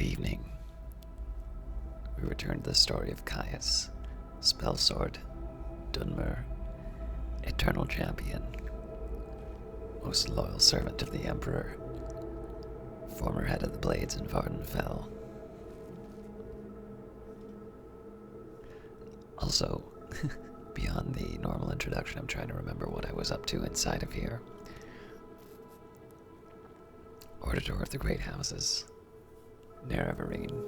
Good evening. We return to the story of Caius, Spellsword, Dunmer, Eternal Champion, most loyal servant of the Emperor, former head of the Blades in Vardenfell. Also, beyond the normal introduction, I'm trying to remember what I was up to inside of here. Auditor of the Great Houses, Nerevarine,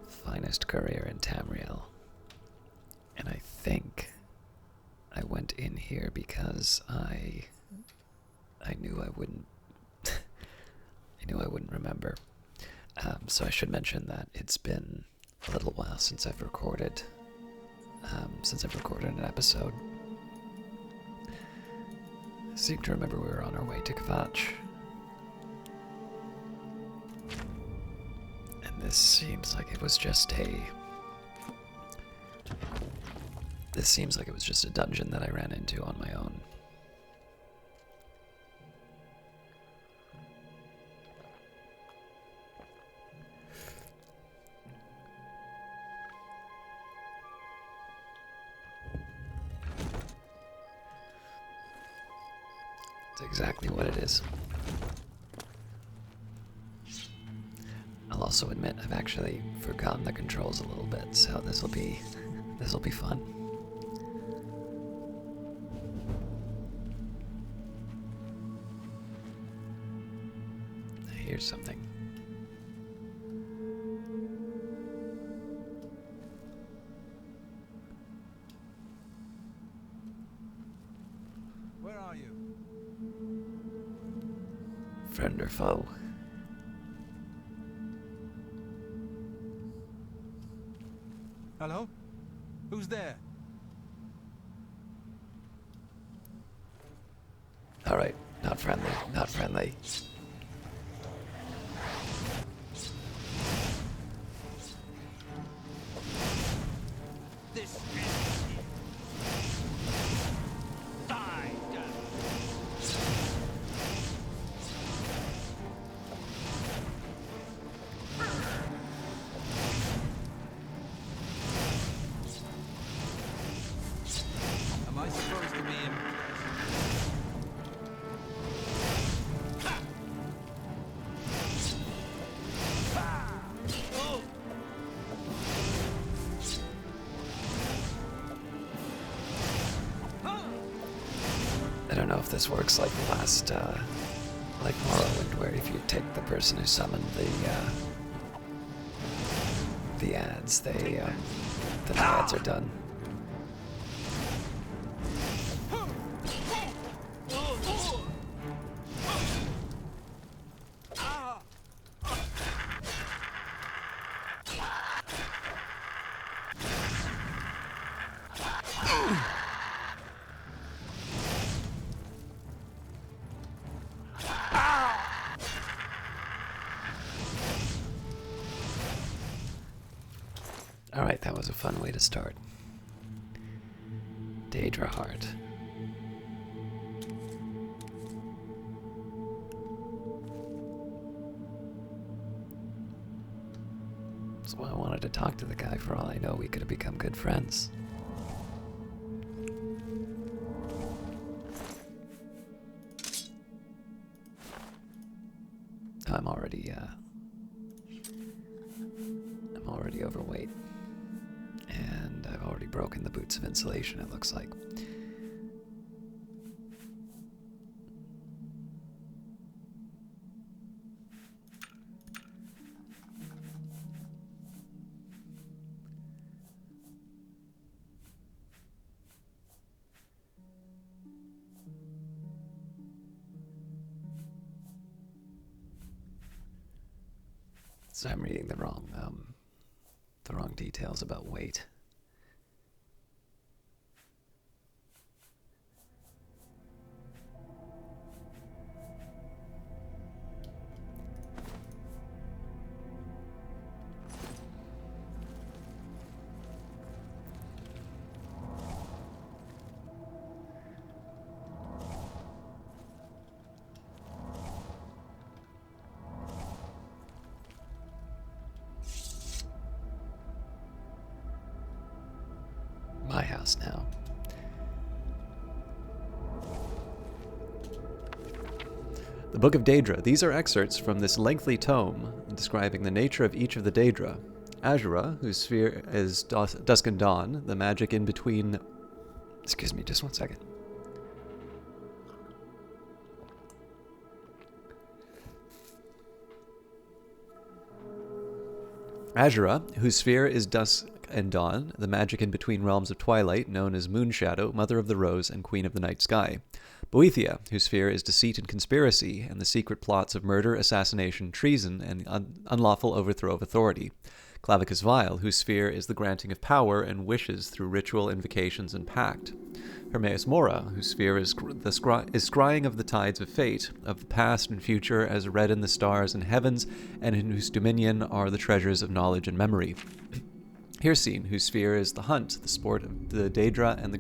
finest courier in Tamriel. And I think I went in here because I knew I wouldn't remember. So I should mention that it's been a little while since I've recorded an episode. I seem to remember we were on our way to Kvatch. And this seems like it was just a dungeon that I ran into on my own. It's exactly what it is. I'll also admit I've actually forgotten the controls a little bit, so this'll be fun. Here's something. Where are you? Friend or foe? Hello? Who's there? Alright, not friendly, not friendly. This is die. Am I supposed to be in? I don't know if this works like last, like Morrowind, where if you take the person who summoned the ads, then the ads are done. Alright, that was a fun way to start. Daedra Heart. That's why I wanted to talk to the guy. For all I know, we could have become good friends. I'm already overweight. And I've already broken the boots of insulation, it looks like. So I'm reading the wrong details about weight. my house now. The Book of Daedra. These are excerpts from this lengthy tome describing the nature of each of the Daedra. Azura, whose sphere is dusk and dawn, the magic in between... Excuse me, just one second. Azura, whose sphere is dusk and dawn, the magic in between realms of twilight, known as Moonshadow, Mother of the Rose, and Queen of the Night Sky. Boethia, whose sphere is deceit and conspiracy, and the secret plots of murder, assassination, treason, and unlawful overthrow of authority. Clavicus Vile, whose sphere is the granting of power and wishes through ritual, invocations, and pact. Hermaeus Mora, whose sphere is scrying of the tides of fate, of the past and future as read in the stars and heavens, and in whose dominion are the treasures of knowledge and memory. Hircine, whose sphere is the hunt, the sport of the Daedra, and the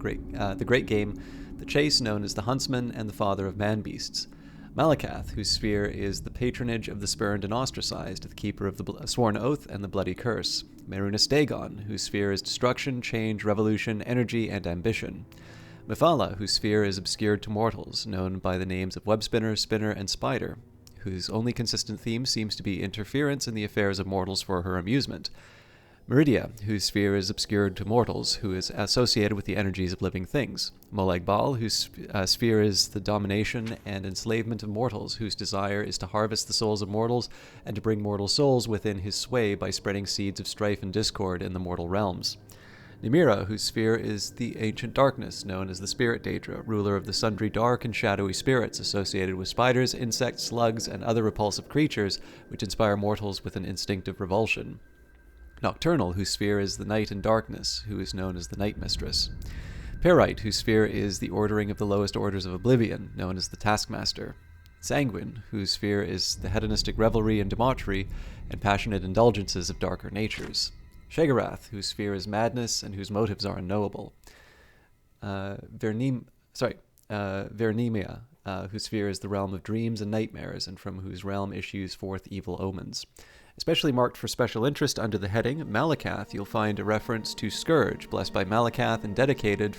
great game, the chase, known as the huntsman and the father of man-beasts. Malakath, whose sphere is the patronage of the spurned and ostracized, the keeper of the sworn oath and the bloody curse. Merunus Dagon, whose sphere is destruction, change, revolution, energy, and ambition. Mephala, whose sphere is obscured to mortals, known by the names of webspinner, spinner, and spider, whose only consistent theme seems to be interference in the affairs of mortals for her amusement. Meridia, whose sphere is obscured to mortals, who is associated with the energies of living things. Molag Bal, whose sphere is the domination and enslavement of mortals, whose desire is to harvest the souls of mortals and to bring mortal souls within his sway by spreading seeds of strife and discord in the mortal realms. Nimira, whose sphere is the ancient darkness, known as the Spirit Daedra, ruler of the sundry dark and shadowy spirits associated with spiders, insects, slugs, and other repulsive creatures which inspire mortals with an instinctive revulsion. Nocturnal, whose sphere is the night and darkness, who is known as the Night Mistress. Perite, whose sphere is the ordering of the lowest orders of Oblivion, known as the Taskmaster. Sanguine, whose sphere is the hedonistic revelry and debauchery and passionate indulgences of darker natures. Shagarath, whose sphere is madness and whose motives are unknowable. Vernemia, whose sphere is the realm of dreams and nightmares, and from whose realm issues forth evil omens. Especially marked for special interest under the heading Malakath, you'll find a reference to Scourge, blessed by Malakath and dedicated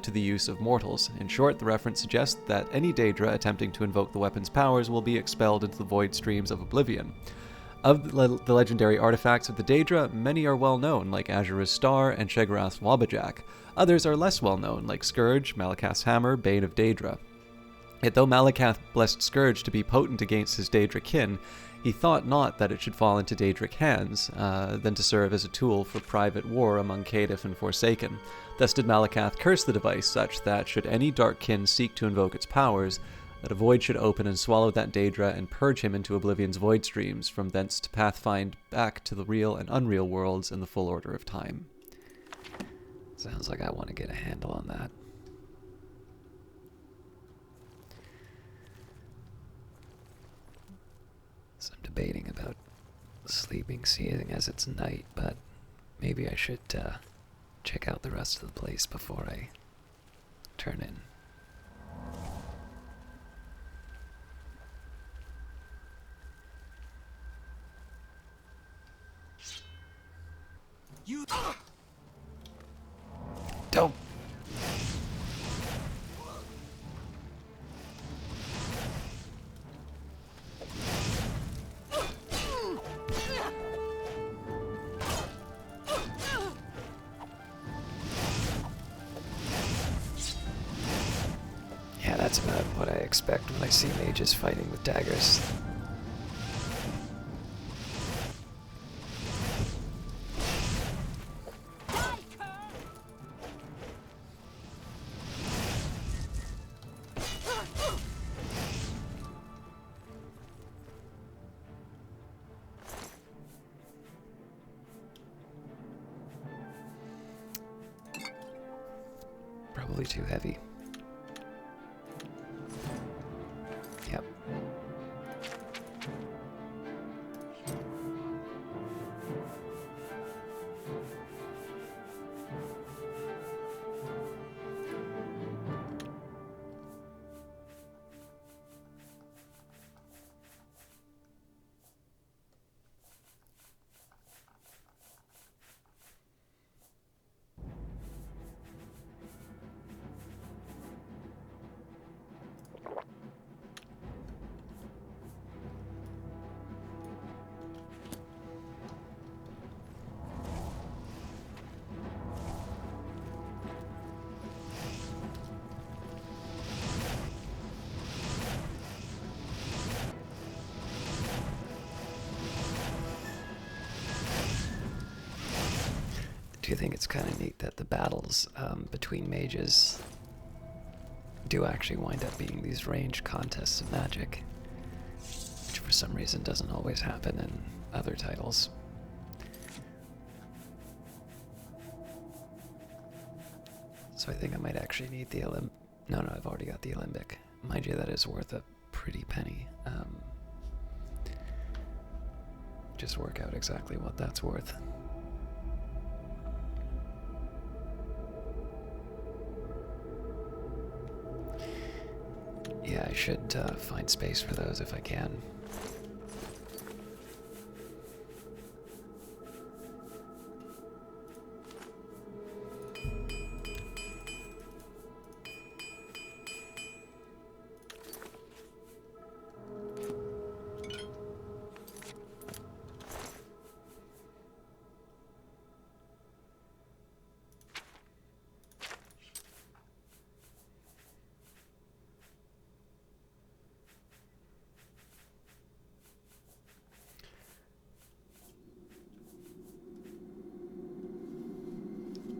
to the use of mortals. In short, the reference suggests that any Daedra attempting to invoke the weapon's powers will be expelled into the void streams of Oblivion. Of the legendary artifacts of the Daedra, many are well known, like Azura's Star and Shagarath's Wabbajack. Others are less well known, like Scourge, Malakath's Hammer, Bane of Daedra. Yet though Malakath blessed Scourge to be potent against his Daedra kin, he thought not that it should fall into Daedric hands, than to serve as a tool for private war among Caitiff and Forsaken. Thus did Malakath curse the device such that, should any dark kin seek to invoke its powers, that a void should open and swallow that Daedra and purge him into Oblivion's void streams, from thence to pathfind back to the real and unreal worlds in the full order of time. Sounds like I want to get a handle on that. So I'm debating about sleeping, seeing as it's night, but maybe I should check out the rest of the place before I turn in. You. Don't. Yeah, that's about what I expect when I see mages fighting with daggers. Probably too heavy. Yep. do think it's kind of neat that the battles between mages do actually wind up being these ranged contests of magic, which for some reason doesn't always happen in other titles. So I think I might actually need the No, I've already got the Alembic. Mind you, that is worth a pretty penny. Just work out exactly what that's worth. Yeah, I should find space for those if I can.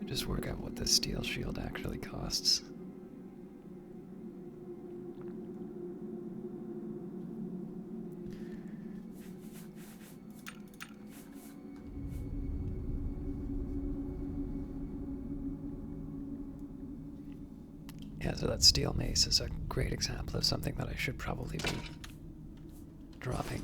Just work out what this steel shield actually costs. Yeah, so that steel mace is a great example of something that I should probably be dropping.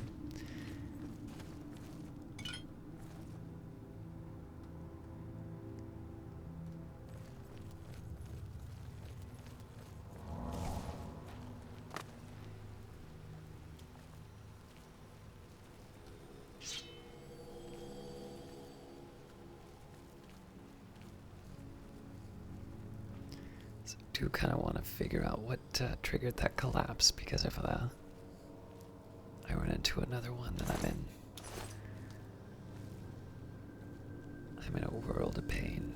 Do kind of want to figure out what triggered that collapse, because if I run into another one, then I'm in a world of pain.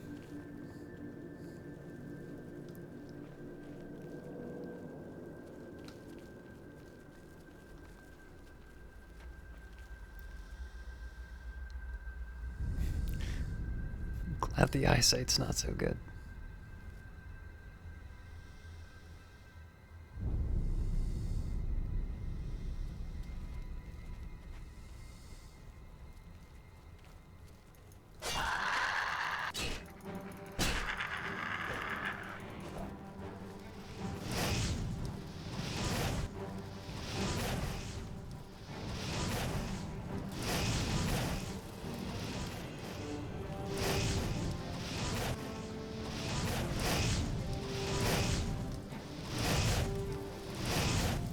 Glad the eyesight's not so good.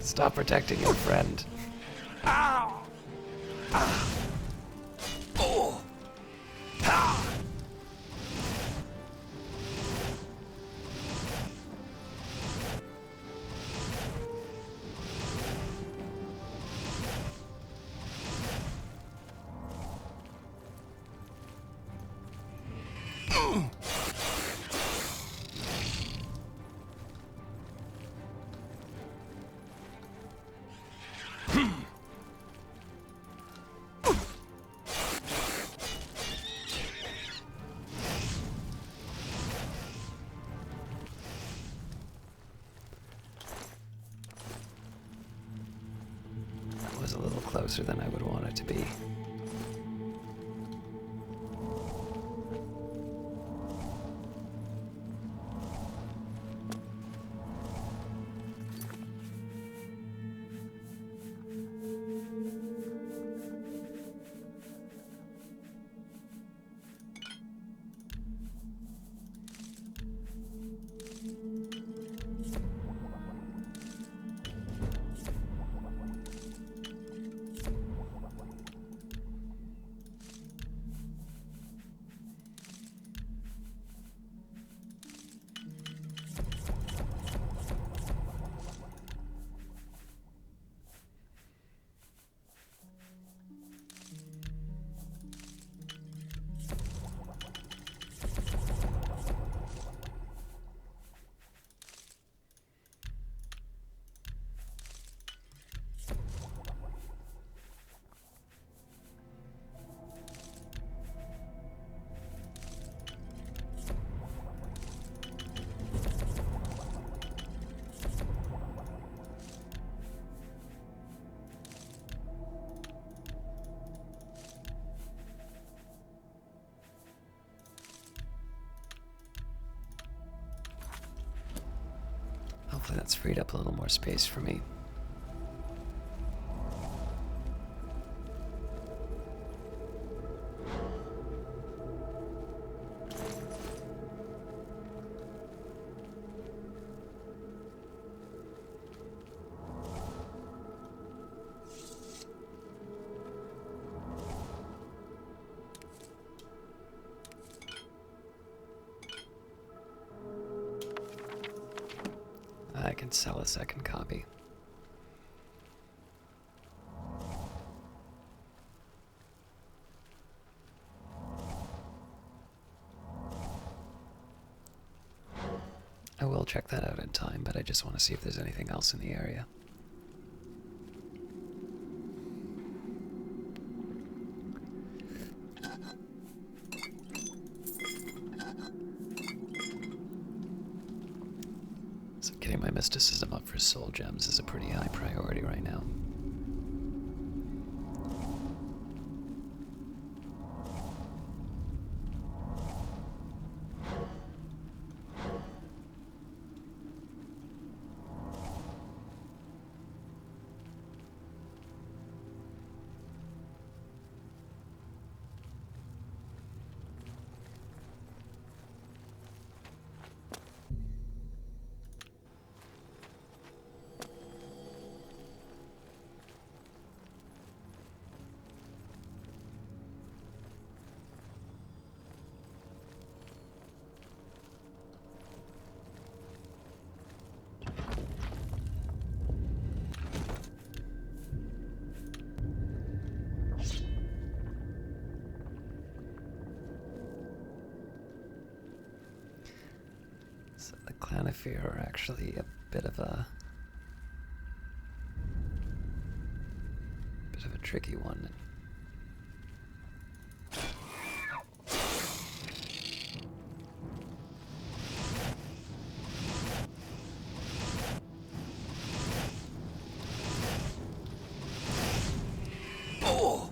Stop protecting your friend. Ow! Ah! Oh! Ah! That was a little closer than I would want it to be. Hopefully that's freed up a little more space for me. I can sell a second copy. I will check that out in time, but I just want to see if there's anything else in the area. So getting my mysticism up for soul gems is a pretty high priority right now. So the Clan of Fear are actually a bit of a tricky one. Oh!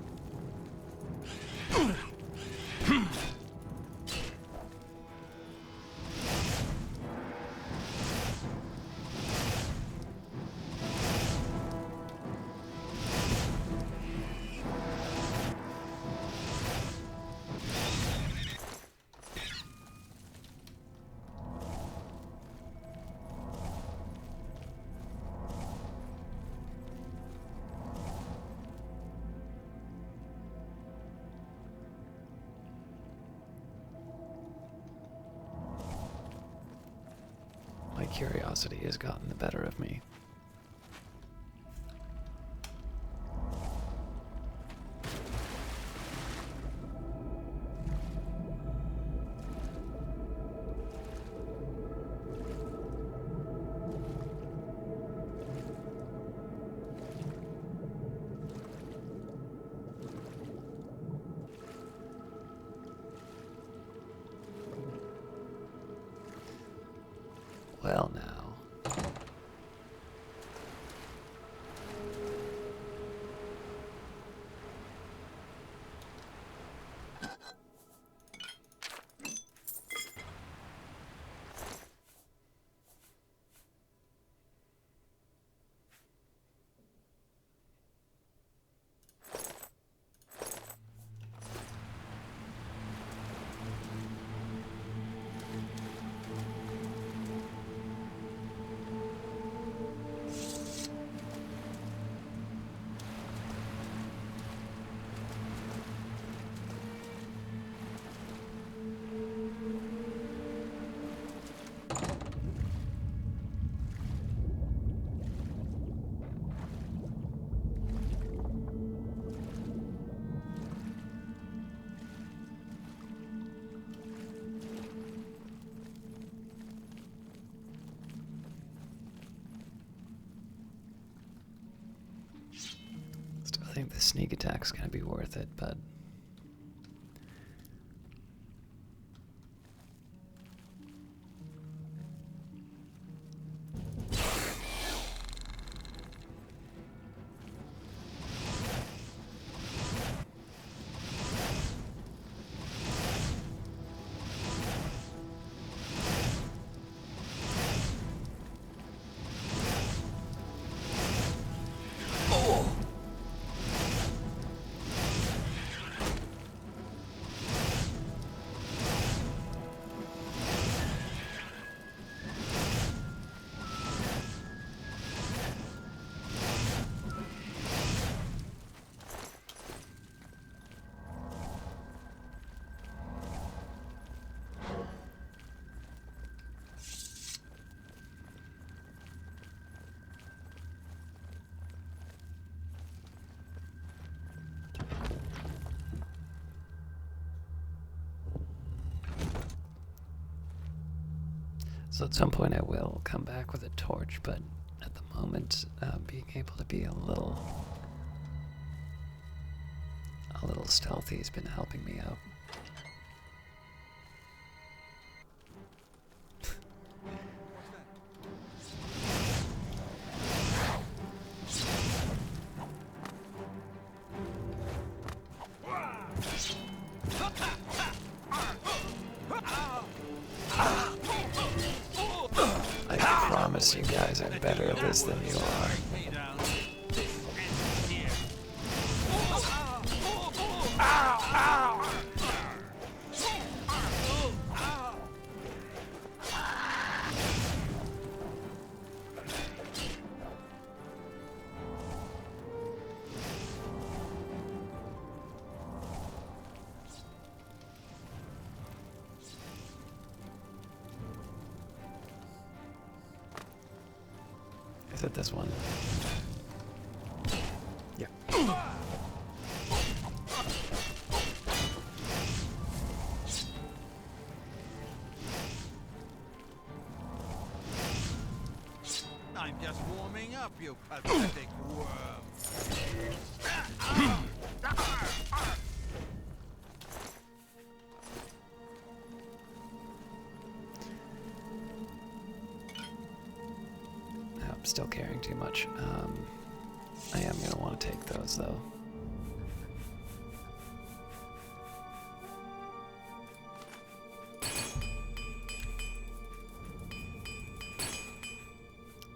My curiosity has gotten the better of me. Well, now. Still think the sneak attack's gonna be worth it, but So at some point I will come back with a torch, but at the moment, being able to be a little stealthy has been helping me out. I promise you guys I'm better at this than you are. Is it this one? Yeah. I'm just warming up, you pathetic worm. I'm still carrying too much. I am going to want to take those, though.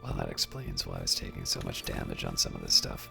Well, that explains why I was taking so much damage on some of this stuff.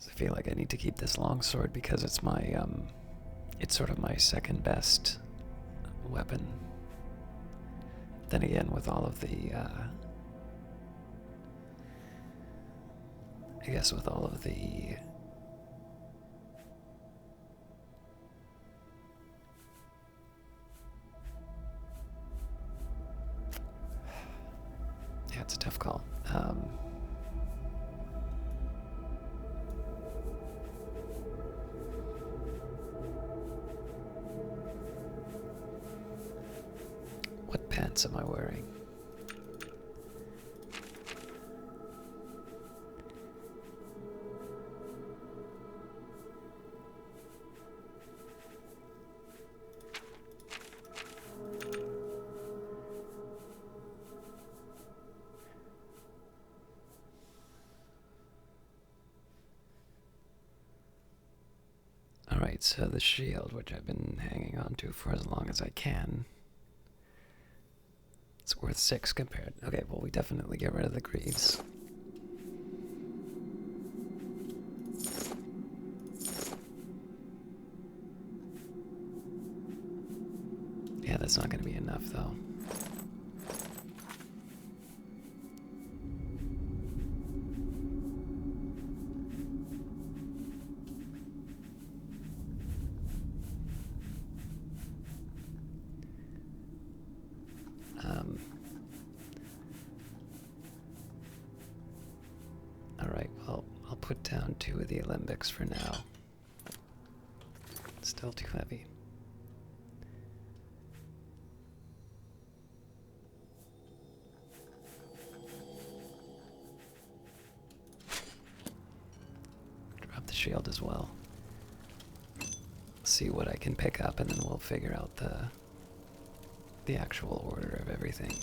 I feel like I need to keep this longsword because it's my, it's sort of my second best weapon. Then again, with all of the, I guess with all of the, yeah, it's a tough call. What pants am I wearing? Alright, so the shield, which I've been hanging on to for as long as I can, it's worth 6 compared. Okay, well, we definitely get rid of the greaves. Yeah, that's not going to be enough, though. Alright, well, I'll put down 2 of the alembics for now. It's still too heavy. Drop the shield as well. See what I can pick up, and then we'll figure out the actual order of everything.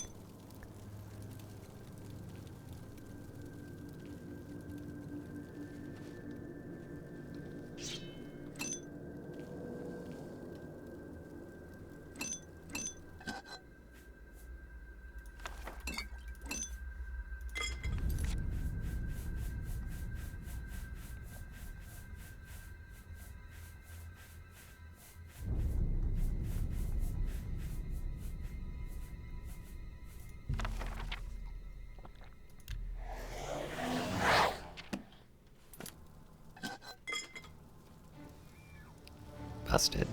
Busted.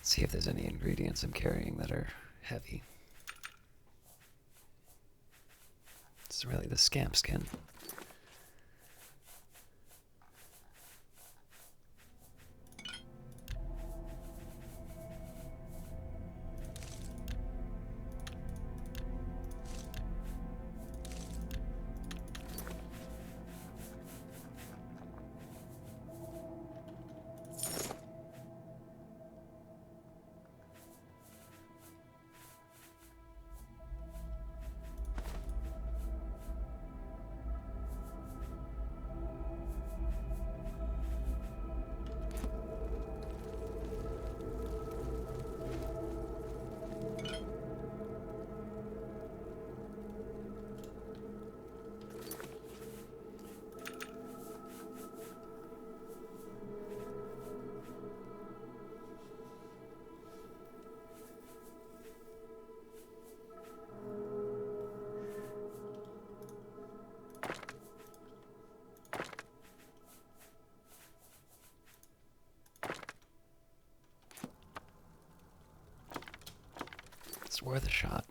See if there's any ingredients I'm carrying that are heavy. It's really the scamp skin. It's worth a shot.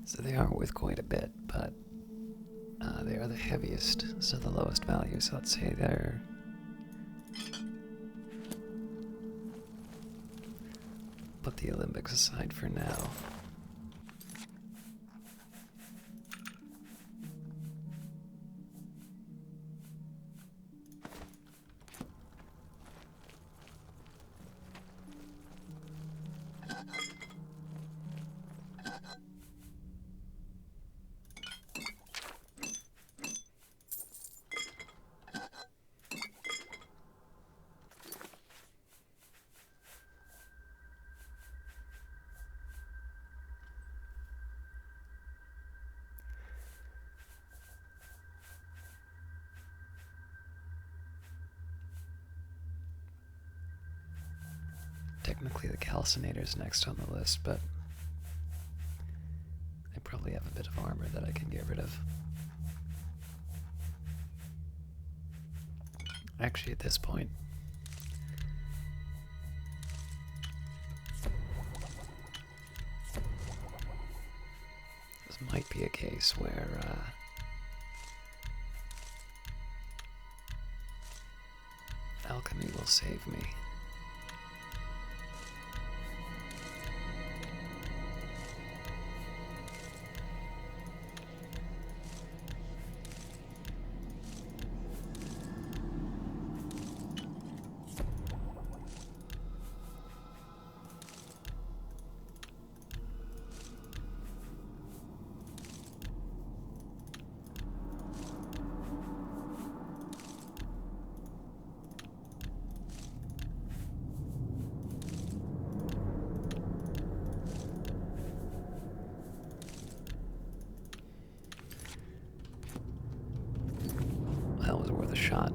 So they are worth quite a bit, but they are the heaviest, so the lowest value. So let's say they're... Put the Olympics aside for now. Technically, the calcinator's next on the list, but I probably have a bit of armor that I can get rid of. Actually, at this point, this might be a case where alchemy will save me. That was worth a shot.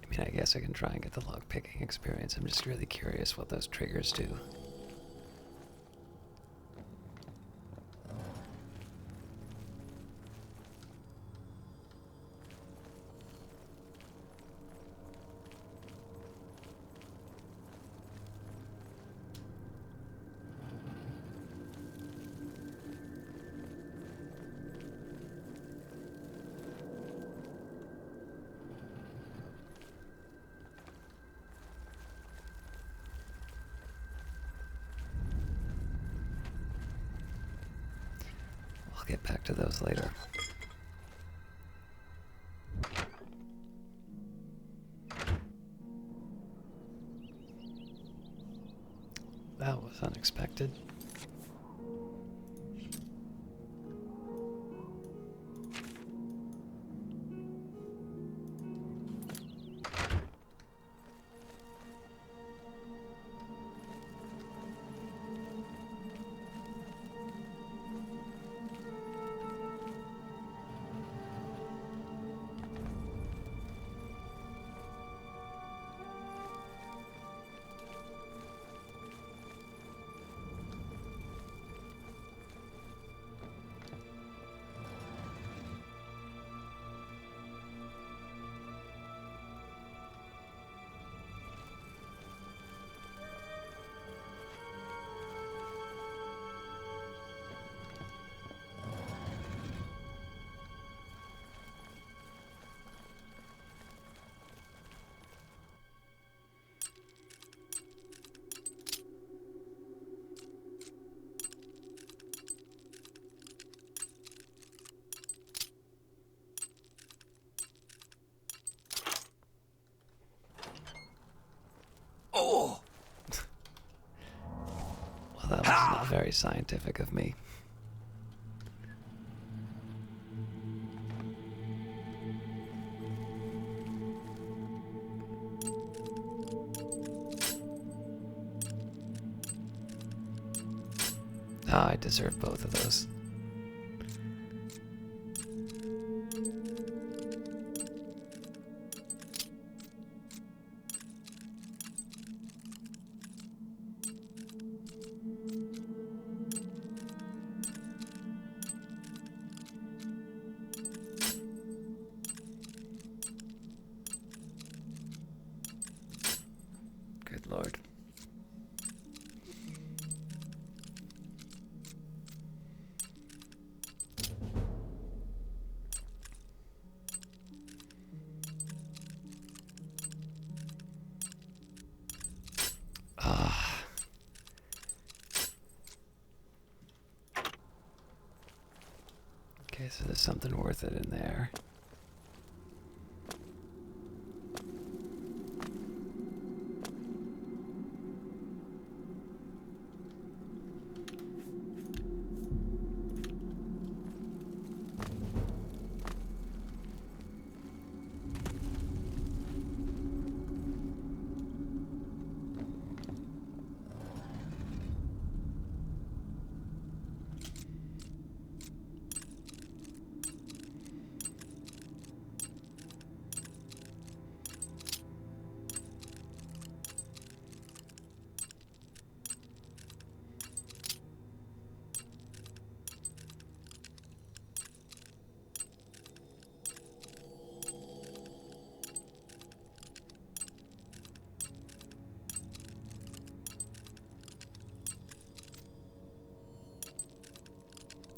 I mean, I guess I can try and get the lockpicking experience. I'm just really curious what those triggers do. I'll get back to those later. That was unexpected. Very scientific of me. Ah, I deserve both of those. Good Lord. Ah. Okay, so there's something worth it in there.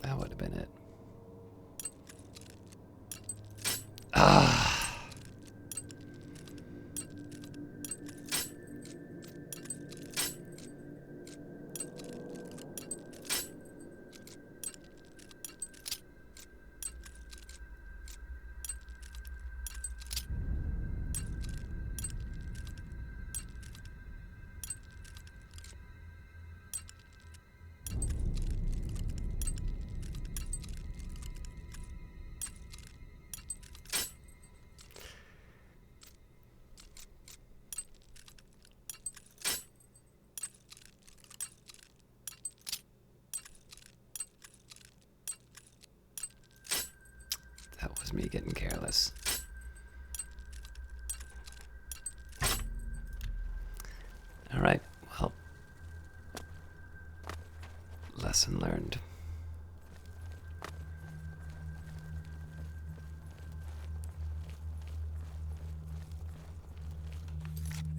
That would have been it. Ah. That was me getting careless. All right, well, lesson learned.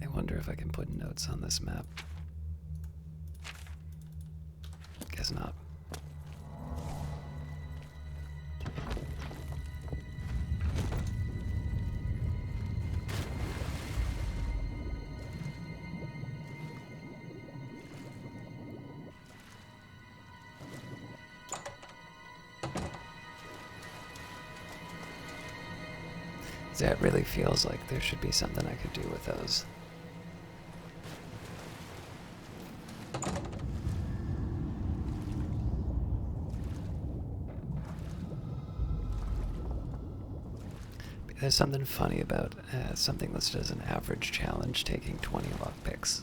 I wonder if I can put notes on this map. Guess not. That really feels like there should be something I could do with those. There's something funny about something listed as an average challenge taking 20 lockpicks.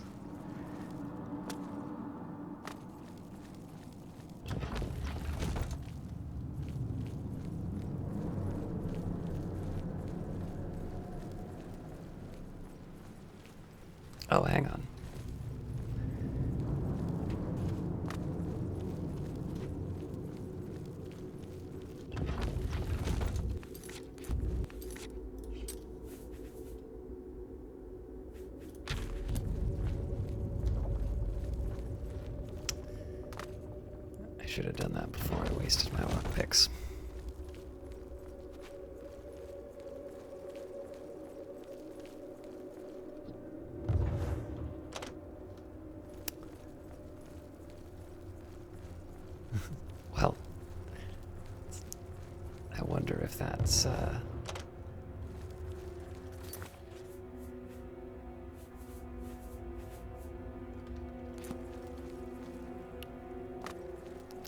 Oh, hang on. I should have done that before I wasted my lockpicks. Well, I wonder if that's,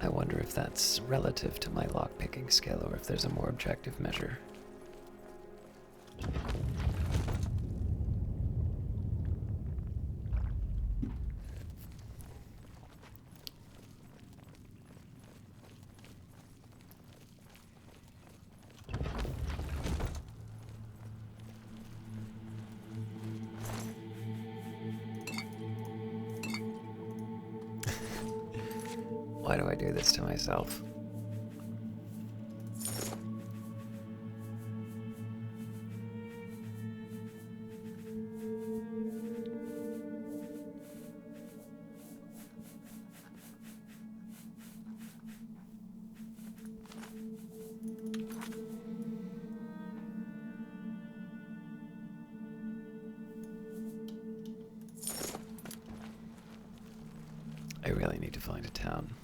I wonder if that's relative to my lockpicking skill or if there's a more objective measure. Why do I do this to myself? I really need to find a town.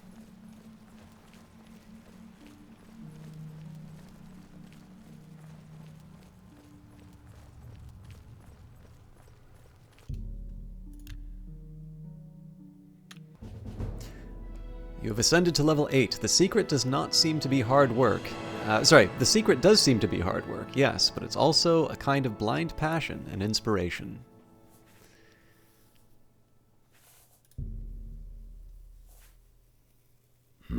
You have ascended to level 8. The secret does not seem to be hard work. The secret does seem to be hard work, yes, but it's also a kind of blind passion and inspiration. I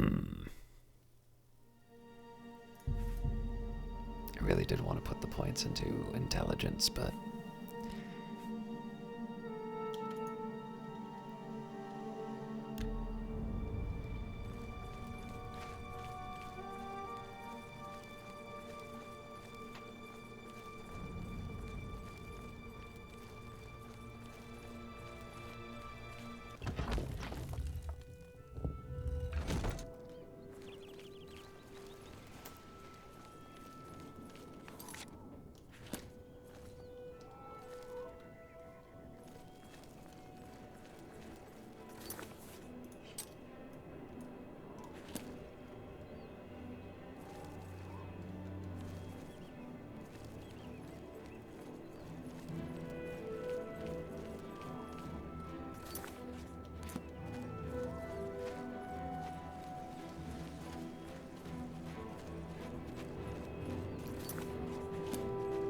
really did want to put the points into intelligence, but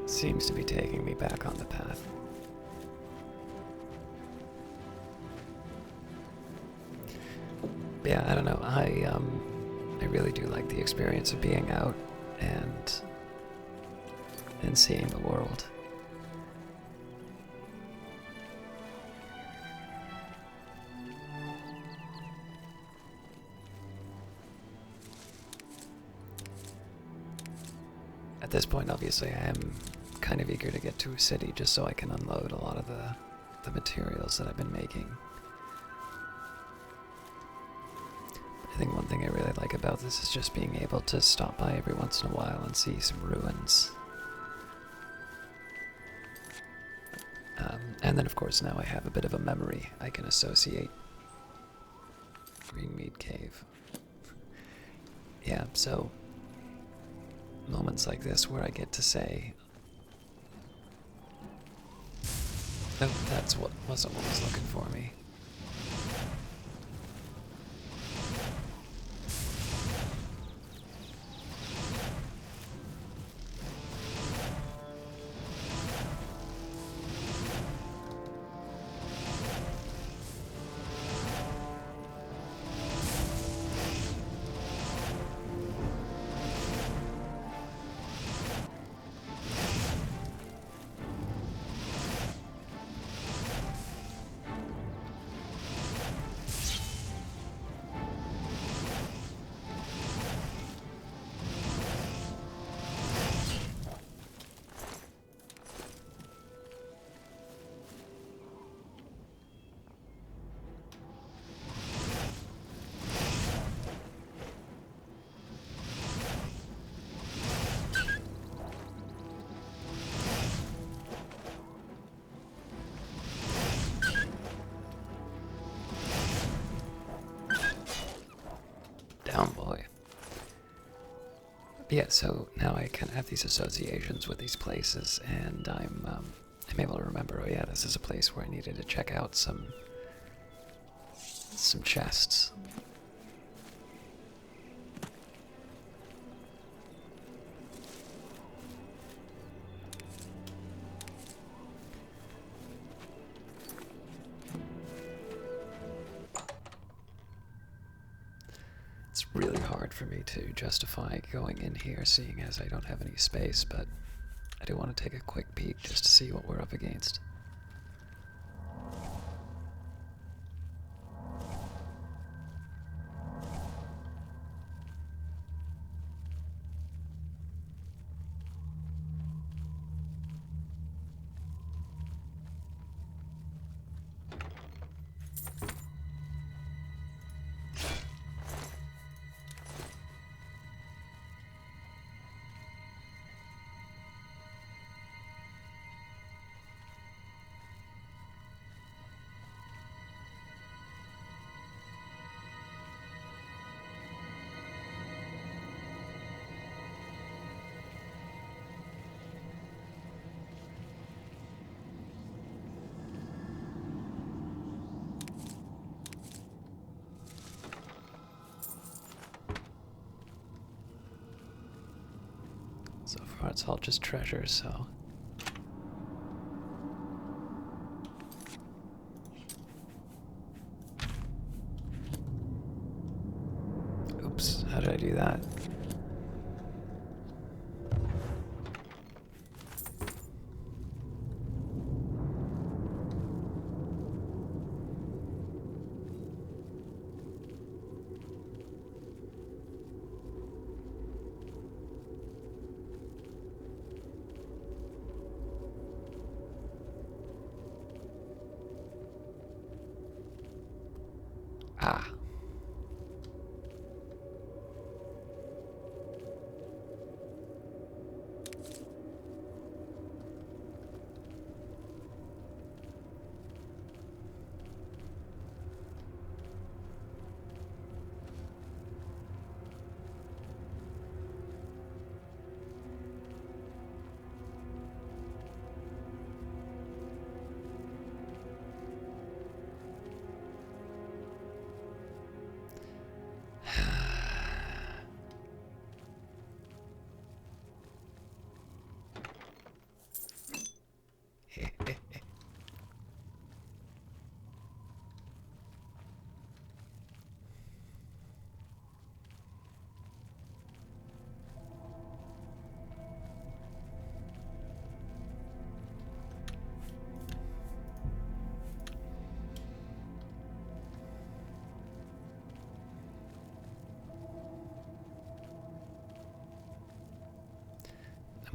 seems to be taking me back on the path. Yeah, I don't know. I really do like the experience of being out and seeing the world. At this point, obviously, I am kind of eager to get to a city just so I can unload a lot of the materials that I've been making. I think one thing I really like about this is just being able to stop by every once in a while and see some ruins. And then, of course, now I have a bit of a memory I can associate. Greenmead Cave. Yeah, so moments like this where I get to say, oh, that's what wasn't what was looking for me. Down, boy. Yeah, so now I kind of have these associations with these places, and I'm able to remember, oh yeah, this is a place where I needed to check out some chests. hard for me to justify going in here, seeing as I don't have any space, but I do want to take a quick peek just to see what we're up against. So far it's all just treasure, so... Oops, how did I do that? Ah.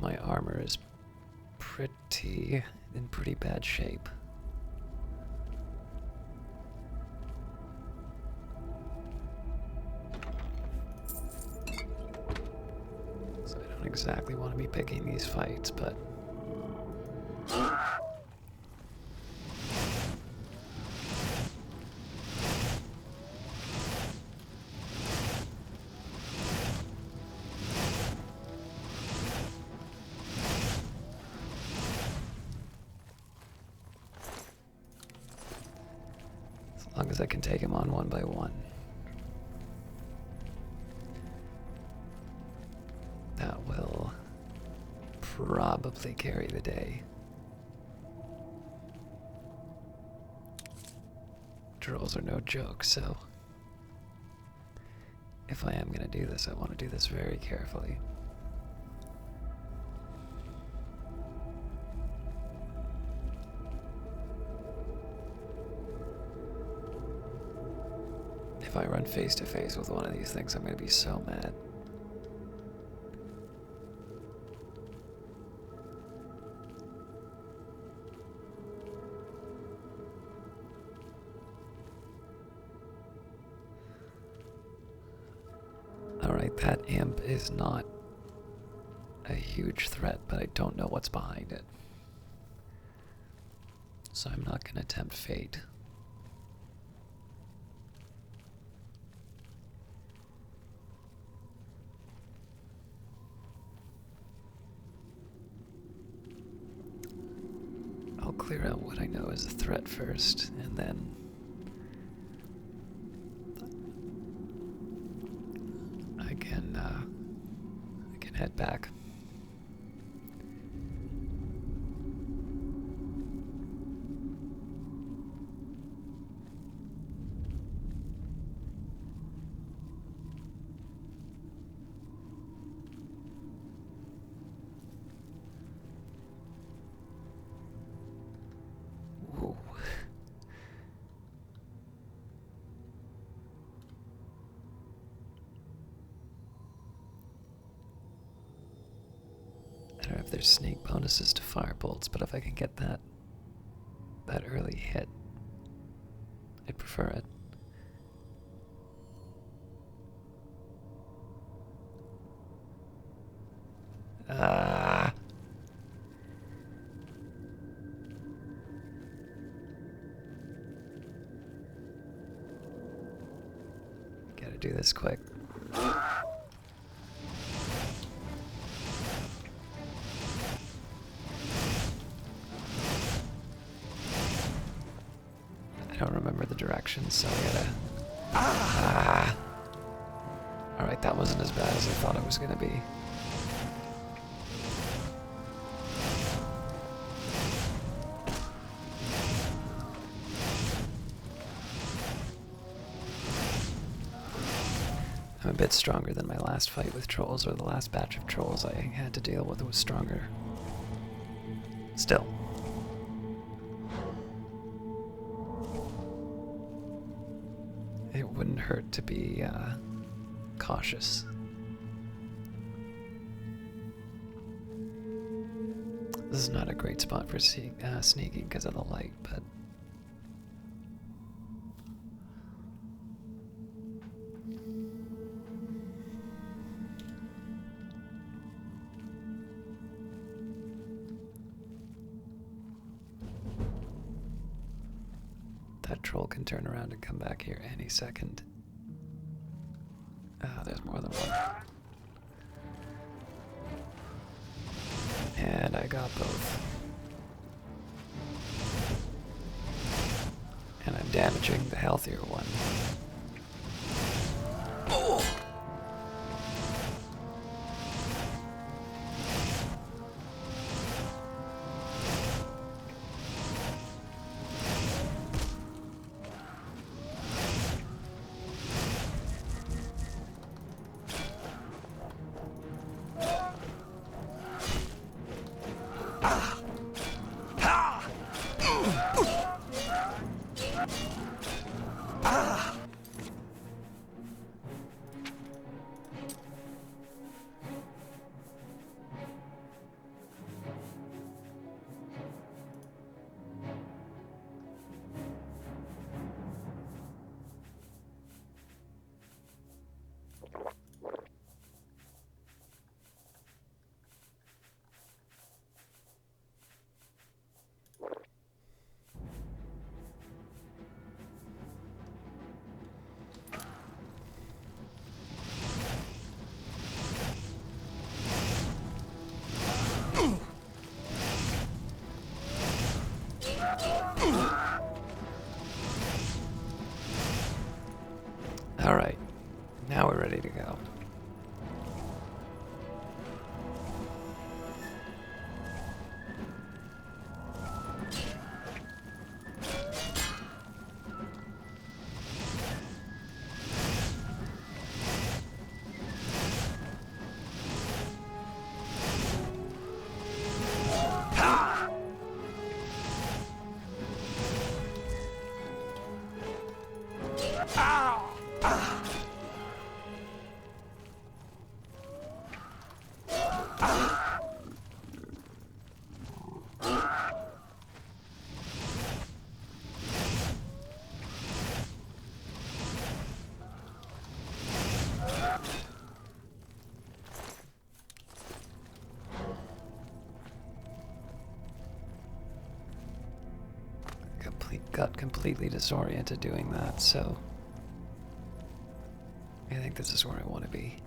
My armor is in pretty bad shape. So I don't exactly want to be picking these fights, but... as long as I can take him on one by one. That will probably carry the day. Trolls are no joke, so if I am going to do this, I want to do this very carefully. If I run face to face with one of these things, I'm going to be so mad. Alright, that imp is not a huge threat, but I don't know what's behind it. So I'm not going to tempt fate. I'll clear out what I know is a threat first, and then I can head back. if there's sneak bonuses to firebolts, but if I can get that early hit, I'd prefer it. Ah. Gotta do this quick. I don't remember the directions, so I gotta... Ah! Alright, that wasn't as bad as I thought it was gonna be. I'm a bit stronger than my last fight with trolls, or the last batch of trolls I had to deal with was stronger. Still. It wouldn't hurt to be cautious. This is not a great spot for sneaking because of the light, but... that troll can turn around and come back here any second. Ah, there's more than one. And I got both. And I'm damaging the healthier one. Oh! Alright, now we're ready to go. Got completely disoriented doing that, so I think this is where I want to be.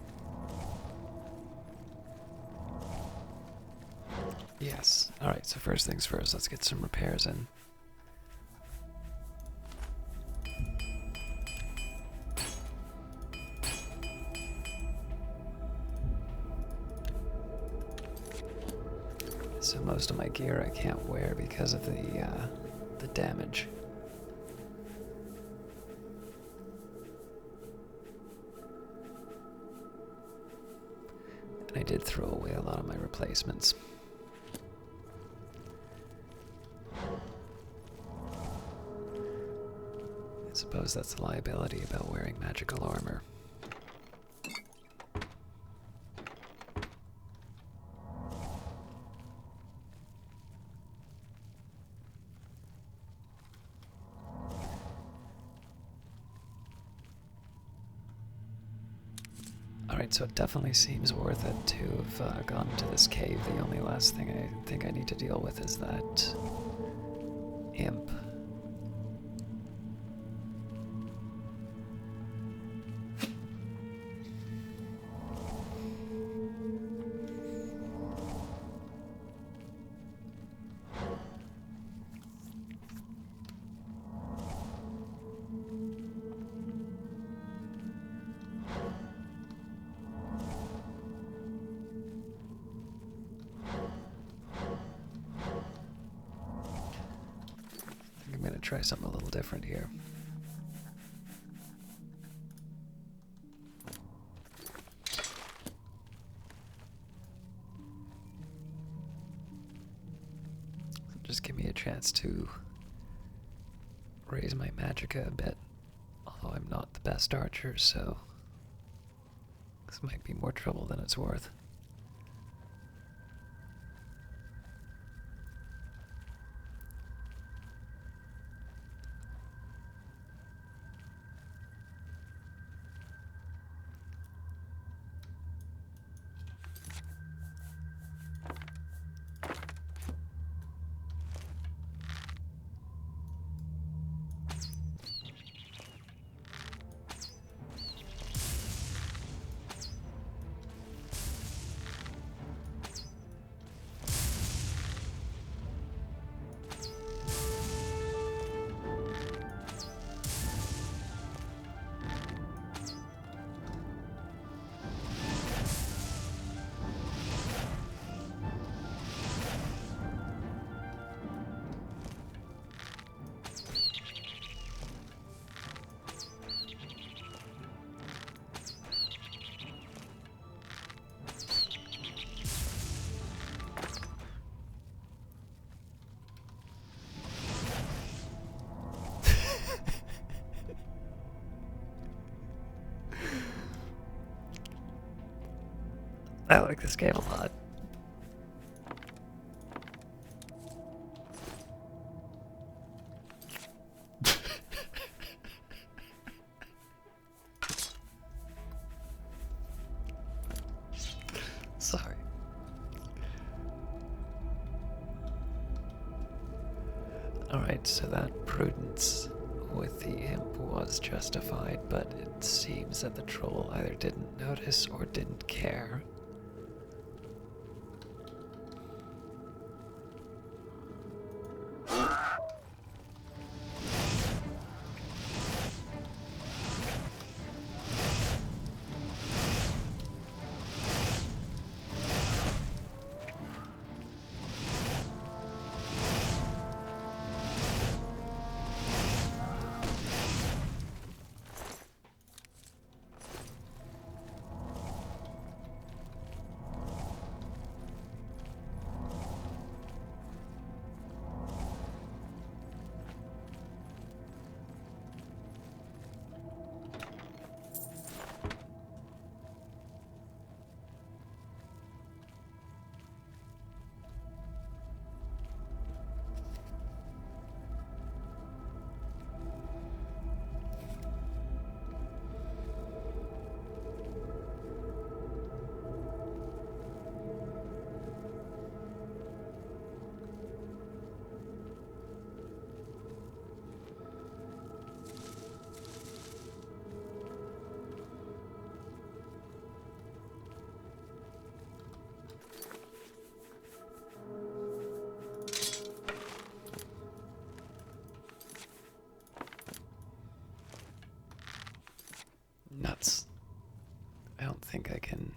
Yes. Alright, so first things first, let's get some repairs in. So most of my gear I can't wear because of the damage. And I did throw away a lot of my replacements. I suppose that's the liability about wearing magical armor. Alright, so it definitely seems worth it to have gone to this cave. The only last thing I think I need to deal with is that imp. I'm going to try something a little different here. Just give me a chance to raise my magicka a bit. Although I'm not the best archer, so this might be more trouble than it's worth. I like this game a lot. Sorry. Alright, so that prudence with the imp was justified, but it seems that the troll either didn't notice or didn't care. Nuts. I don't think I can.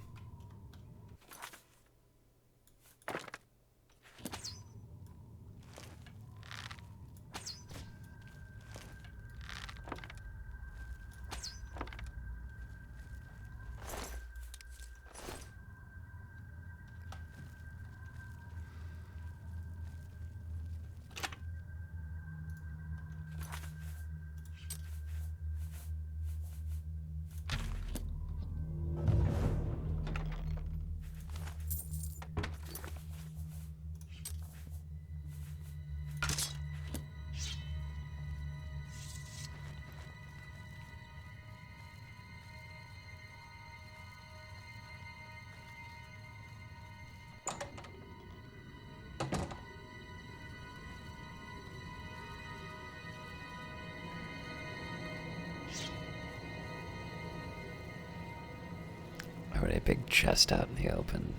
pretty big chest out in the open.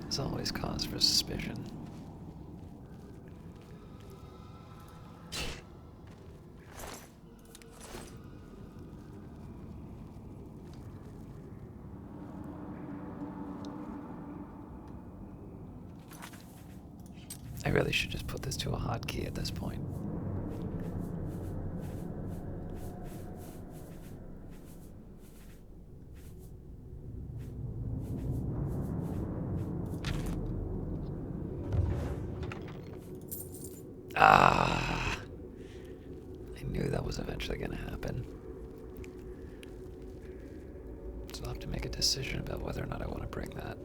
There's always cause for suspicion. I really should just put this to a hotkey at this point. Ah! I knew that was eventually going to happen. So I'll have to make a decision about whether or not I want to bring that.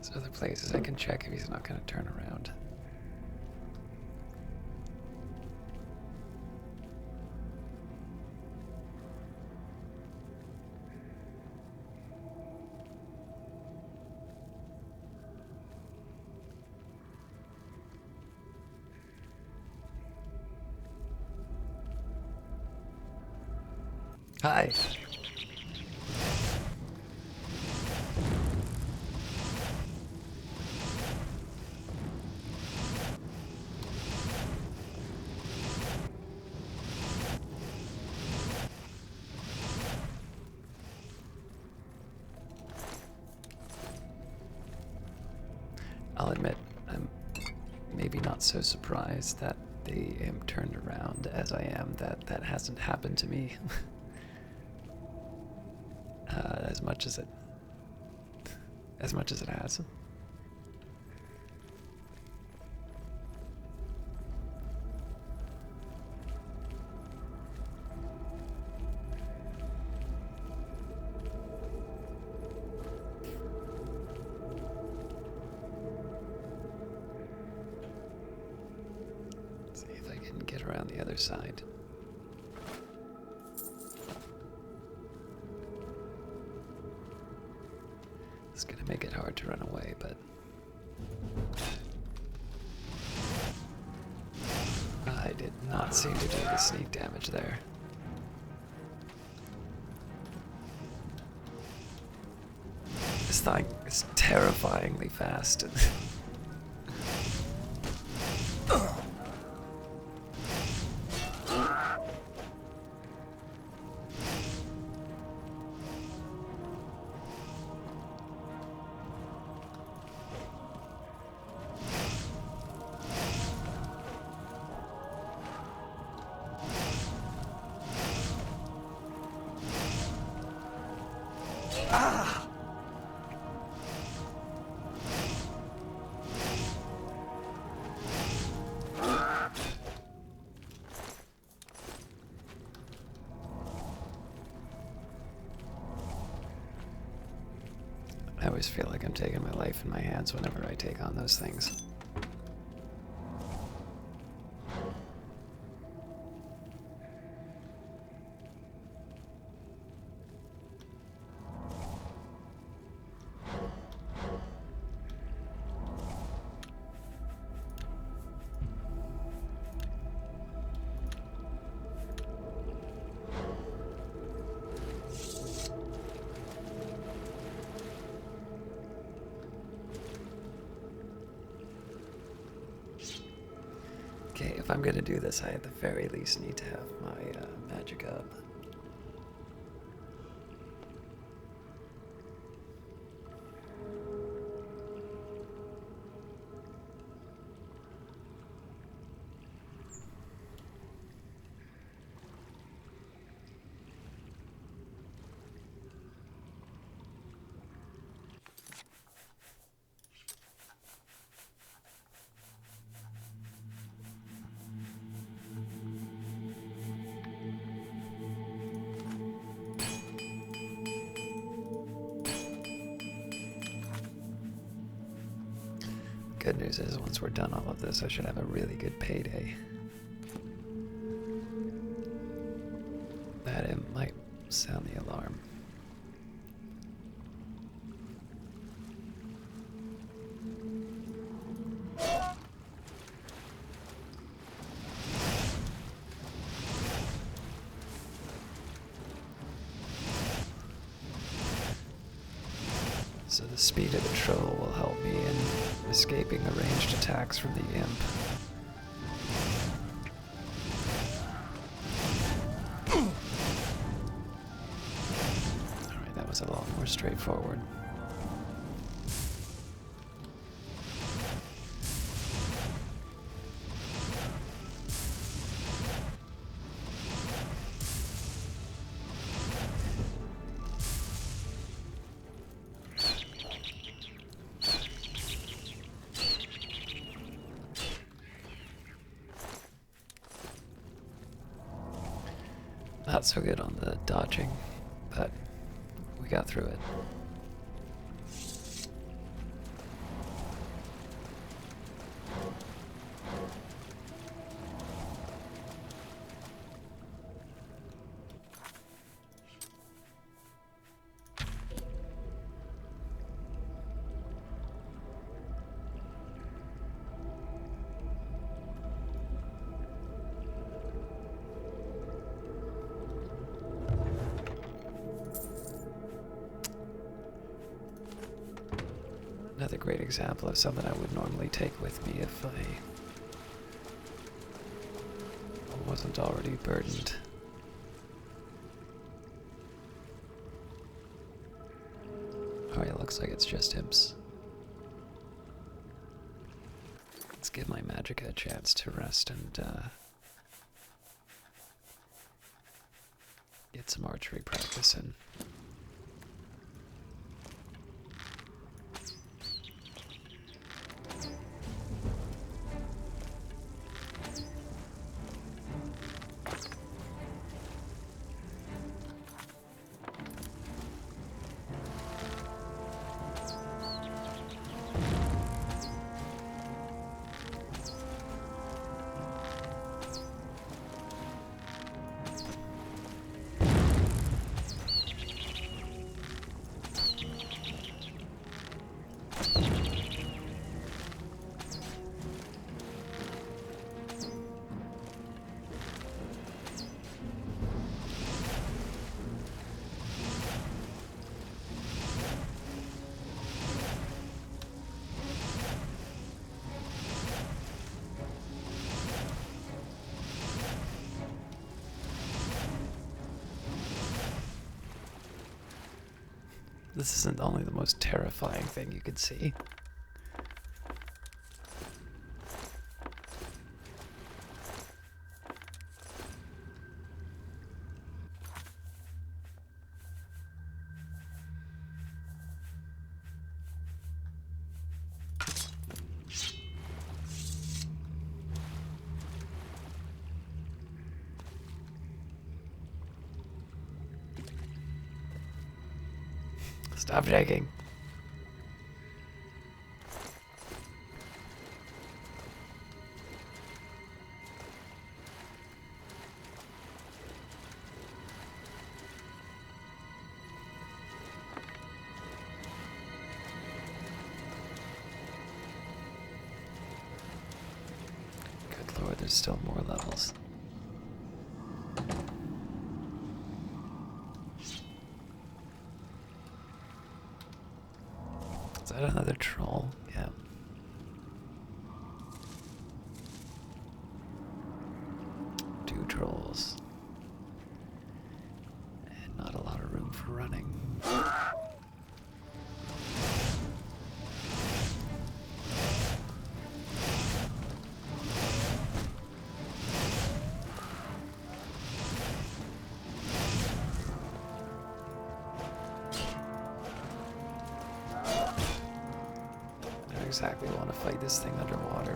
There's other places I can check if he's not going to turn around. Hi. I'll admit, I'm maybe not so surprised that they am turned around as I am that that hasn't happened to me as much as it has. See if I can get around the other side. It's gonna make it hard to run away, but I did not seem to do the sneak damage there. This thing is terrifyingly fast. Ah! I always feel like I'm taking my life in my hands whenever I take on those things. Okay, if I'm gonna do this, I at the very least need to have my magic up. good news is, once we're done all of this, I should have a really good payday. That it might sound the alarm. So the speed of the troll will help me in escaping the ranged attacks from the imp. Alright, that was a lot more straightforward. Not so good on the dodging, but we got through it. Another great example of something I would normally take with me if I wasn't already burdened. Alright, looks like it's just imps. Let's give my magicka a chance to rest and get some archery practice in. This isn't only the most terrifying thing you could see. Stop shaking. Good lord, there's still more levels. Is that another troll? Yeah. Two trolls. And not a lot of room for running. Exactly want to fight this thing underwater.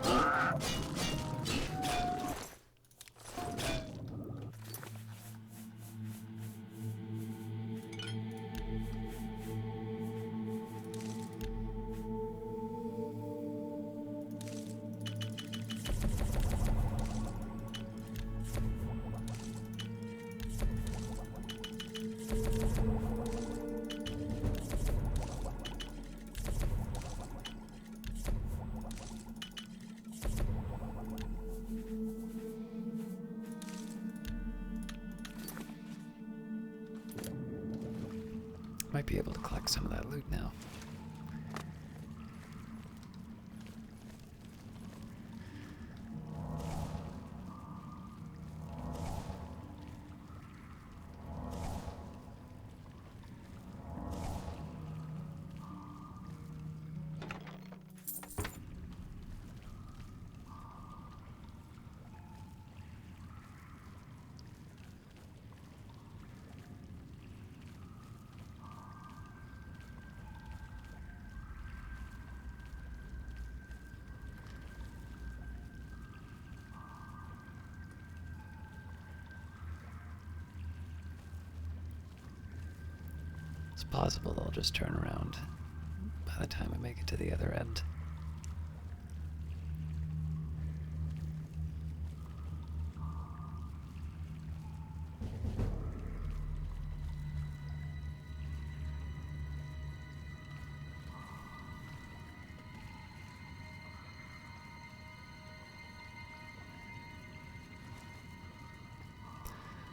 Might be able to collect some of that loot now. It's possible they'll just turn around by the time I make it to the other end.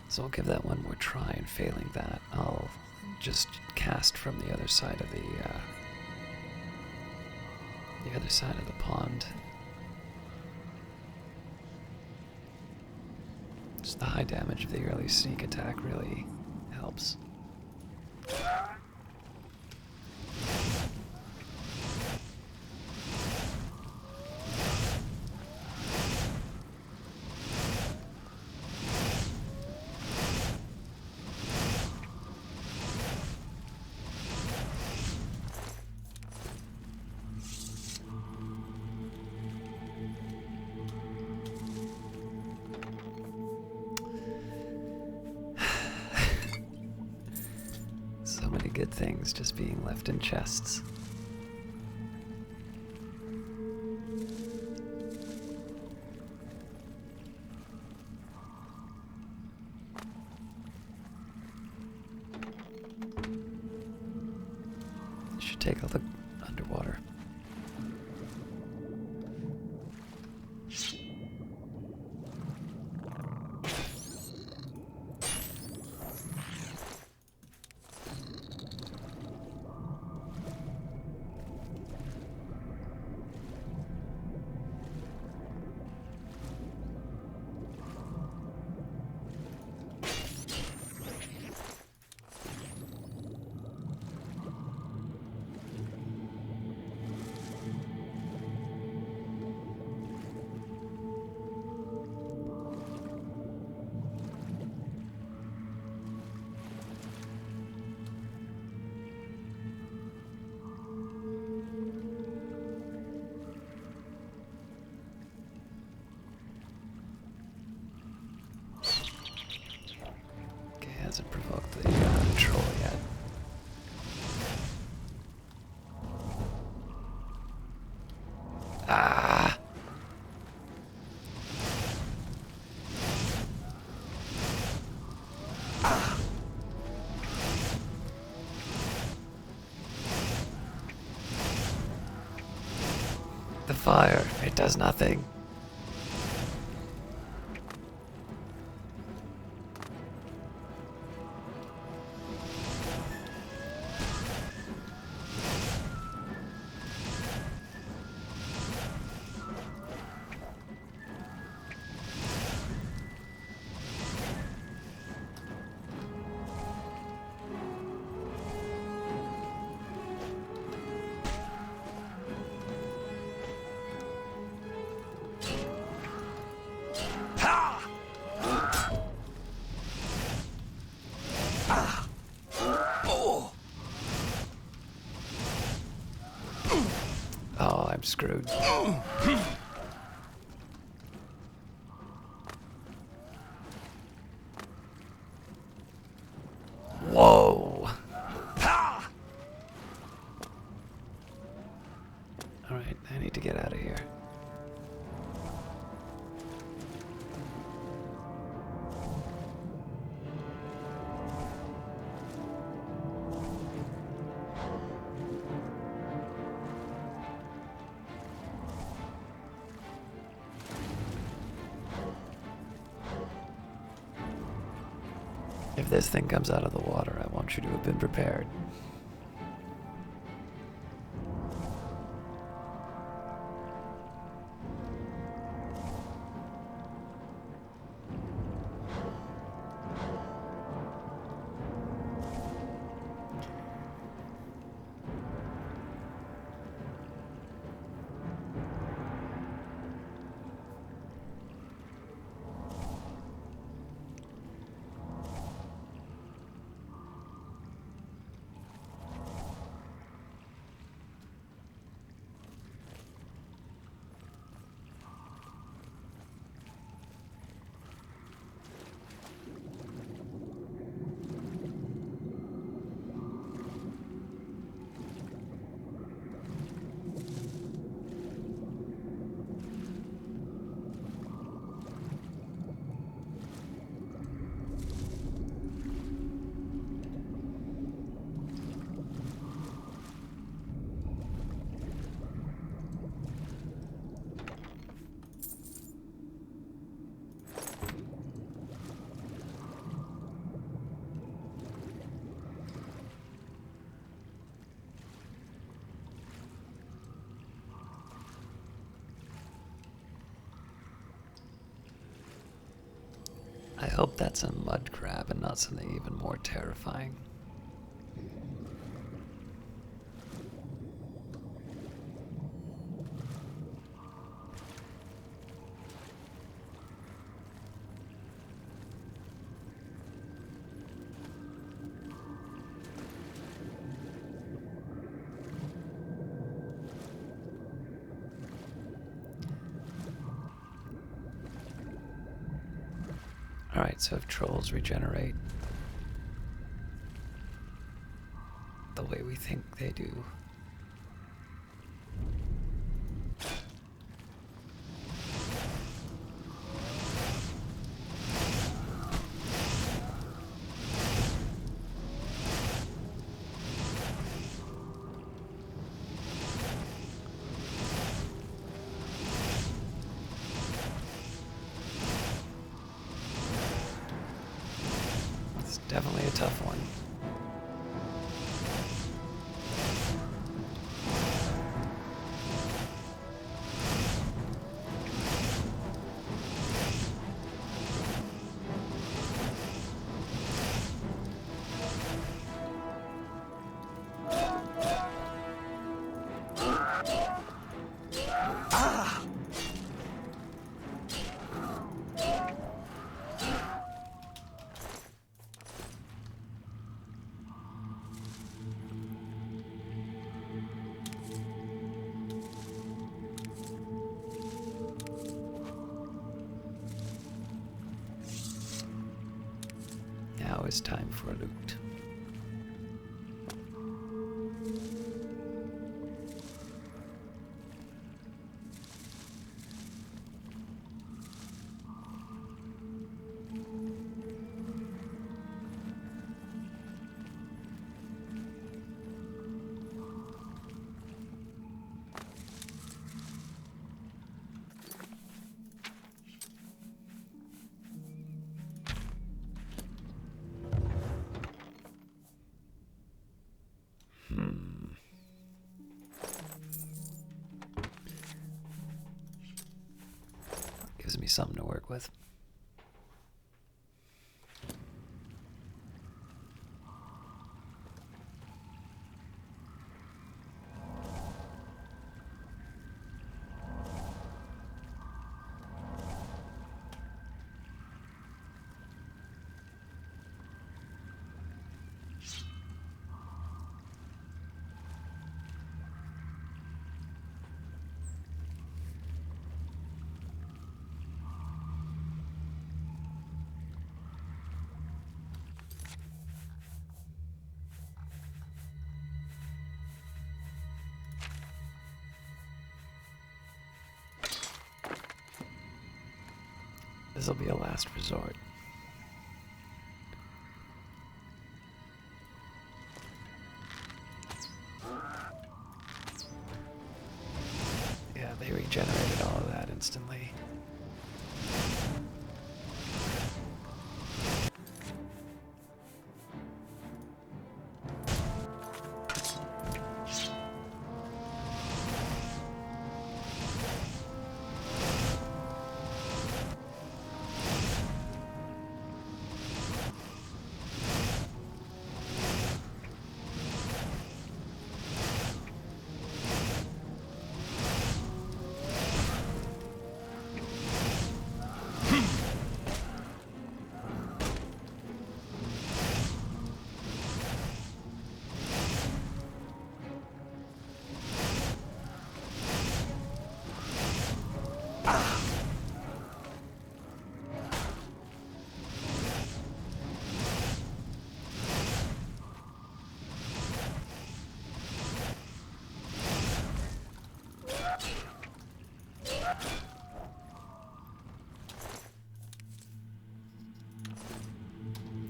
So I'll give that one more try, and failing that, I'll just cast from the other side of the other side of the pond. Just the high damage of the early sneak attack really helps. So many good things just being left in chests. Should take a look underwater. Hasn't provoked the troll yet. Ah! The fire, it does nothing. Oh, I'm screwed. Whoa. Alright, I need to get out of here. If this thing comes out of the water, I want you to have been prepared. I hope that's a mud crab and not something even more terrifying. Alright, so if trolls regenerate the way we think they do. It's definitely a tough one. Now is time for loot. Gives me something to work with. This will be a last resort. Yeah, they regenerated all of that instantly.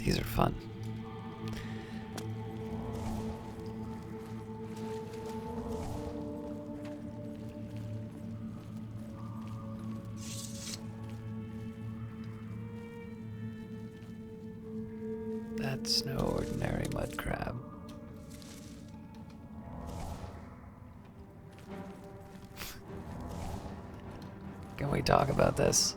These are fun. That's no ordinary mud crab. Can we talk about this?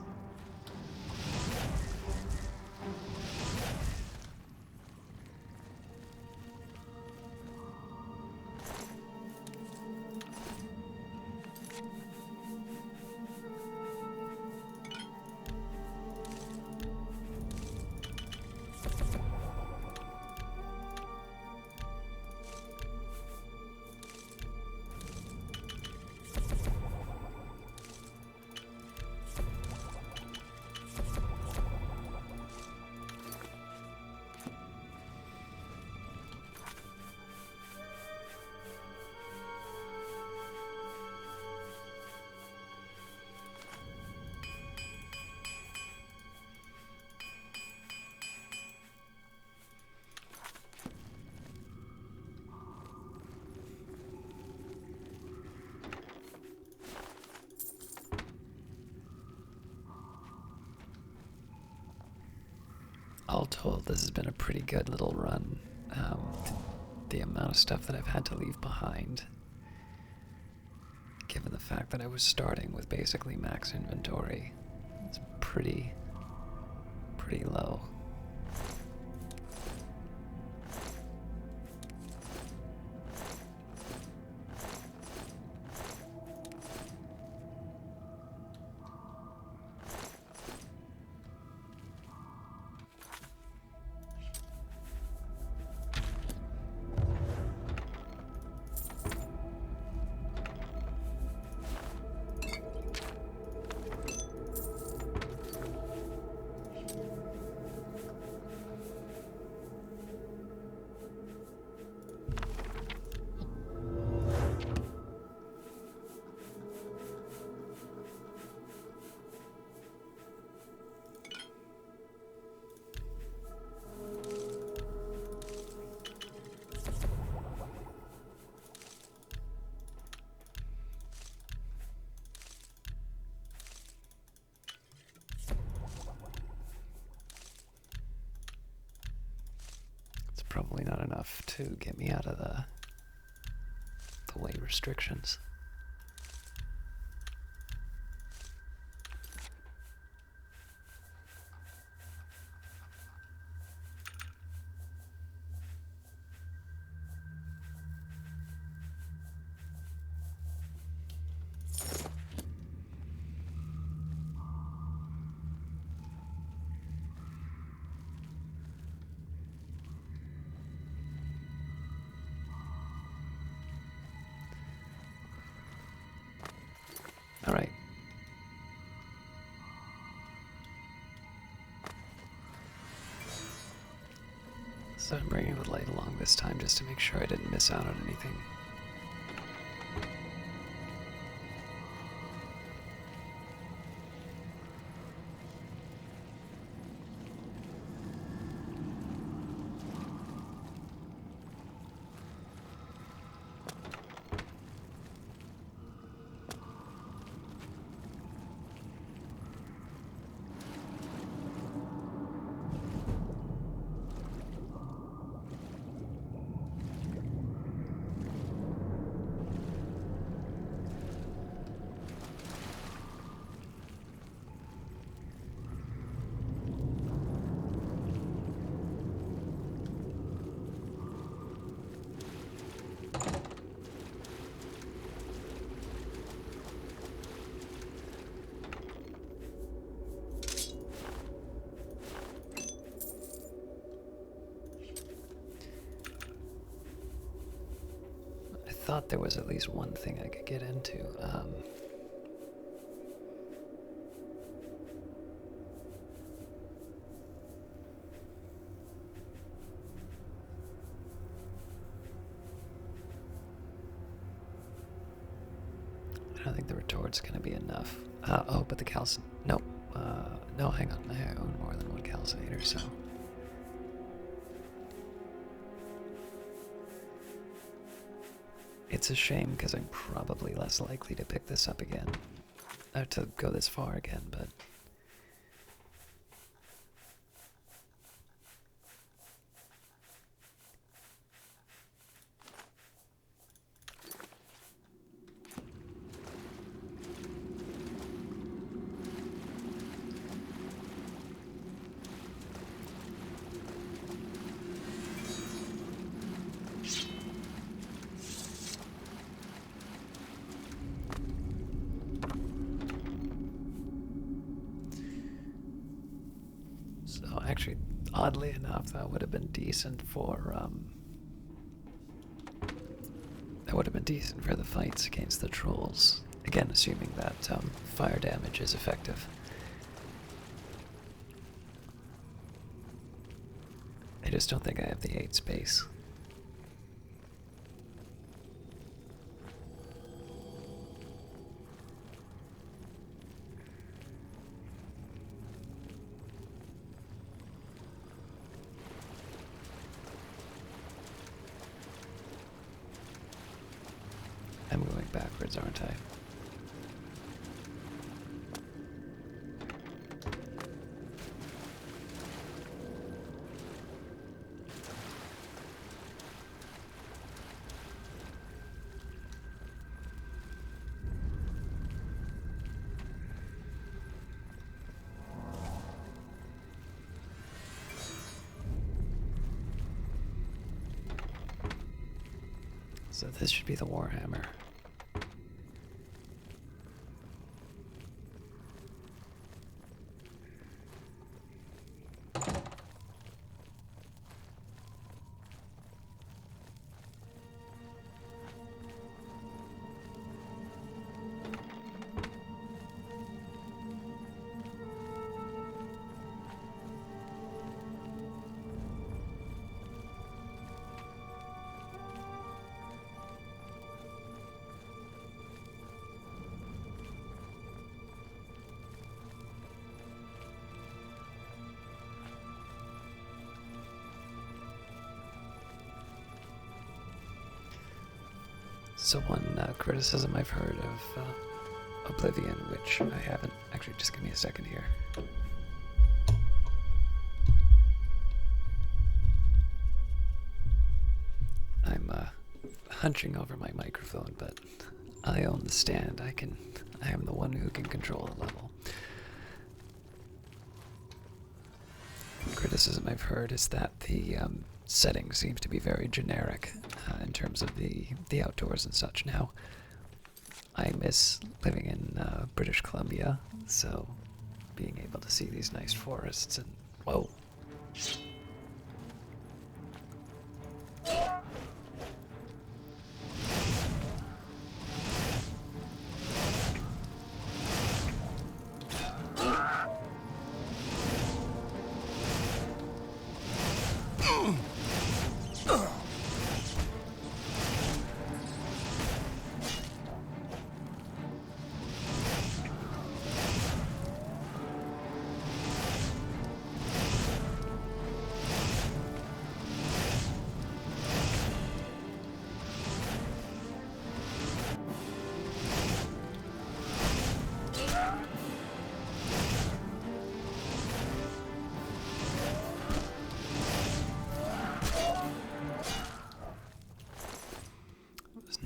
All told, this has been a pretty good little run. The amount of stuff that I've had to leave behind, given the fact that I was starting with basically max inventory, it's pretty low. Probably not enough to get me out of the weight restrictions. All right. So I'm bringing the light along this time just to make sure I didn't miss out on anything. I thought there was at least one thing I could get into. I don't think the retort's gonna be enough. Oh, but the calcin... Nope. No, hang on. I own more than one calcinator, so... It's a shame, because I'm probably less likely to pick this up again. Or to go this far again, but... So actually, oddly enough, that would have been decent for, that would have been decent for the fights against the trolls. Again, assuming that fire damage is effective. I just don't think I have the 8 space. I'm going backwards, aren't I? So this should be the Warhammer. So one criticism I've heard of Oblivion, which I haven't... Actually, just give me a second here. I'm hunching over my microphone, but I own the stand. I am the one who can control the level. Criticism I've heard is that the setting seems to be very generic in terms of the outdoors and such. Now, I miss living in British Columbia, so being able to see these nice forests and... Whoa.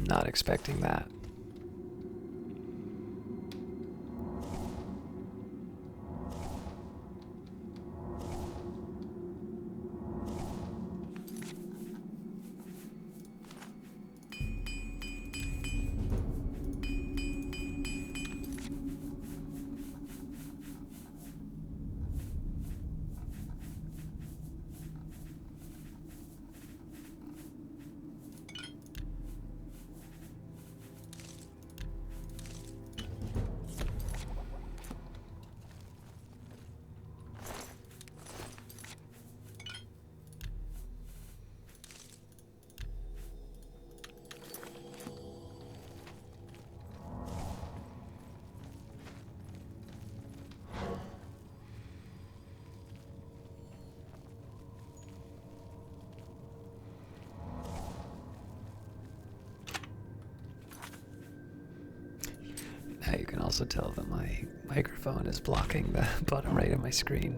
Not expecting that. Now you can also tell that my microphone is blocking the bottom right of my screen.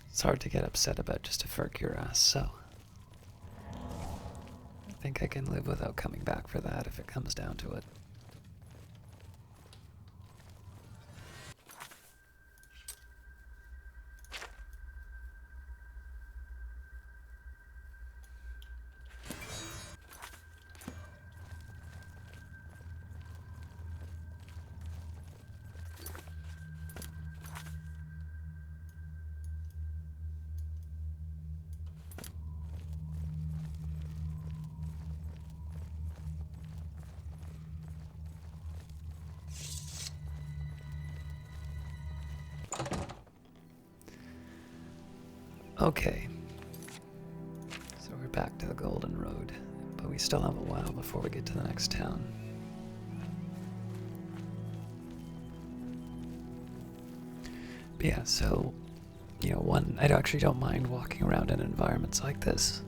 It's hard to get upset about just a fur cuirass, so I think I can live without coming back for that if it comes down to it. Okay, so we're back to the Golden Road, but we still have a while before we get to the next town. But yeah, so, you know, I actually don't mind walking around in environments like this.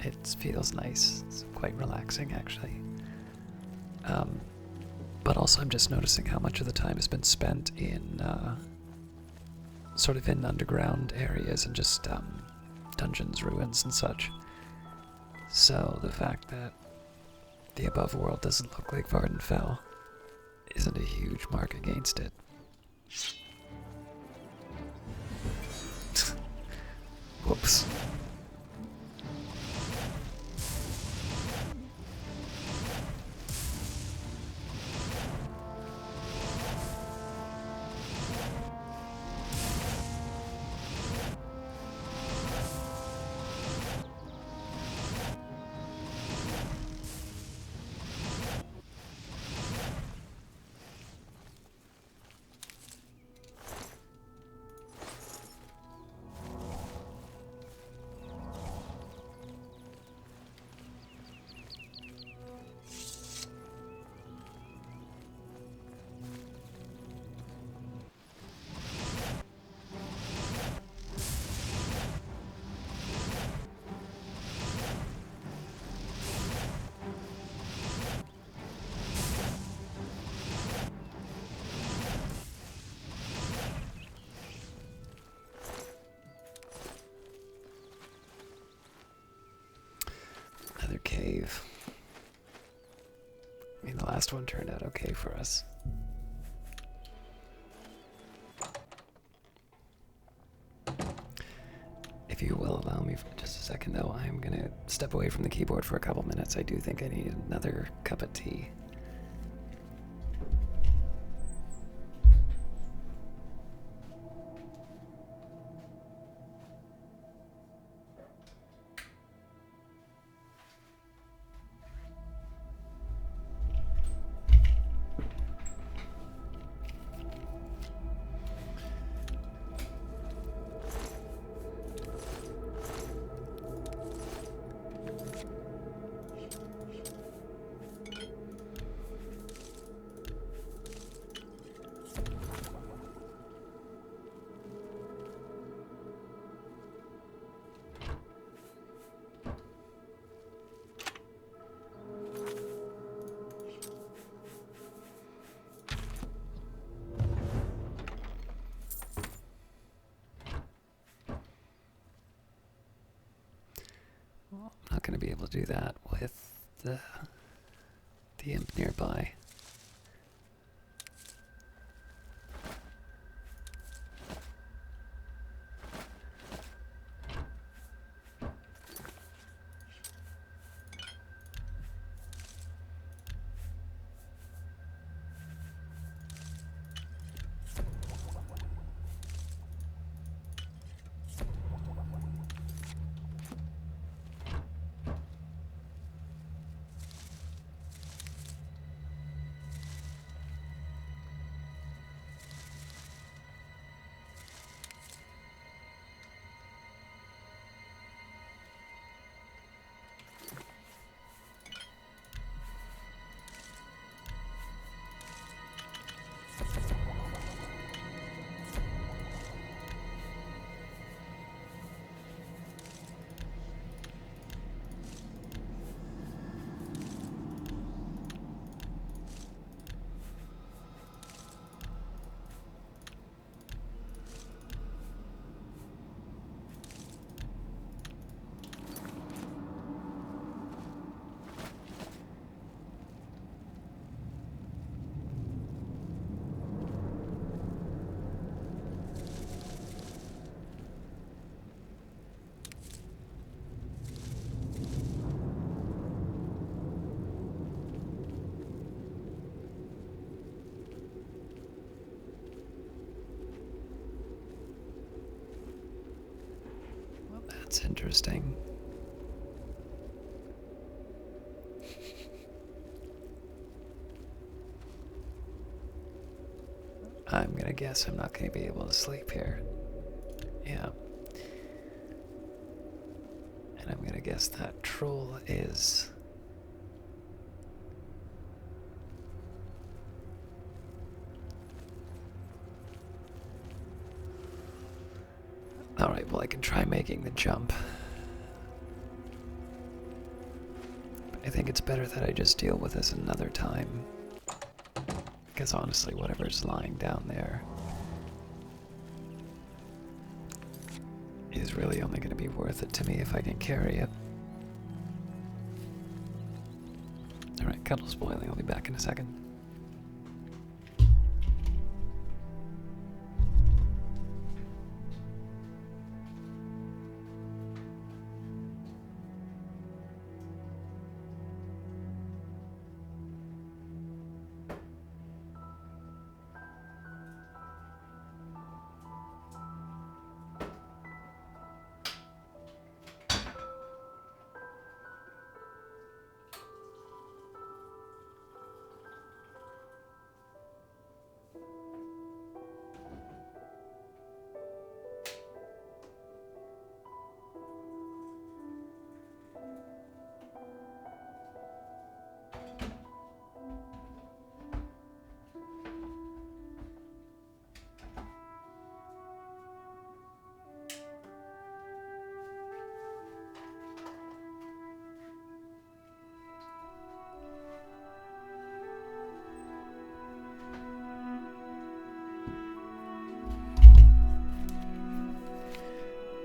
It feels nice. It's quite relaxing, actually. But also I'm just noticing how much of the time has been spent in sort of in underground areas and just dungeons, ruins, and such. So the fact that the above world doesn't look like Vardenfell isn't a huge mark against it. Whoops. Another cave. I mean, the last one turned out okay for us. If you will allow me for just a second, though, I'm gonna step away from the keyboard for a couple minutes. I do think I need another cup of tea. I'm not going to be able to do that with the imp nearby. That's interesting. I'm gonna guess I'm not gonna be able to sleep here. Yeah. And I'm gonna guess that troll is... Alright, well I can try making the jump. But I think it's better that I just deal with this another time. Because honestly, whatever's lying down there is really only going to be worth it to me if I can carry it. Alright, kettle's boiling. I'll be back in a second.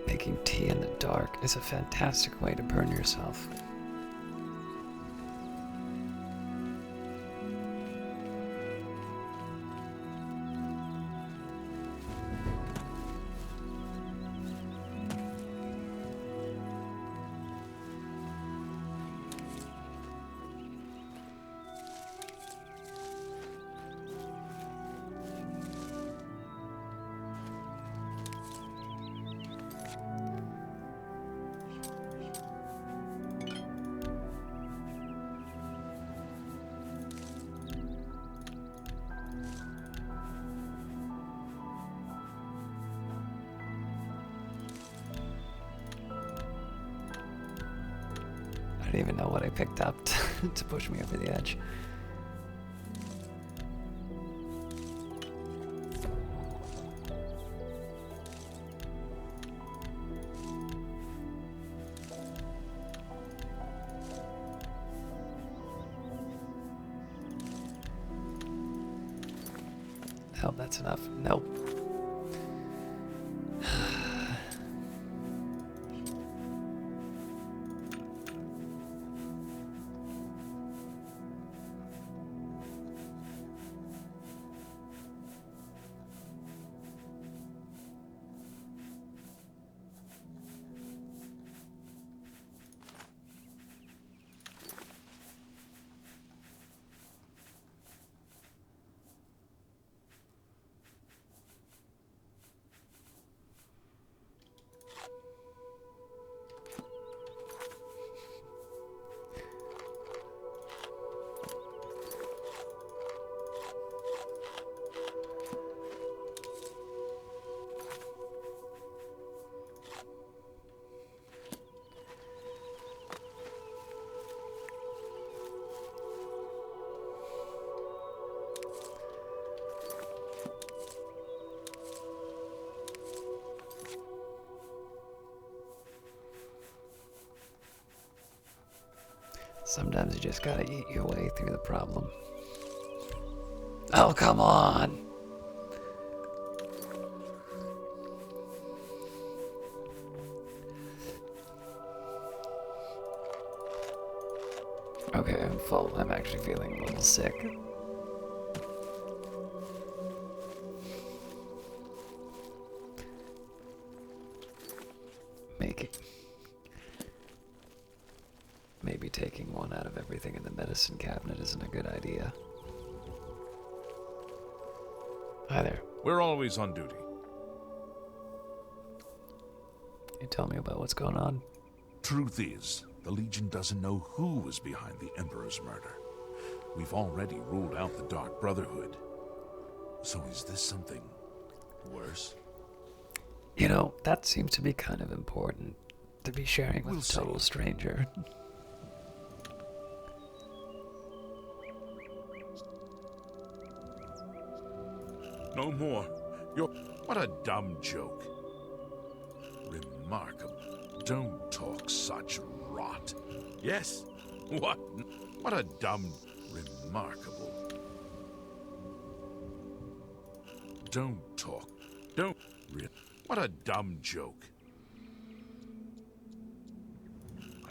Making tea in the dark is a fantastic way to burn yourself. I don't even know what I picked up to push me over the edge. Oh, that's enough. Nope. Sometimes you just gotta eat your way through the problem. Oh, come on! Okay, I'm full. I'm actually feeling a little sick. Maybe taking one out of everything in the medicine cabinet isn't a good idea. Hi there. We're always on duty. You tell me about what's going on? Truth is, the Legion doesn't know who was behind the Emperor's murder. We've already ruled out the Dark Brotherhood. So is this something worse? You know, that seems to be kind of important, to be sharing with a total stranger. No more. What a dumb joke. Remarkable. Don't talk such rot. Yes? What a dumb... Remarkable. Don't talk. What a dumb joke.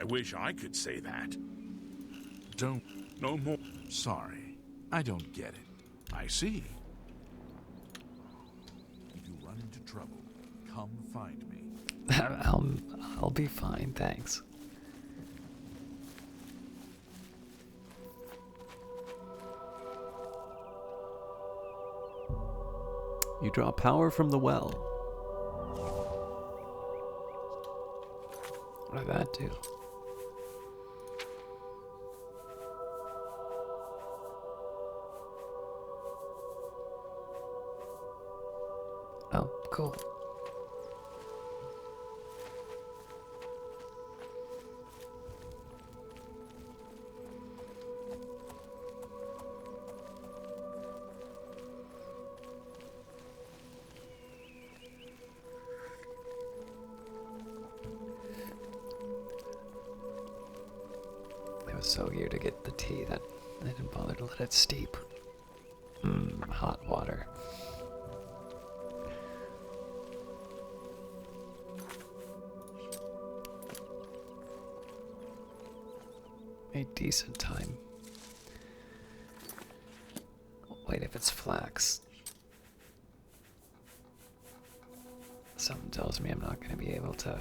I wish I could say that. Don't. No more. Sorry. I don't get it. I see. If you run into trouble, come find me. I'll be fine, thanks. You draw power from the well. What did that do? Oh, cool. It was so eager to get the tea that I didn't bother to let it steep. Hot water. A decent time. Wait, if it's flax. Something tells me I'm not going to be able to.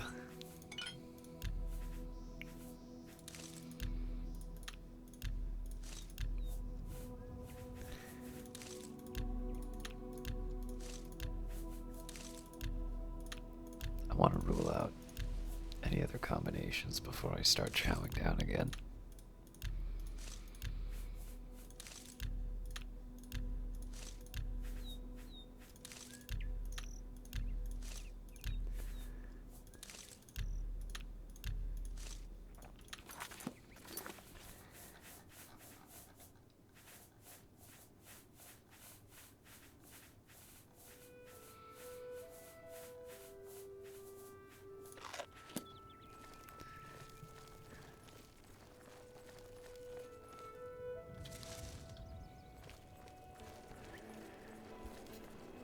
I want to rule out any other combinations before I start chowing down again.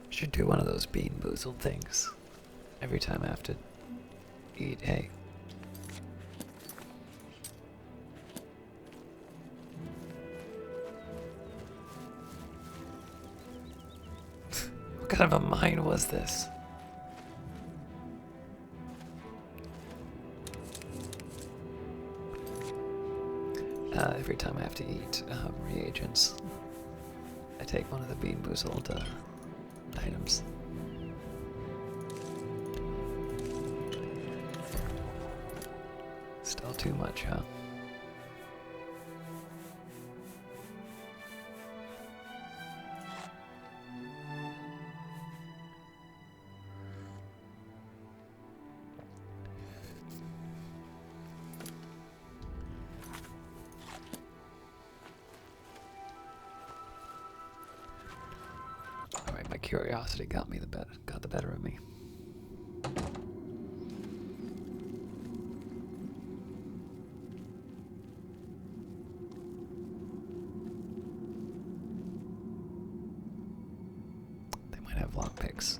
Should do one of those bean boozled things every time I have to eat hay. What kind of a mine was this? Every time I have to eat reagents, I take one of the bean boozled items. Still too much, huh? Alright, my curiosity got the better of me. They might have lockpicks.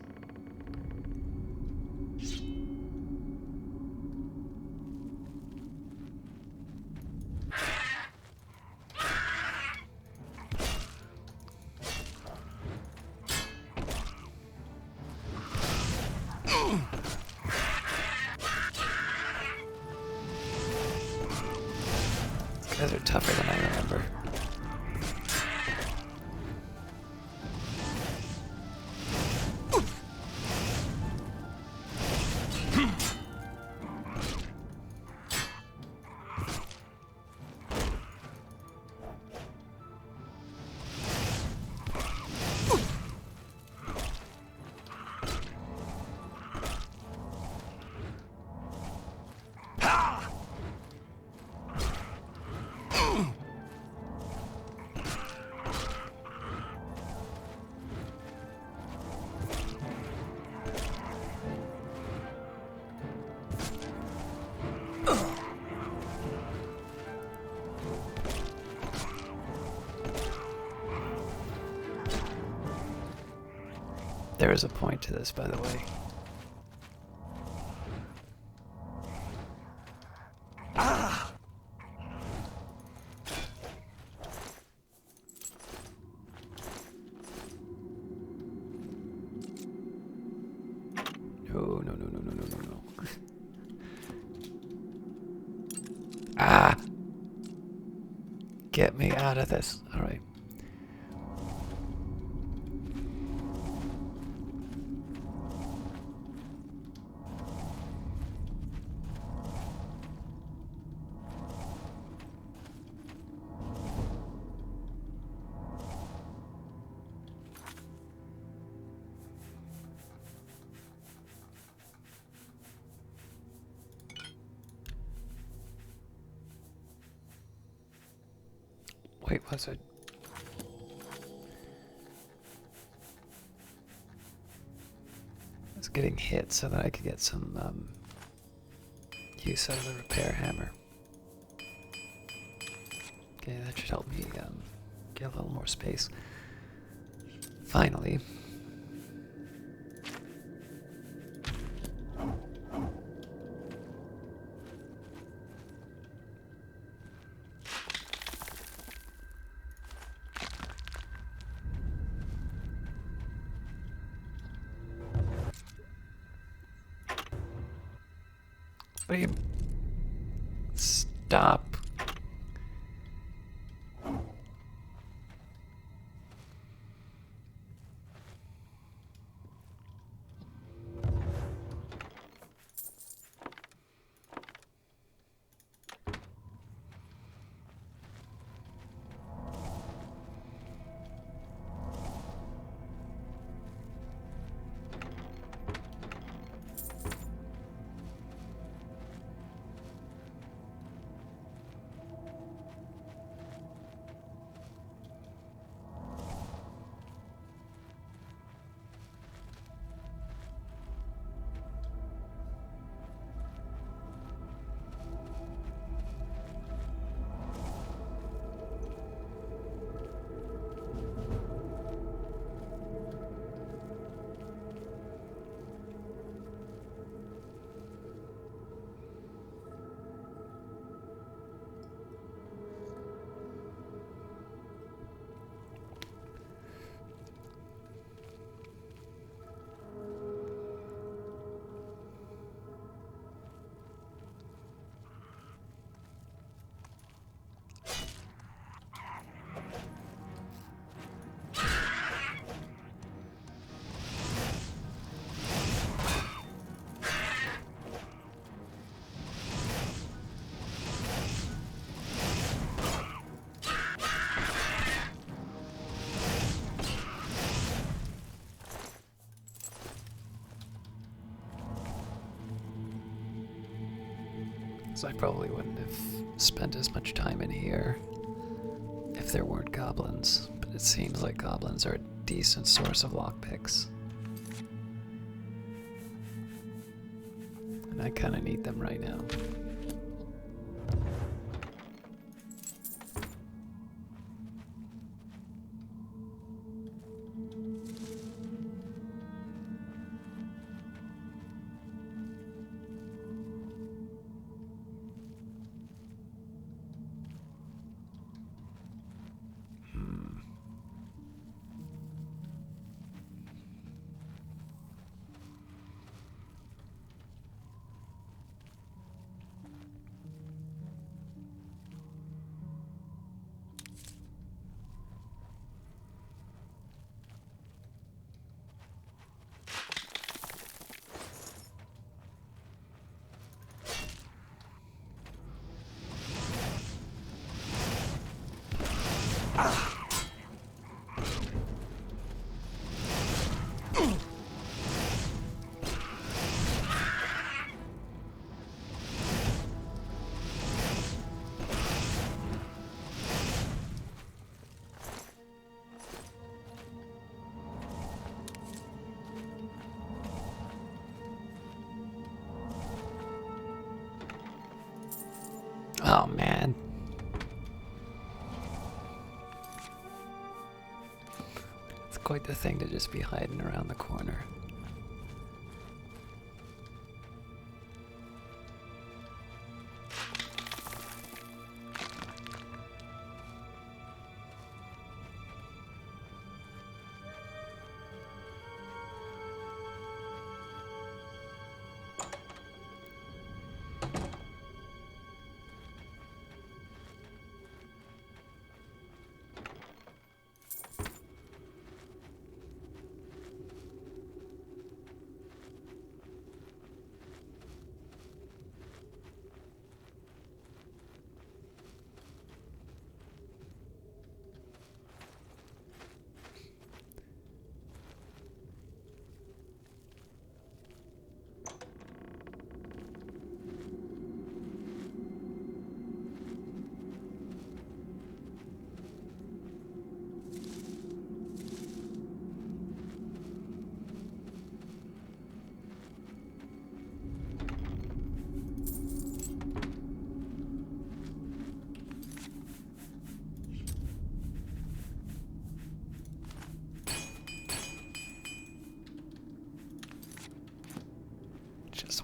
These guys are tougher than I remember. There is a point to this, by the way. No, no, no, no, no, no, no, no. Ah! Get me out of this. Alright. Wait, was it? I was getting hit so that I could get some use out of the repair hammer. Okay, that should help me get a little more space. Finally. What do you... Stop. So I probably wouldn't have spent as much time in here if there weren't goblins, but it seems like goblins are a decent source of lockpicks. And I kind of need them right now. Oh man. It's quite the thing to just be hiding around the corner.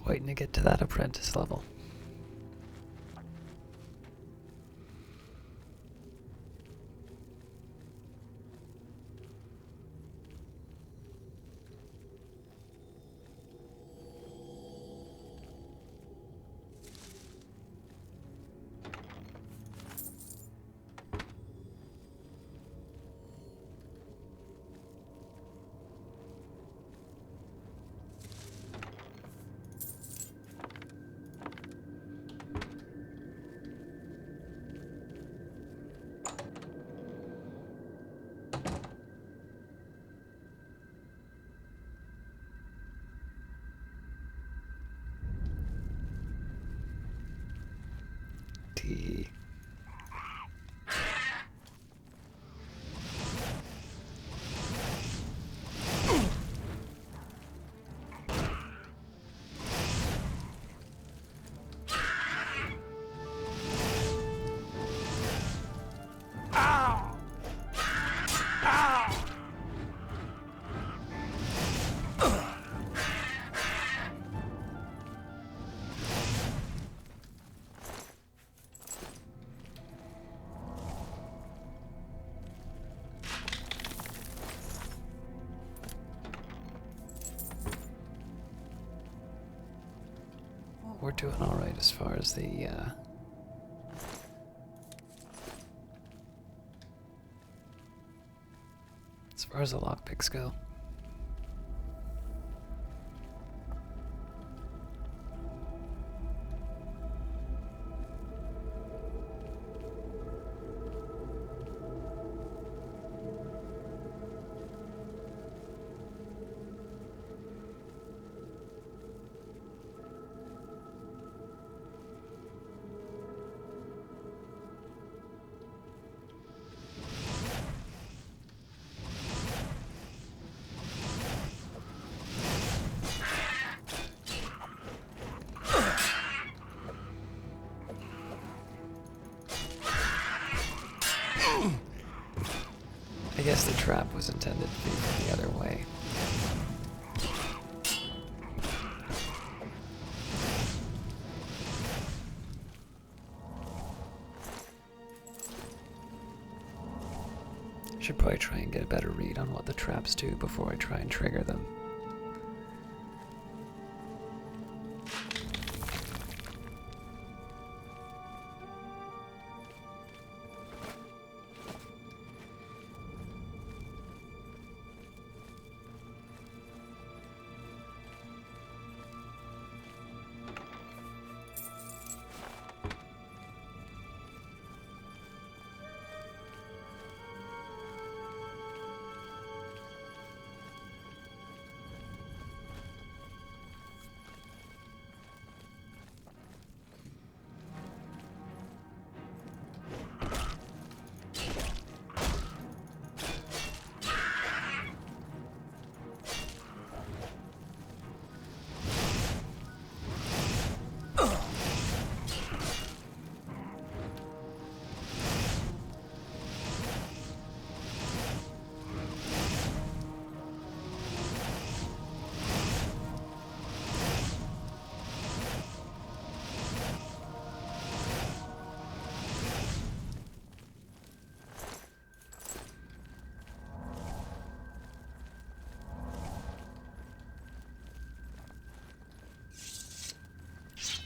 Just waiting to get to that apprentice level. T. We're doing all right as far as the lockpicks go. I guess the trap was intended to be the other way. Should probably try and get a better read on what the traps do before I try and trigger them.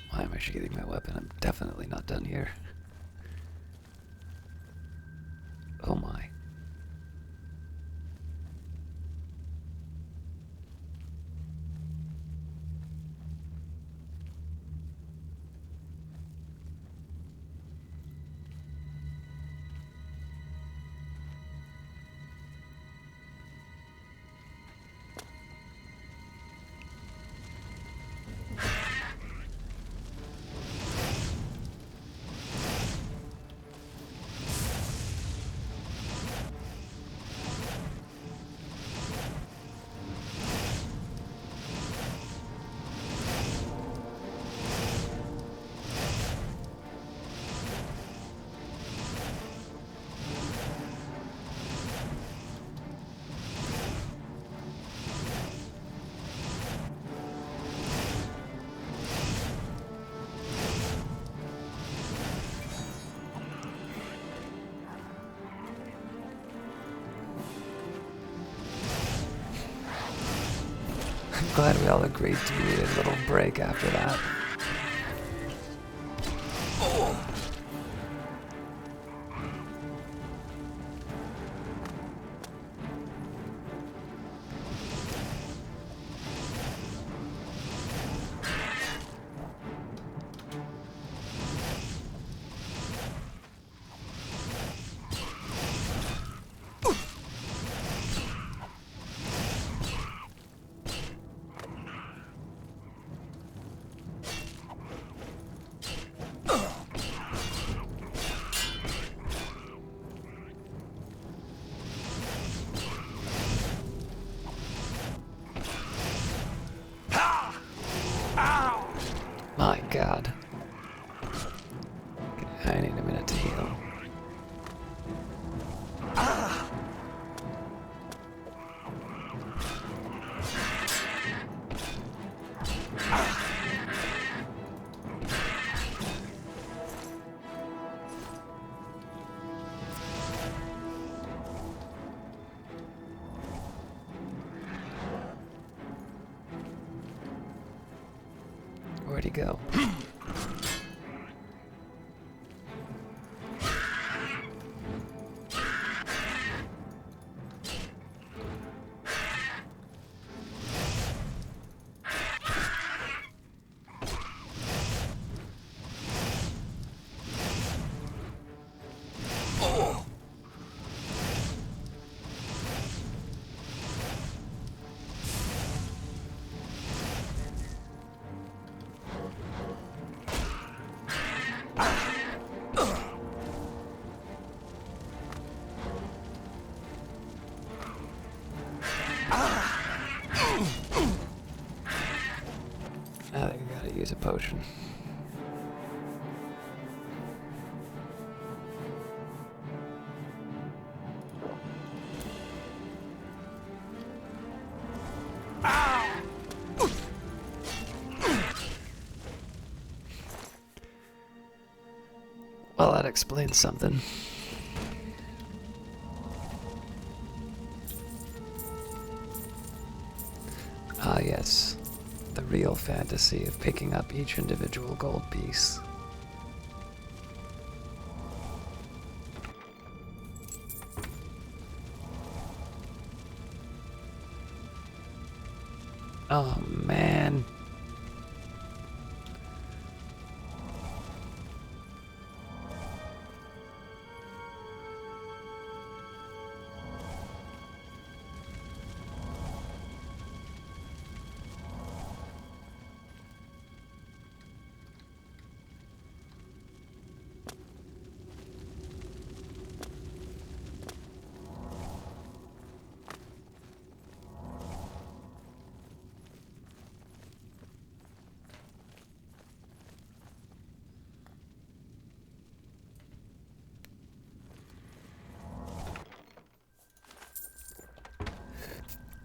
Why am I sheathing my weapon? I'm definitely not done here. Oh my. Glad we all agreed to a little break after that. My God. I need a minute to heal. Where'd he go? I think I gotta use a potion. Well, that explains something. Ah, yes. The real fantasy of picking up each individual gold piece. Oh, man.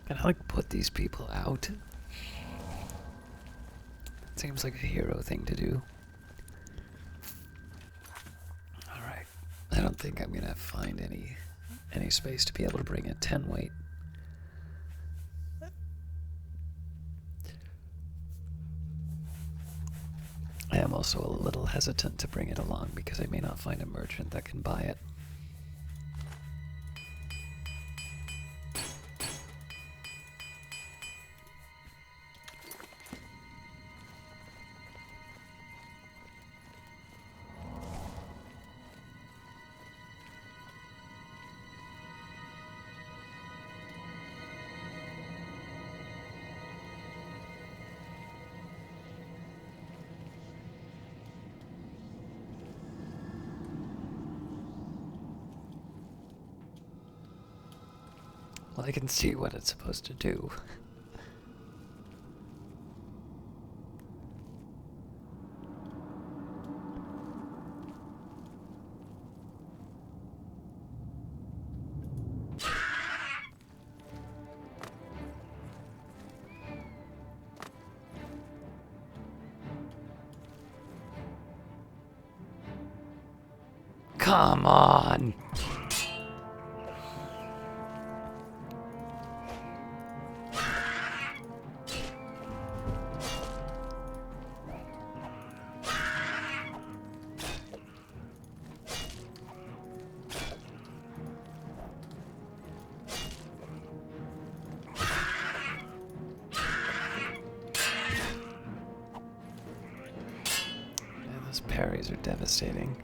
Can I, like, put these people out? Seems like a hero thing to do. Alright. I don't think I'm gonna find any space to be able to bring a 10 weight. I am also a little hesitant to bring it along because I may not find a merchant that can buy it. Well, I can see what it's supposed to do. Come on! temporaries are devastating.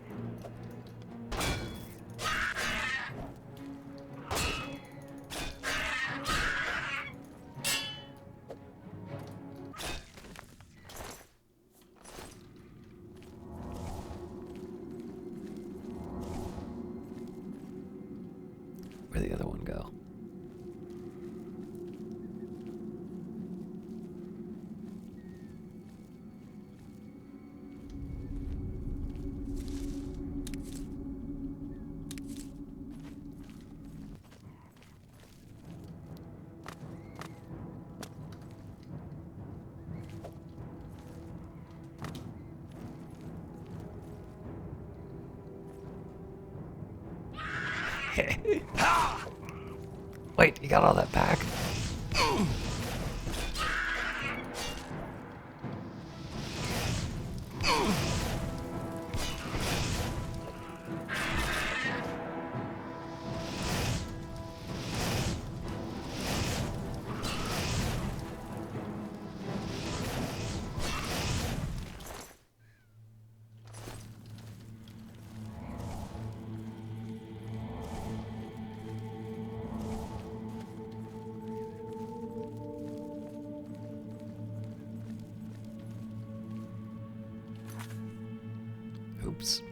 Where'd the other one go? Wait, you got all that back? Oops.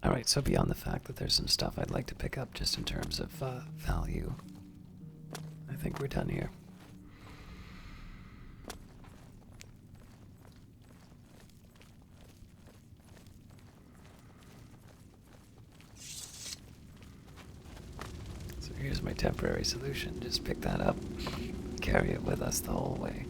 Alright, so beyond the fact that there's some stuff I'd like to pick up just in terms of value, I think we're done here. So here's my temporary solution. Just pick that up, carry it with us the whole way.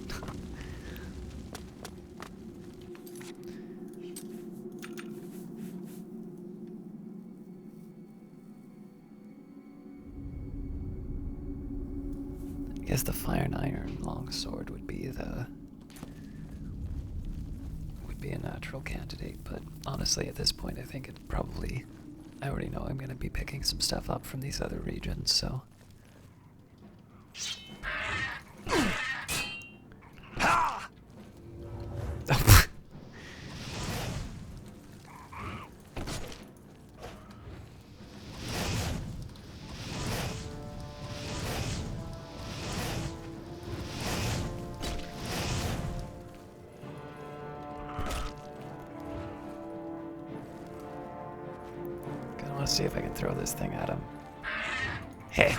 I guess the fire and iron longsword would be a natural candidate, but honestly at this point I think it probably, I already know I'm going to be picking some stuff up from these other regions, so. Let's see if I can throw this thing at him. Hey.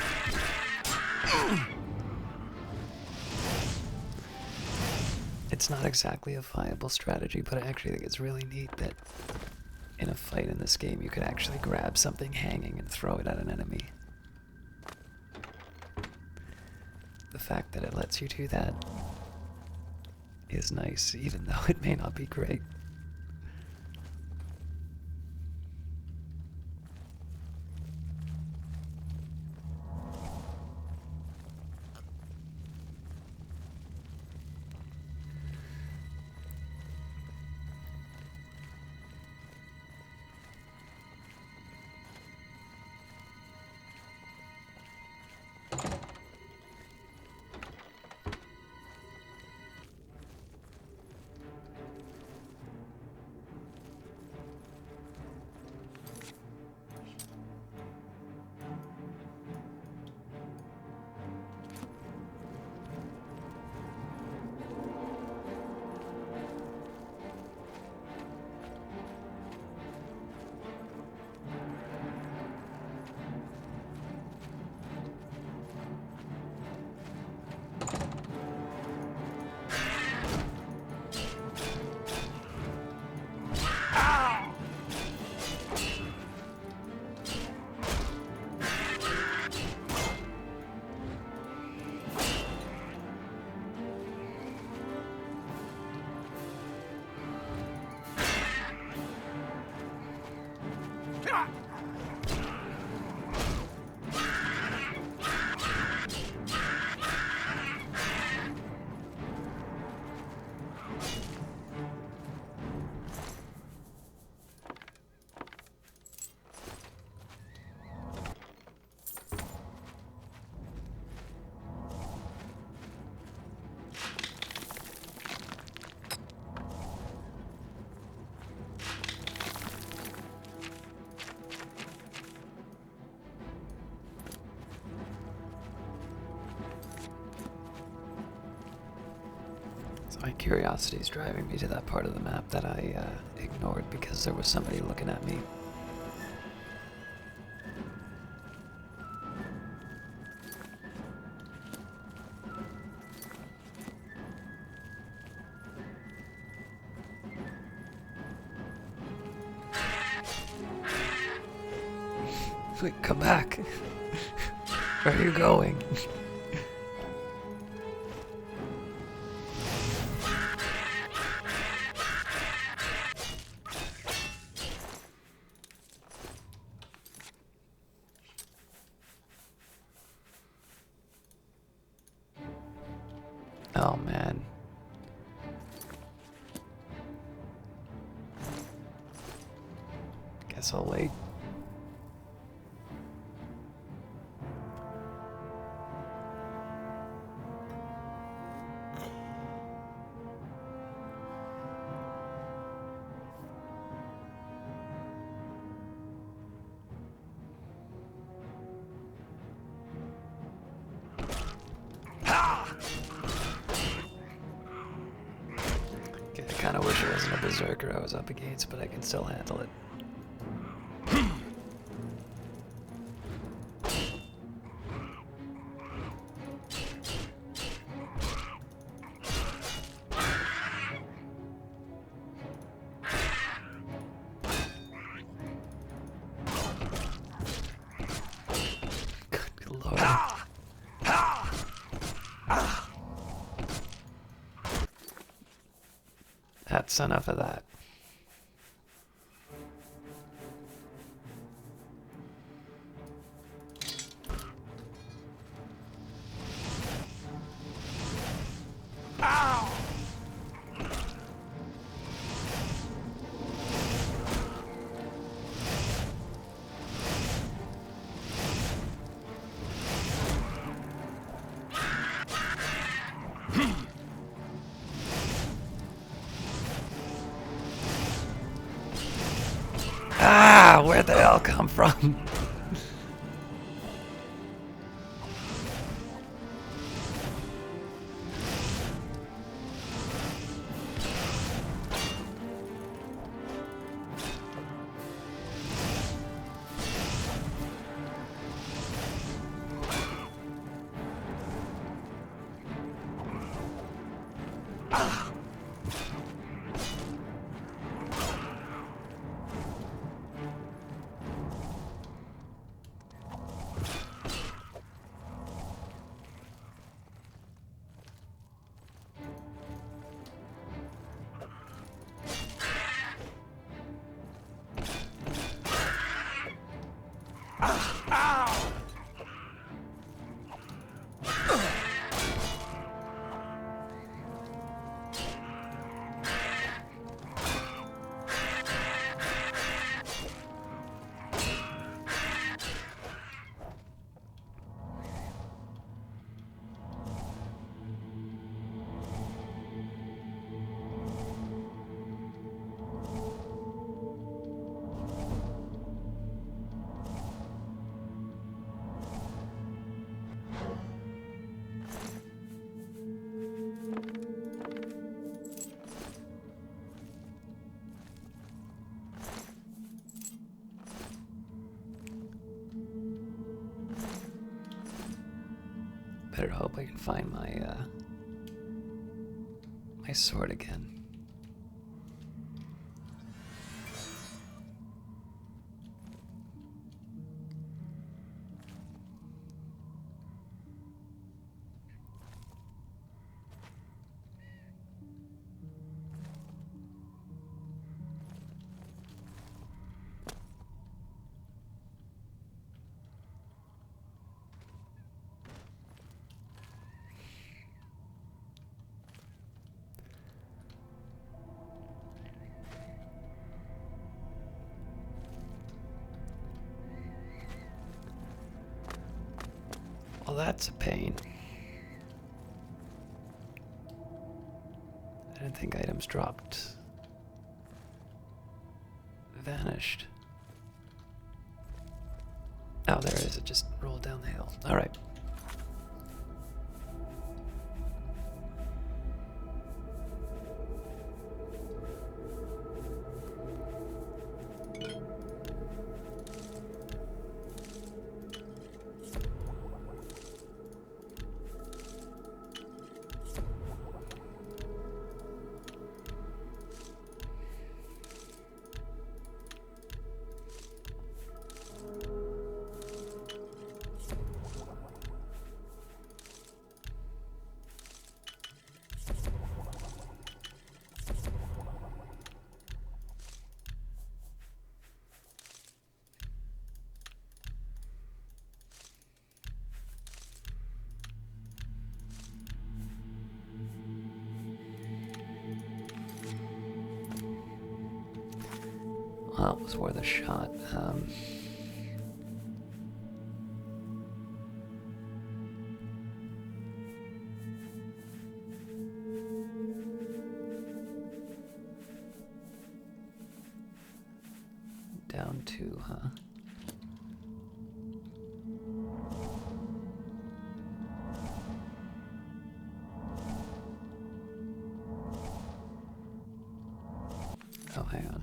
It's not exactly a viable strategy, but I actually think it's really neat that in a fight in this game you could actually grab something hanging and throw it at an enemy. The fact that it lets you do that is nice, even though it may not be great. So my curiosity is driving me to that part of the map that I ignored because there was somebody looking at me. Wait, come back. Where are you going? Oh man. Guess I'll wait. Okay, I kind of wish it wasn't a berserker I was up against, but I can still handle it. Good lord. That's enough of that. Ah, where'd they all come from? Better hope I can find my sword again. that's a pain. I didn't think items dropped. Vanished. Oh, there it is. It just rolled down the hill. Alright. Well, it was worth a shot. Down 2, huh? Oh, hang on.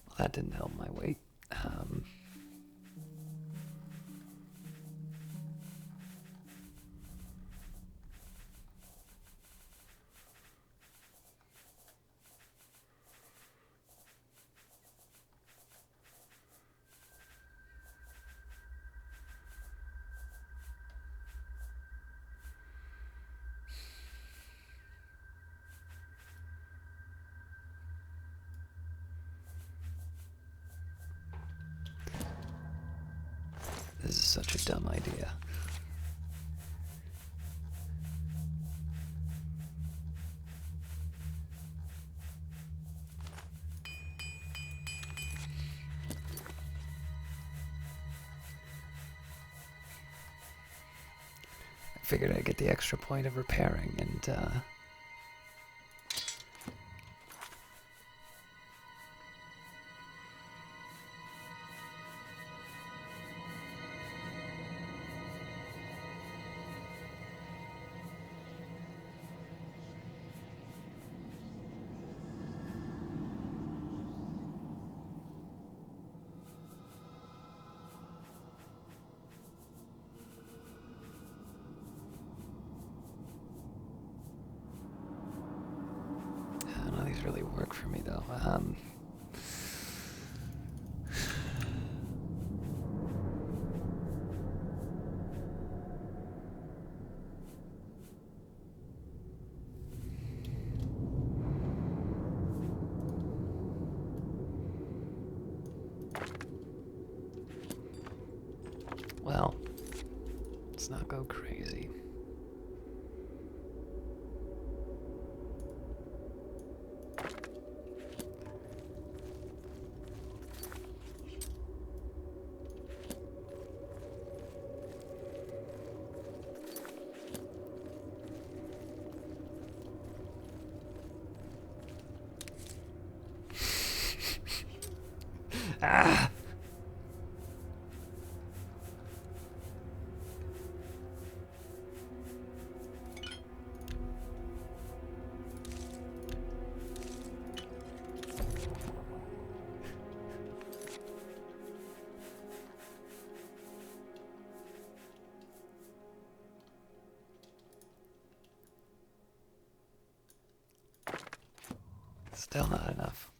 Well, that didn't help my weight. This is such a dumb idea. I figured I'd get the extra point of repairing and, none of these really work for me, though. Well, let's not go crazy. Ah! Still not enough.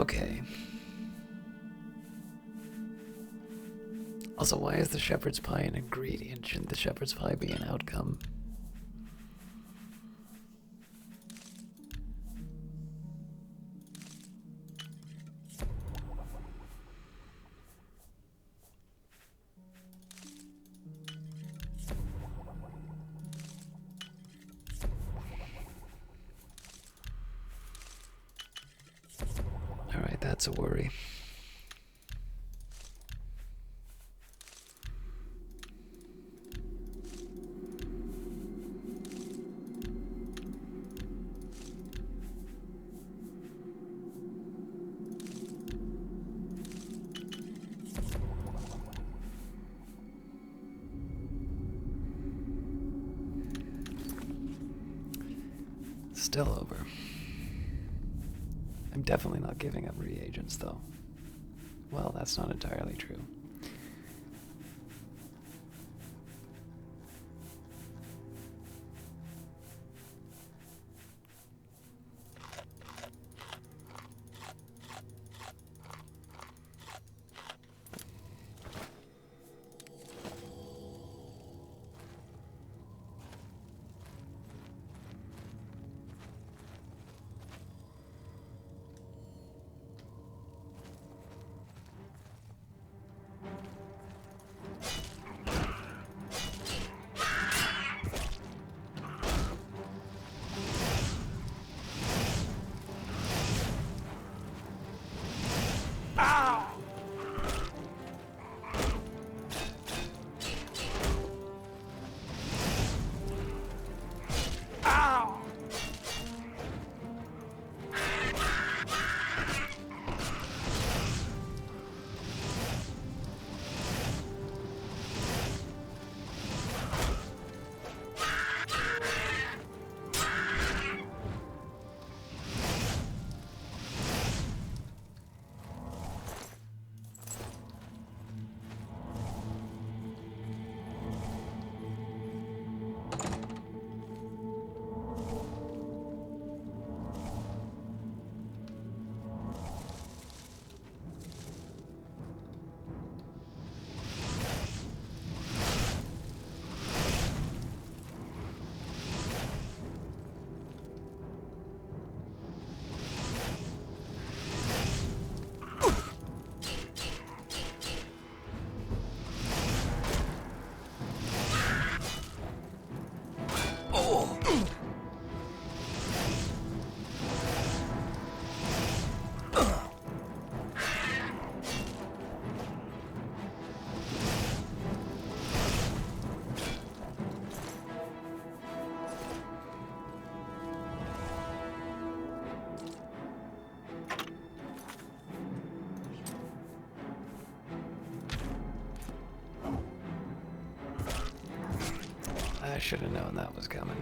Okay. Also, why is the shepherd's pie an ingredient? Shouldn't the shepherd's pie be an outcome? Alright, that's a worry. Still over. I'm definitely not giving up reagents, though. Well, that's not entirely true. I should have known that was coming.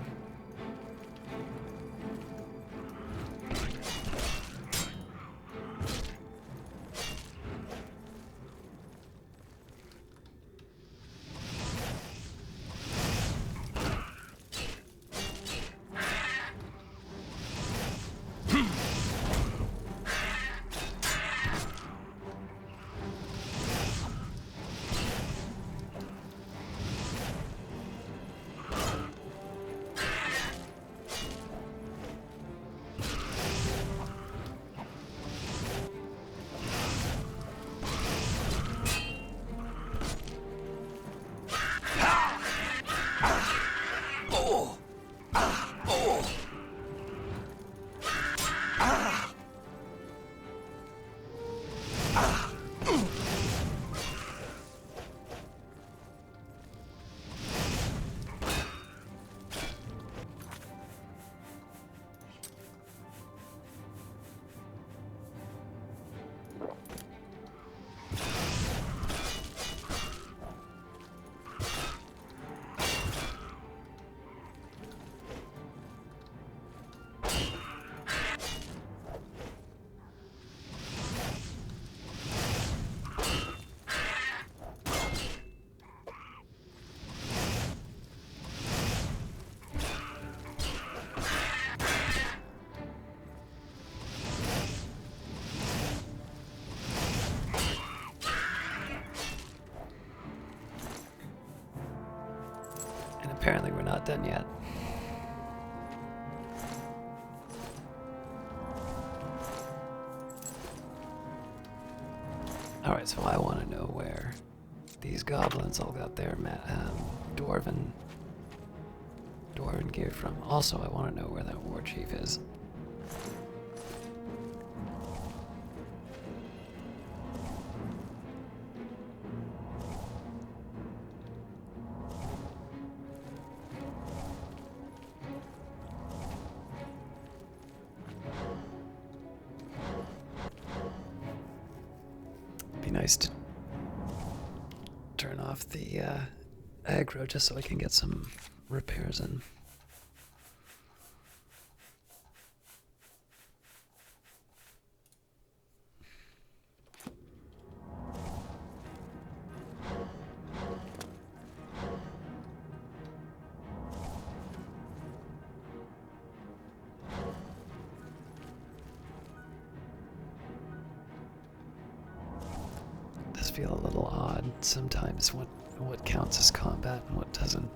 Apparently we're not done yet. Alright, so I want to know where these goblins all got their dwarven gear from. Also, I want to know where that war chief is. Be nice to turn off the aggro just so I can get some repairs in. Does feel a little odd sometimes what counts as combat and what doesn't.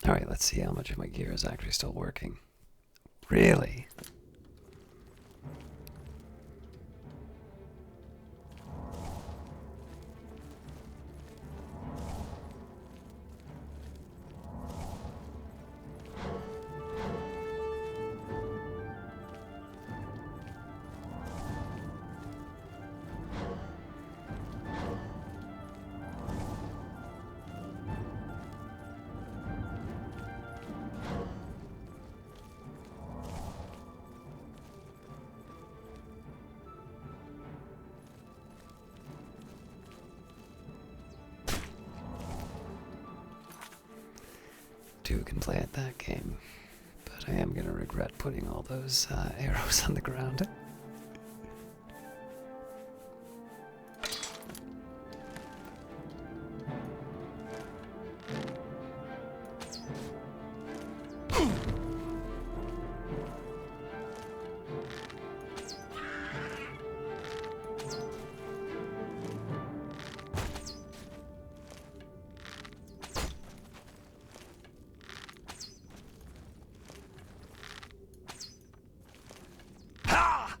Alright, let's see how much of my gear is actually still working. Really? Two can play at that game, but I am gonna regret putting all those arrows on the ground. Ha!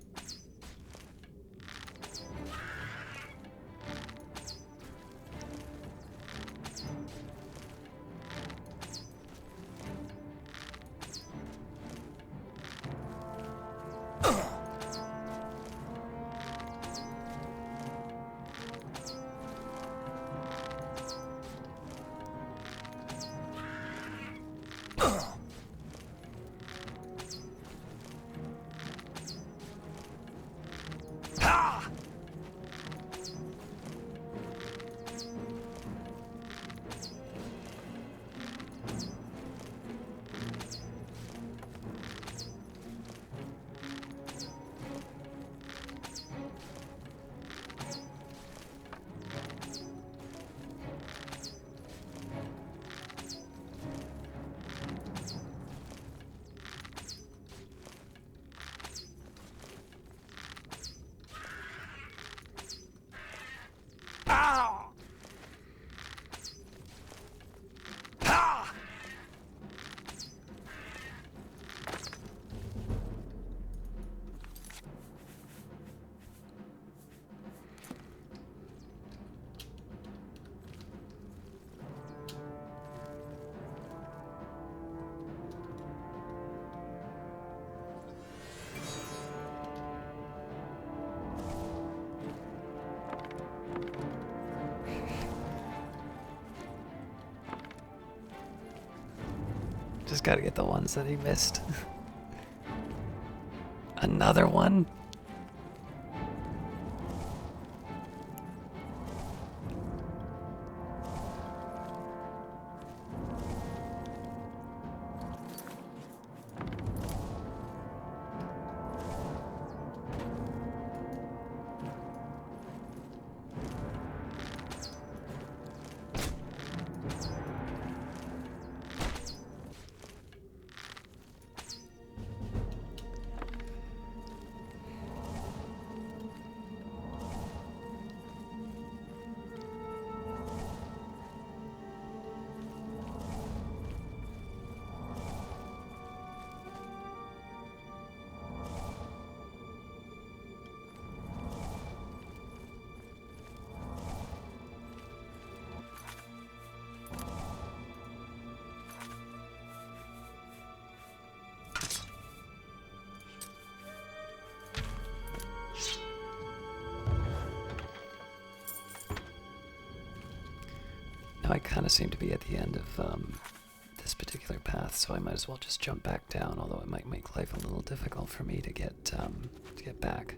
just gotta get the ones that he missed. Another one? I kind of seem to be at the end of this particular path, so I might as well just jump back down, although it might make life a little difficult for me to get back.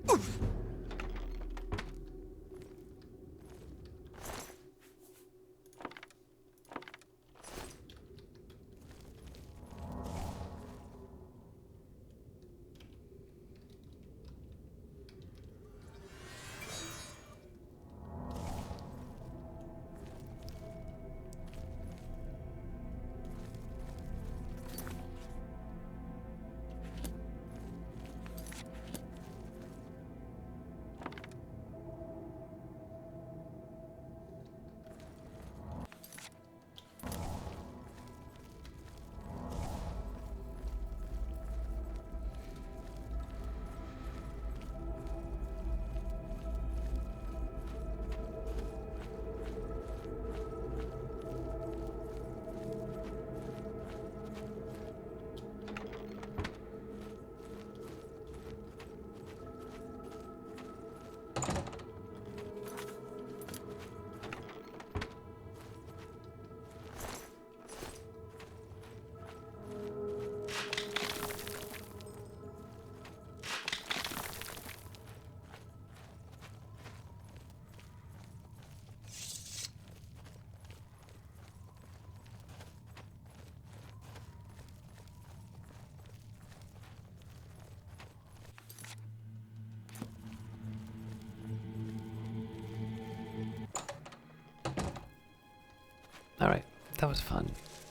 Alright, that was fun,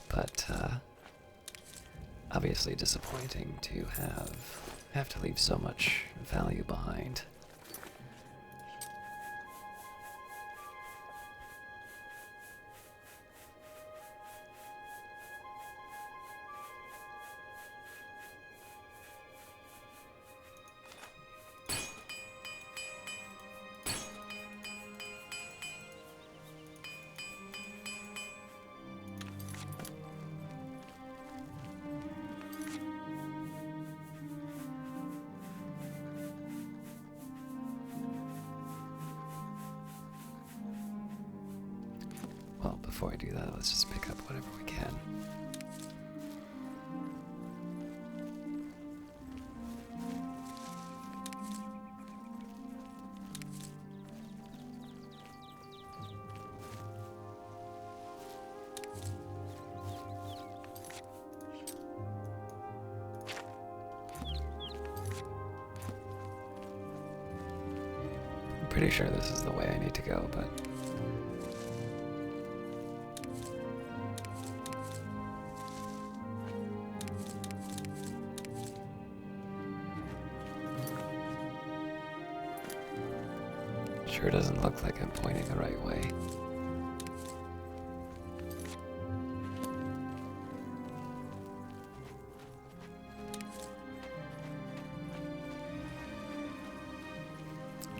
but obviously disappointing to have to leave so much value behind. Well, before I do that, let's just pick up whatever we can. I'm pretty sure this is the way I need to go, but sure doesn't look like I'm pointing the right way.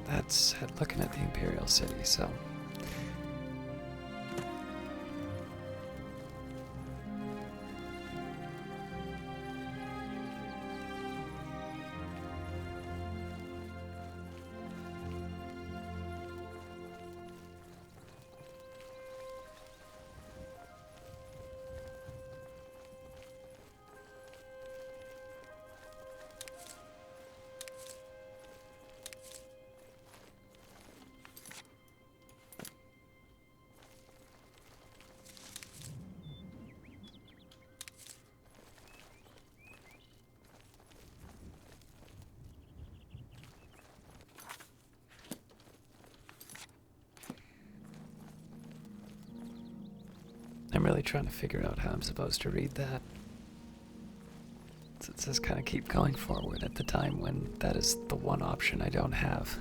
That's looking at the Imperial City, so I'm really trying to figure out how I'm supposed to read that. It says kind of keep going forward at the time when that is the one option I don't have.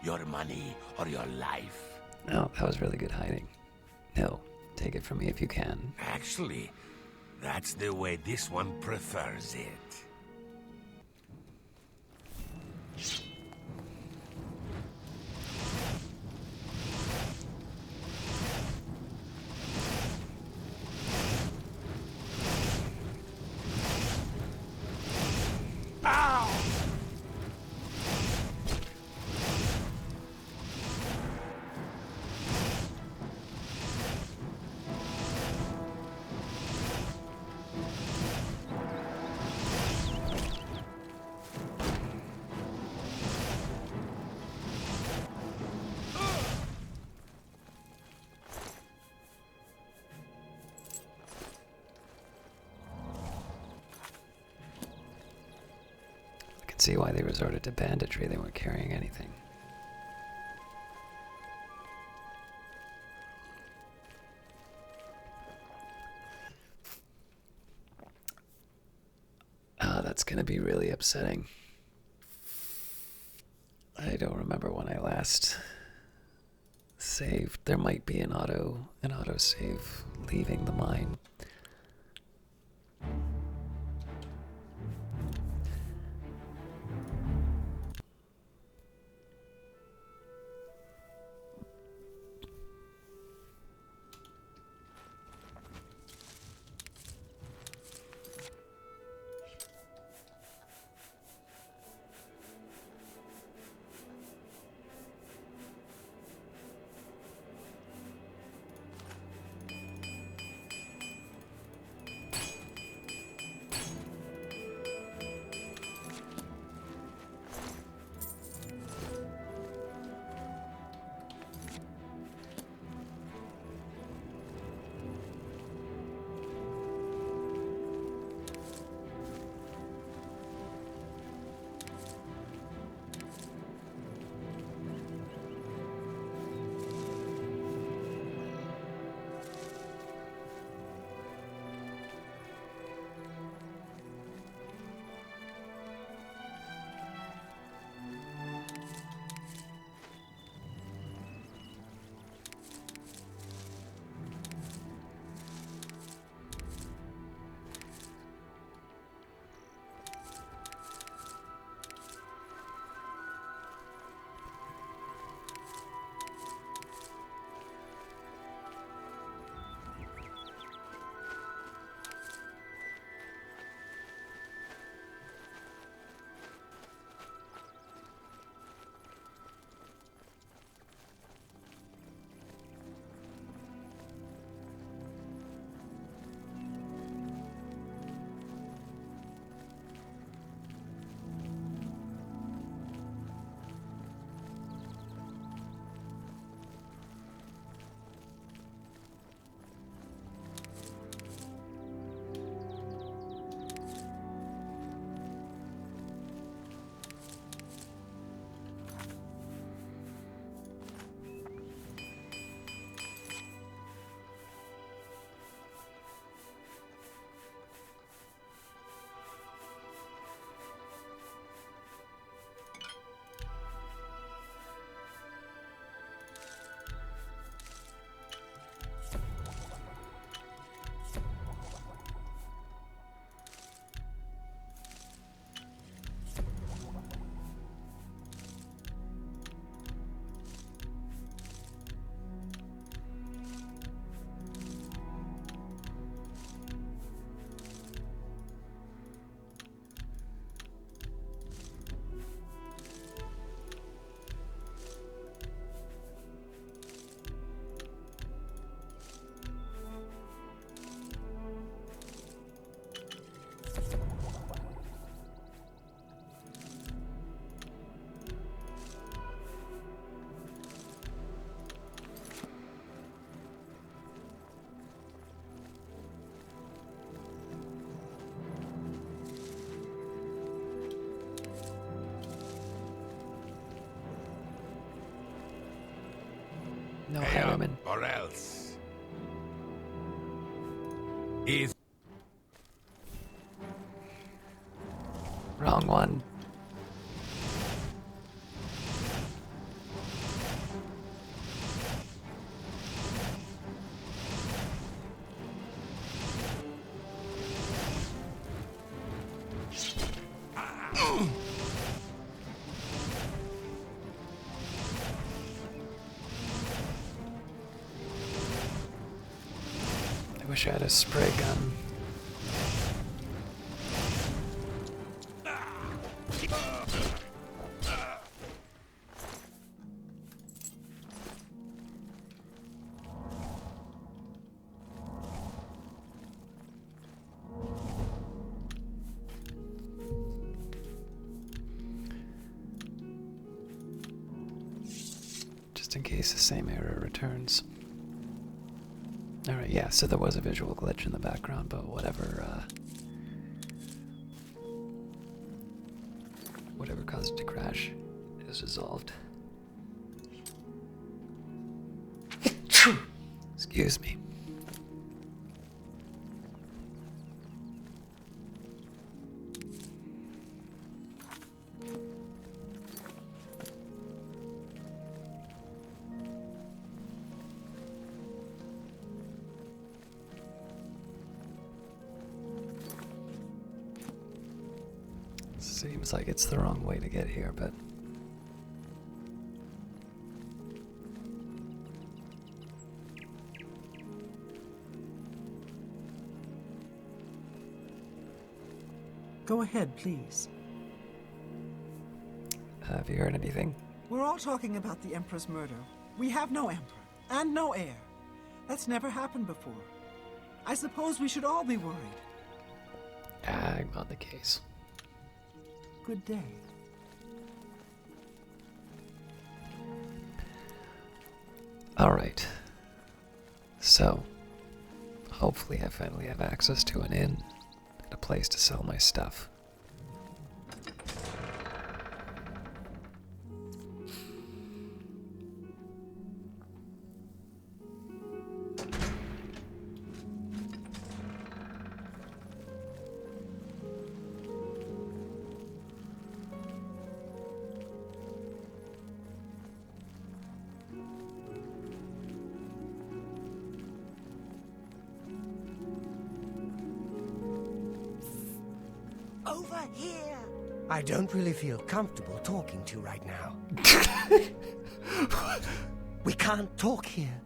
Your money or your life? Oh, that was really good hiding. No, take it from me if you can. Actually, that's the way this one prefers it. I can see why they resorted to banditry. They weren't carrying anything. Ah, that's gonna be really upsetting. I don't remember when I last saved. There might be an auto save leaving the mine. No Pay up, highwayman. or else. Is Wrong one. I wish I had a spray gun. Just in case the same error returns. Alright, yeah, so there was a visual glitch in the background, but whatever caused it to crash is resolved. Excuse me. Seems like it's the wrong way to get here, but... Go ahead, please. Have you heard anything? We're all talking about the Emperor's murder. We have no Emperor, and no heir. That's never happened before. I suppose we should all be worried. I'm on the case. Good day. Alright. So, hopefully I finally have access to an inn and a place to sell my stuff. Over here! I don't really feel comfortable talking to you right now. We can't talk here.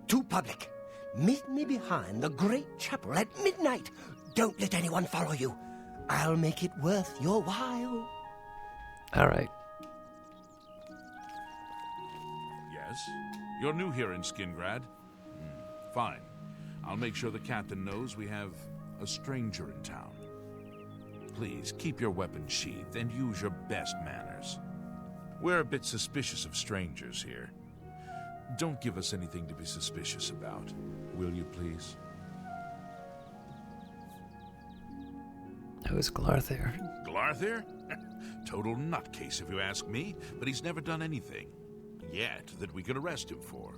Too public. Meet me behind the great chapel at midnight. Don't let anyone follow you. I'll make it worth your while. Alright. Yes? You're new here in Skingrad? Fine. I'll make sure the captain knows we have a stranger in town. Please, keep your weapon sheathed and use your best manners. We're a bit suspicious of strangers here. Don't give us anything to be suspicious about. Will you, please? Who's Glarther? Glarther? Total nutcase if you ask me, but he's never done anything. Yet that we could arrest him for.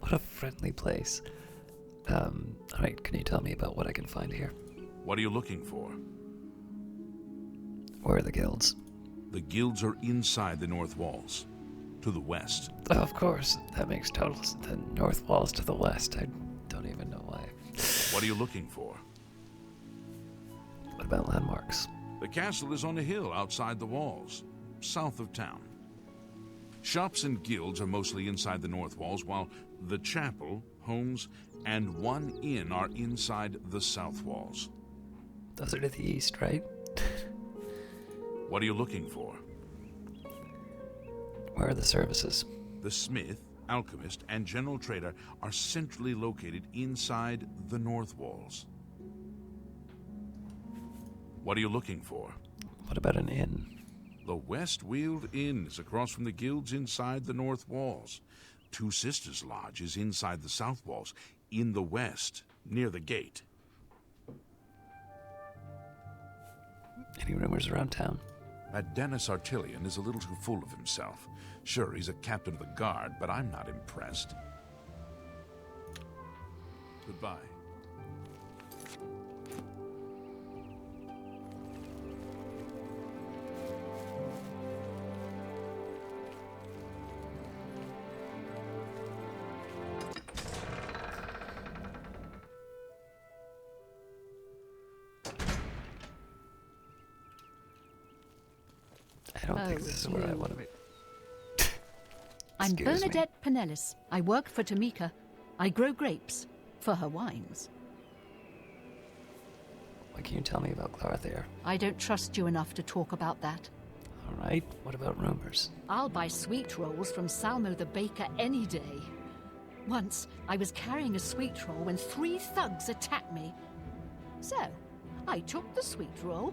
What a friendly place. Alright, can you tell me about what I can find here? What are you looking for? Where are the guilds? The guilds are inside the north walls. To the west. Oh, of course, that makes total sense. The north wall's to the west. I don't even know why. What are you looking for? What about landmarks? The castle is on a hill outside the walls, south of town. Shops and guilds are mostly inside the north walls, while the chapel, homes, and one inn are inside the south walls. Those are to the east, right? What are you looking for? Where are the services? The smith, alchemist, and general trader are centrally located inside the north walls. What are you looking for? What about an inn? The West Weald Inn is across from the guilds inside the north walls. Two Sisters Lodge is inside the south walls, in the west, near the gate. Any rumors around town? That Dennis Artilian is a little too full of himself. Sure, he's a captain of the guard, but I'm not impressed. Goodbye. I don't think this is where I want to be. I'm Excuse me. Bernadette Pinellis. I work for Tamika. I grow grapes for her wines. What can you tell me about Clarthair? I don't trust you enough to talk about that. All right, what about rumors? I'll buy sweet rolls from Salmo the baker any day. Once, I was carrying a sweet roll when 3 thugs attacked me. So, I took the sweet roll.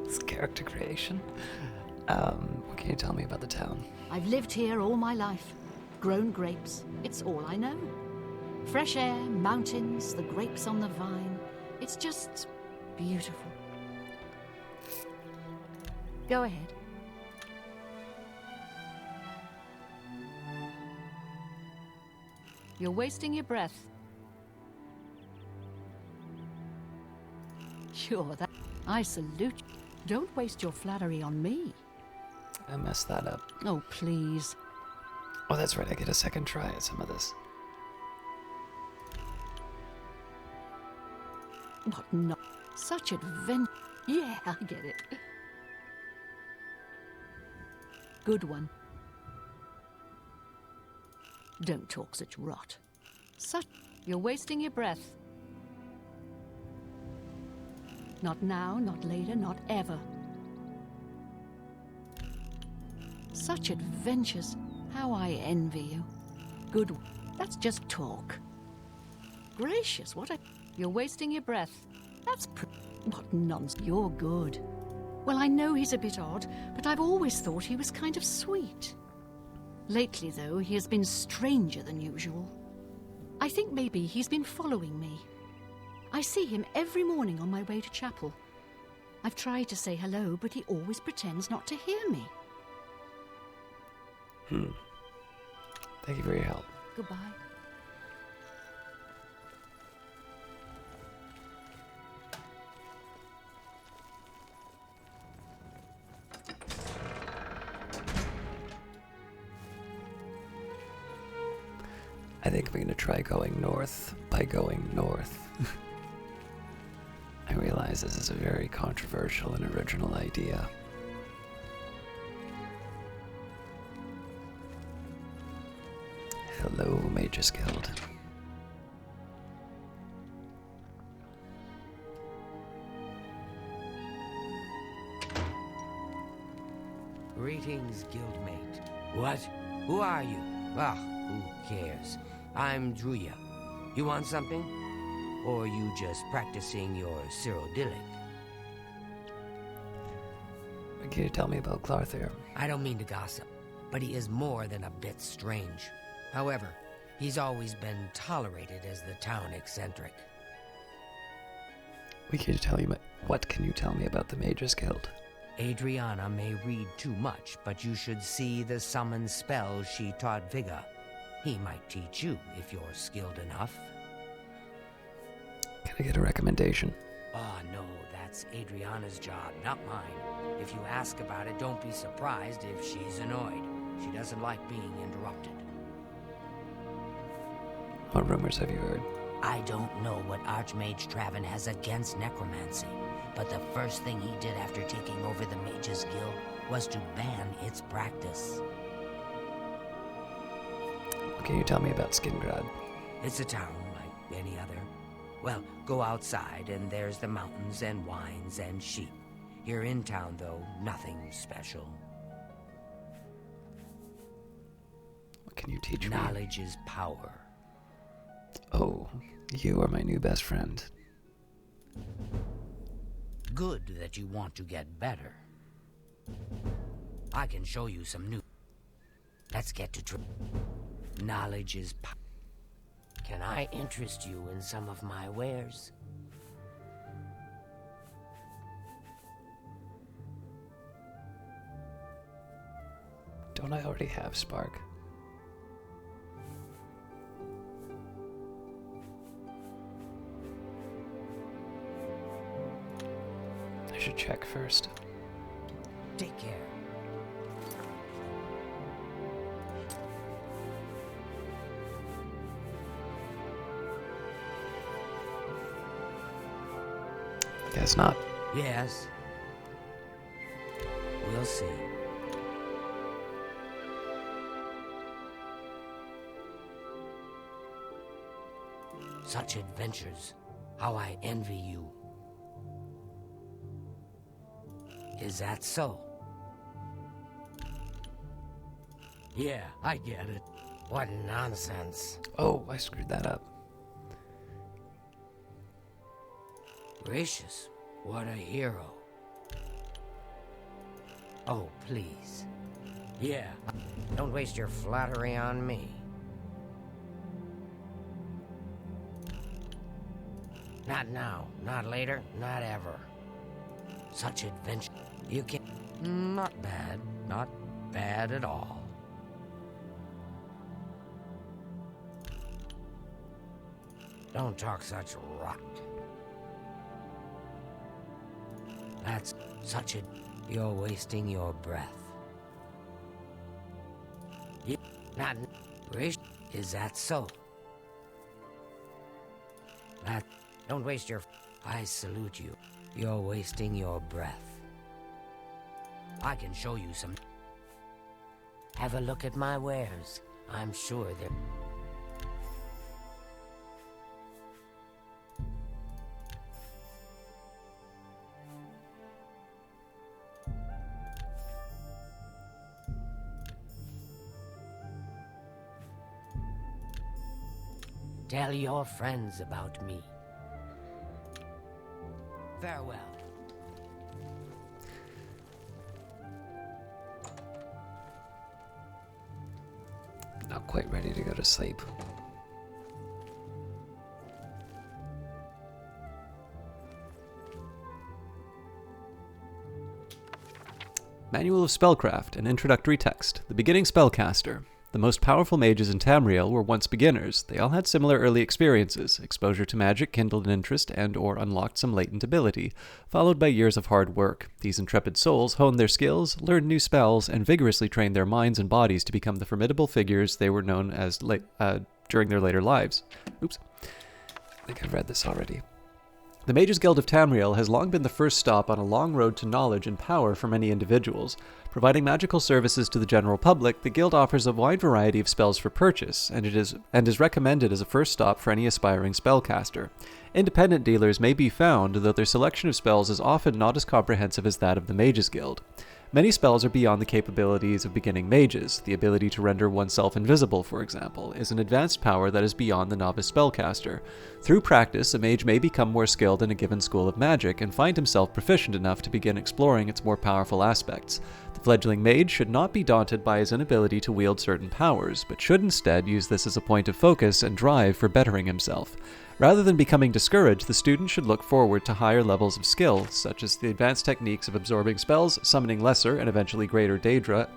It's character creation. What can you tell me about the town? I've lived here all my life. Grown grapes. It's all I know. Fresh air, mountains, the grapes on the vine. It's just beautiful. Go ahead. You're wasting your breath. Sure, that... I salute you. Don't waste your flattery on me. I messed that up. Oh, please. Oh, that's right, I get a second try at some of this. What not? Such adventure. Yeah, I get it. Good one. Don't talk such rot. Such... You're wasting your breath. Not now, not later, not ever. Such adventures. How I envy you. Good. That's just talk. Gracious, what a... You're wasting your breath. That's what nonsense. You're good. Well, I know he's a bit odd, but I've always thought he was kind of sweet. Lately, though, he has been stranger than usual. I think maybe he's been following me. I see him every morning on my way to chapel. I've tried to say hello, but he always pretends not to hear me. Thank you for your help. Goodbye. I think I'm going to try going north by going north. I realize this is a very controversial and original idea. Hello, Mage's Guild. Greetings, guildmate. What? Who are you? Ah, who cares? I'm Druya. You want something? Or you just practicing your Cyrodiilic? Can you tell me about Clarthair? I don't mean to gossip, but he is more than a bit strange. However, he's always been tolerated as the town eccentric. What can you tell me about the Mage's Guild? Adriana may read too much, but you should see the summon spell she taught Vigga. He might teach you if you're skilled enough. Can I get a recommendation? Oh, no, that's Adriana's job, not mine. If you ask about it, don't be surprised if she's annoyed. She doesn't like being interrupted. What rumors have you heard? I don't know what Archmage Traven has against necromancy, but the first thing he did after taking over the Mages Guild was to ban its practice. What can you tell me about Skingrad? It's a town like any other. Well, go outside and there's the mountains and wines and sheep. Here in town, though, nothing special. What can you teach me? Knowledge is power. Oh, you are my new best friend. Good that you want to get better. I can show you some new... Let's get to... Knowledge is power. Can I interest you in some of my wares? Don't I already have Spark? I should check first. Take care. Guess not. Yes. We'll see. Such adventures. How I envy you. Is that so? Yeah, I get it. What nonsense. Oh, I screwed that up. Gracious, what a hero. Oh, please. Yeah, don't waste your flattery on me. Not now, not later, not ever. Such adventure. You can... Not bad at all. Don't talk such rot. That's such a... You're wasting your breath. Not... Is that so? That... Don't waste your... I salute you. You're wasting your breath. I can show you some... Have a look at my wares. I'm sure they're... Tell your friends about me. Farewell. Not quite ready to go to sleep. Manual of Spellcraft, an introductory text. The beginning spellcaster. The most powerful mages in Tamriel were once beginners. They all had similar early experiences. Exposure to magic kindled an interest and or unlocked some latent ability, followed by years of hard work. These intrepid souls honed their skills, learned new spells, and vigorously trained their minds and bodies to become the formidable figures they were known as during their later lives. Oops. I think I've read this already. The Mages Guild of Tamriel has long been the first stop on a long road to knowledge and power for many individuals. Providing magical services to the general public, the Guild offers a wide variety of spells for purchase, and is recommended as a first stop for any aspiring spellcaster. Independent dealers may be found, though their selection of spells is often not as comprehensive as that of the Mages Guild. Many spells are beyond the capabilities of beginning mages. The ability to render oneself invisible, for example, is an advanced power that is beyond the novice spellcaster. Through practice, a mage may become more skilled in a given school of magic and find himself proficient enough to begin exploring its more powerful aspects. The fledgling mage should not be daunted by his inability to wield certain powers, but should instead use this as a point of focus and drive for bettering himself. Rather than becoming discouraged, the student should look forward to higher levels of skill, such as the advanced techniques of absorbing spells, summoning lesser and eventually greater Daedra,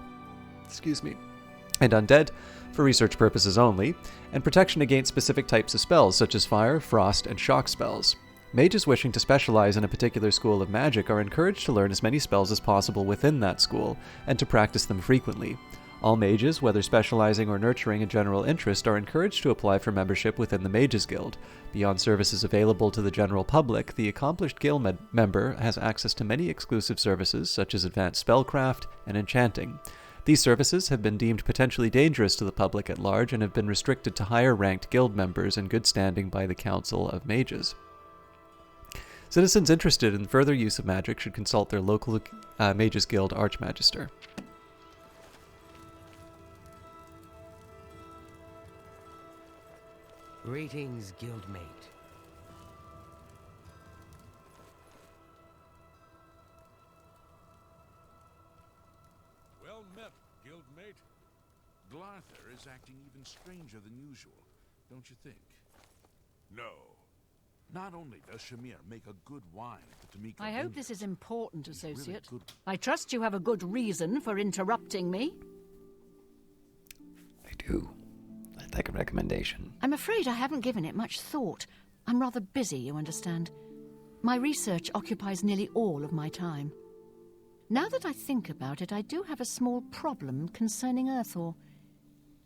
and undead, for research purposes only, and protection against specific types of spells, such as fire, frost, and shock spells. Mages wishing to specialize in a particular school of magic are encouraged to learn as many spells as possible within that school, and to practice them frequently. All mages, whether specializing or nurturing a general interest, are encouraged to apply for membership within the Mages Guild. Beyond services available to the general public, the accomplished guild member has access to many exclusive services, such as advanced spellcraft and enchanting. These services have been deemed potentially dangerous to the public at large and have been restricted to higher-ranked guild members in good standing by the Council of Mages. Citizens interested in further use of magic should consult their local Mages Guild Archmagister. Greetings, guildmate. Well met, guildmate. Glarther is acting even stranger than usual, don't you think? No. Not only does Shamir make a good wine at the Tamika I hope vineyard, this is important, he's really associate. good. I trust you have a good reason for interrupting me. Ooh, I'd like a recommendation. I'm afraid I haven't given it much thought. I'm rather busy, you understand. My research occupies nearly all of my time. Now that I think about it, I do have a small problem concerning Earthor.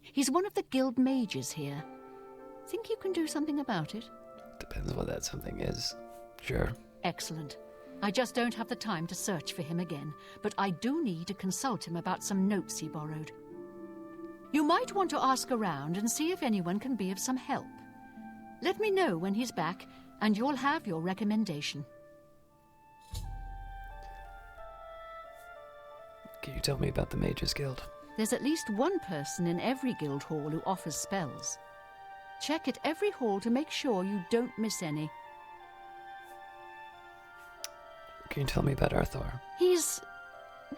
He's one of the guild mages here. Think you can do something about it? Depends what that something is. Sure. Excellent. I just don't have the time to search for him again, but I do need to consult him about some notes he borrowed. You might want to ask around and see if anyone can be of some help. Let me know when he's back, and you'll have your recommendation. Can you tell me about the Mages Guild? There's at least one person in every guild hall who offers spells. Check at every hall to make sure you don't miss any. Can you tell me about Earthor? He's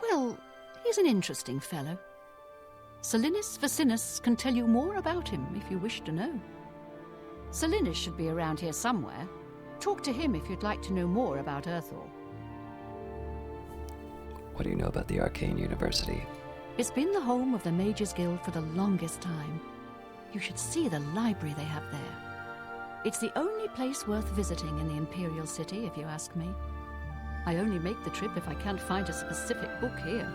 an interesting fellow. Salinis Vacinus can tell you more about him if you wish to know. Salinis should be around here somewhere. Talk to him if you'd like to know more about Earthor. What do you know about the Arcane University? It's been the home of the Mages Guild for the longest time. You should see the library they have there. It's the only place worth visiting in the Imperial City, if you ask me. I only make the trip if I can't find a specific book here.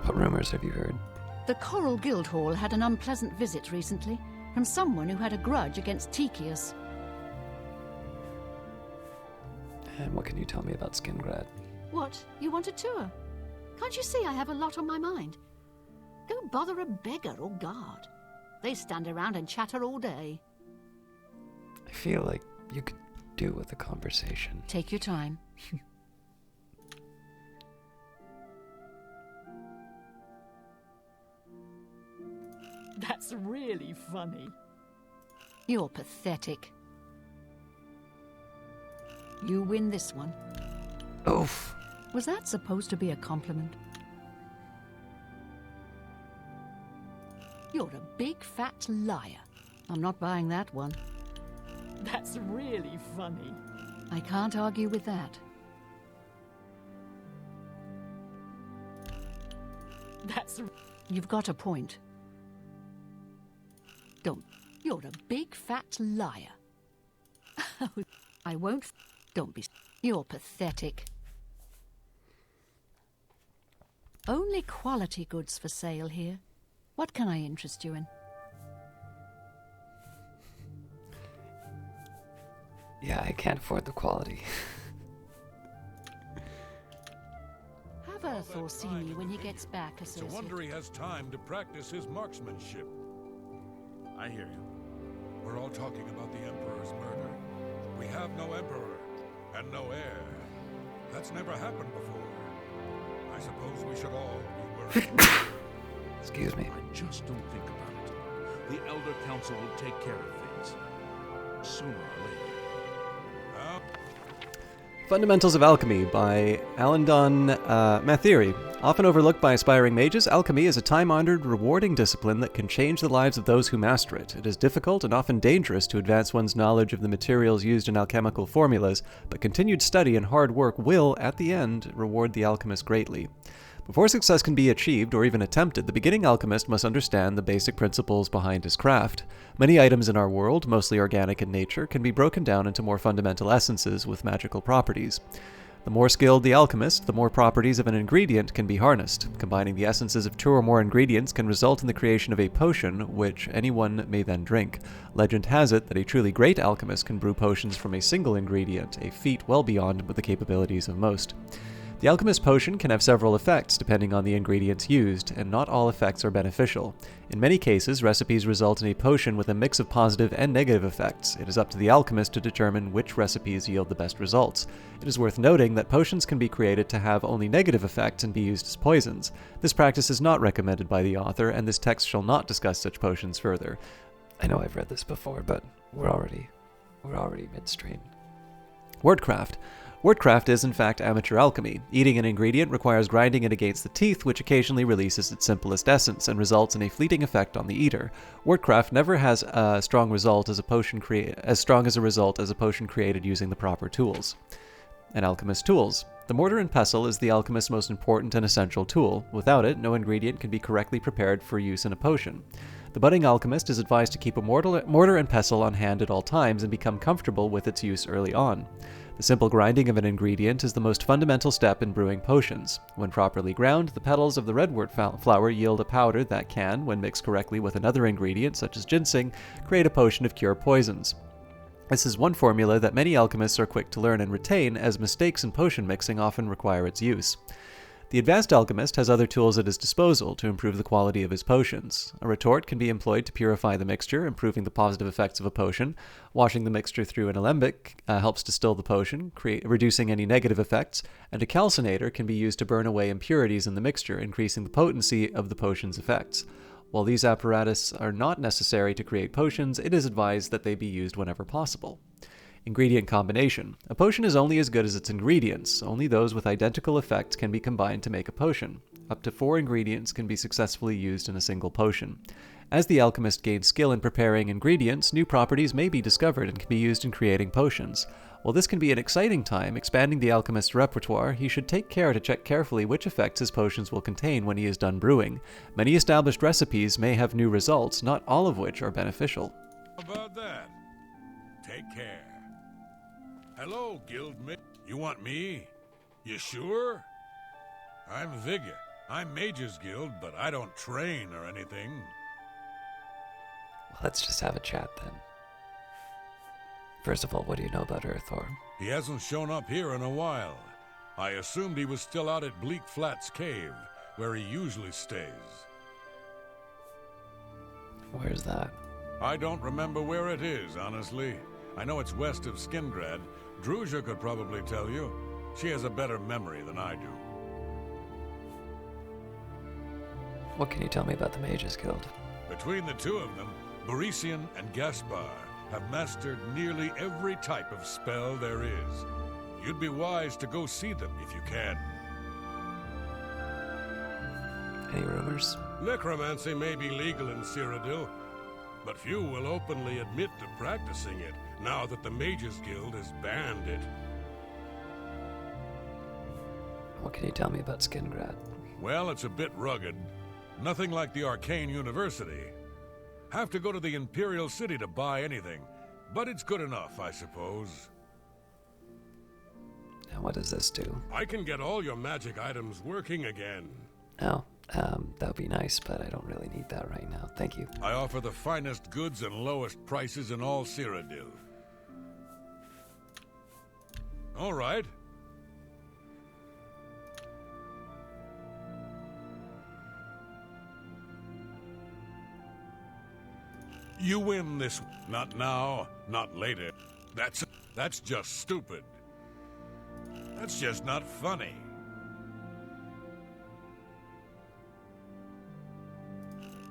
What rumors have you heard? The Coral Guild Hall had an unpleasant visit recently from someone who had a grudge against Tikius. And what can you tell me about Skingrad? What? You want a tour? Can't you see I have a lot on my mind? Go bother a beggar or guard. They stand around and chatter all day. I feel like you could do with a conversation. Take your time. That's really funny. You're pathetic. You win this one. Oof. Was that supposed to be a compliment? You're a big fat liar. I'm not buying that one. That's really funny. I can't argue with that. You've got a point. Don't. You're a big fat liar. I won't. Don't be. You're pathetic. Only quality goods for sale here. What can I interest you in? Yeah, I can't afford the quality. Have Earthor see me when he gets back, It's a Associate. wonder he has time to practice his marksmanship. I hear you. We're all talking about the Emperor's murder. We have no Emperor and no heir. That's never happened before. I suppose we should all be worried. Excuse me. I just don't think about it. The Elder Council will take care of things. Sooner or later. Fundamentals of Alchemy by Alandon Mathiri. Often overlooked by aspiring mages, alchemy is a time-honored, rewarding discipline that can change the lives of those who master it. It is difficult and often dangerous to advance one's knowledge of the materials used in alchemical formulas, but continued study and hard work will, at the end, reward the alchemist greatly. Before success can be achieved or even attempted, the beginning alchemist must understand the basic principles behind his craft. Many items in our world, mostly organic in nature, can be broken down into more fundamental essences with magical properties. The more skilled the alchemist, the more properties of an ingredient can be harnessed. Combining the essences of two or more ingredients can result in the creation of a potion, which anyone may then drink. Legend has it that a truly great alchemist can brew potions from a single ingredient, a feat well beyond the capabilities of most. The alchemist potion can have several effects depending on the ingredients used, and not all effects are beneficial. In many cases, recipes result in a potion with a mix of positive and negative effects. It is up to the alchemist to determine which recipes yield the best results. It is worth noting that potions can be created to have only negative effects and be used as poisons. This practice is not recommended by the author, and this text shall not discuss such potions further. I know I've read this before, but we're already midstream. Wordcraft. Wordcraft is, in fact, amateur alchemy. Eating an ingredient requires grinding it against the teeth, which occasionally releases its simplest essence and results in a fleeting effect on the eater. Wordcraft never has a strong result as a potion created using the proper tools. And alchemist tools. The mortar and pestle is the alchemist's most important and essential tool. Without it, no ingredient can be correctly prepared for use in a potion. The budding alchemist is advised to keep a mortar and pestle on hand at all times and become comfortable with its use early on. The simple grinding of an ingredient is the most fundamental step in brewing potions. When properly ground, the petals of the redwort flower yield a powder that can, when mixed correctly with another ingredient, such as ginseng, create a potion of cure poisons. This is one formula that many alchemists are quick to learn and retain, as mistakes in potion mixing often require its use. The advanced alchemist has other tools at his disposal to improve the quality of his potions. A retort can be employed to purify the mixture, improving the positive effects of a potion. Washing the mixture through an alembic helps distill the potion, reducing any negative effects, and a calcinator can be used to burn away impurities in the mixture, increasing the potency of the potion's effects. While these apparatus are not necessary to create potions, it is advised that they be used whenever possible. Ingredient combination. A potion is only as good as its ingredients. Only those with identical effects can be combined to make a potion. Up to 4 ingredients can be successfully used in a single potion. As the alchemist gains skill in preparing ingredients, new properties may be discovered and can be used in creating potions. While this can be an exciting time, expanding the alchemist's repertoire, he should take care to check carefully which effects his potions will contain when he is done brewing. Many established recipes may have new results, not all of which are beneficial. How about that? Take care. Hello, guildmate. You want me? You sure? I'm Vigga. I'm Mage's Guild, but I don't train or anything. Well, let's just have a chat then. First of all, what do you know about Earthor? He hasn't shown up here in a while. I assumed he was still out at Bleak Flats Cave, where he usually stays. Where's that? I don't remember where it is, honestly. I know it's west of Skingrad. Druzia could probably tell you. She has a better memory than I do. What can you tell me about the Mages Guild? Between the two of them, Borisian and Gaspar have mastered nearly every type of spell there is. You'd be wise to go see them if you can. Any rumors? Necromancy may be legal in Cyrodiil, but few will openly admit to practicing it now that the Mages Guild has banned it. What can you tell me about Skingrad? Well, it's a bit rugged. Nothing like the Arcane University. Have to go to the Imperial City to buy anything, but it's good enough, I suppose. And what does this do? I can get all your magic items working again. Oh, that would be nice, but I don't really need that right now. Thank you. I offer the finest goods and lowest prices in all Cyrodiil. All right. You win this. Not now, not later. That's just stupid. That's just not funny.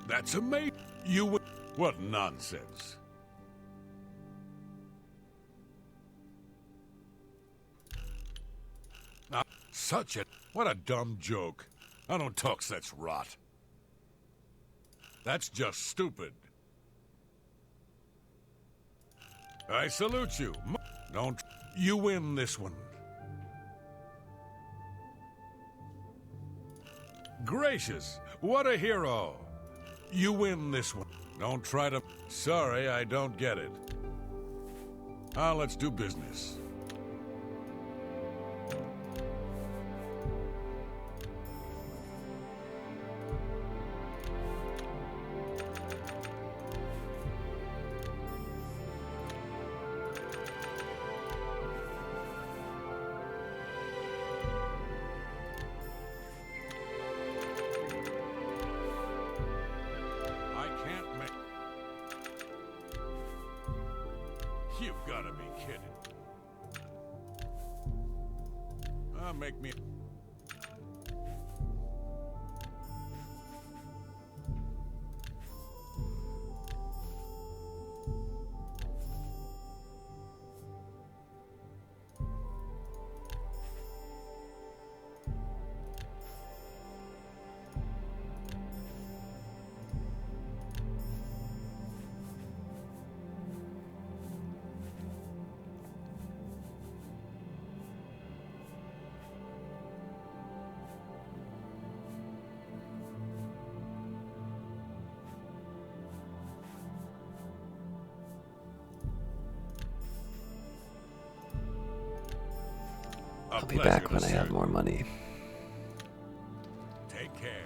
That's amazing. You win. What nonsense. Now, what a dumb joke. I don't talk such rot. That's just stupid. I salute you. Don't. You win this one. Gracious, what a hero. You win this one. Don't try to. Sorry, I don't get it. Let's do business. You've got to be kidding. Make me... I'll be back when I have more money. Take care.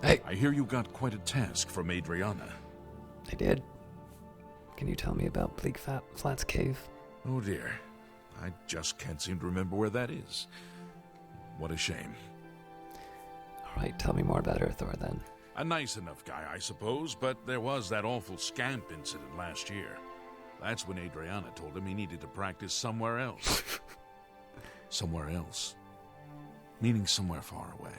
Hey! I hear you got quite a task from Adriana. I did. Can you tell me about Bleak Flats Cave? Oh dear. I just can't seem to remember where that is. What a shame. Alright, tell me more about Earthor then. A nice enough guy, I suppose, but there was that awful scamp incident last year. That's when Adriana told him he needed to practice somewhere else. Somewhere else. Meaning somewhere far away.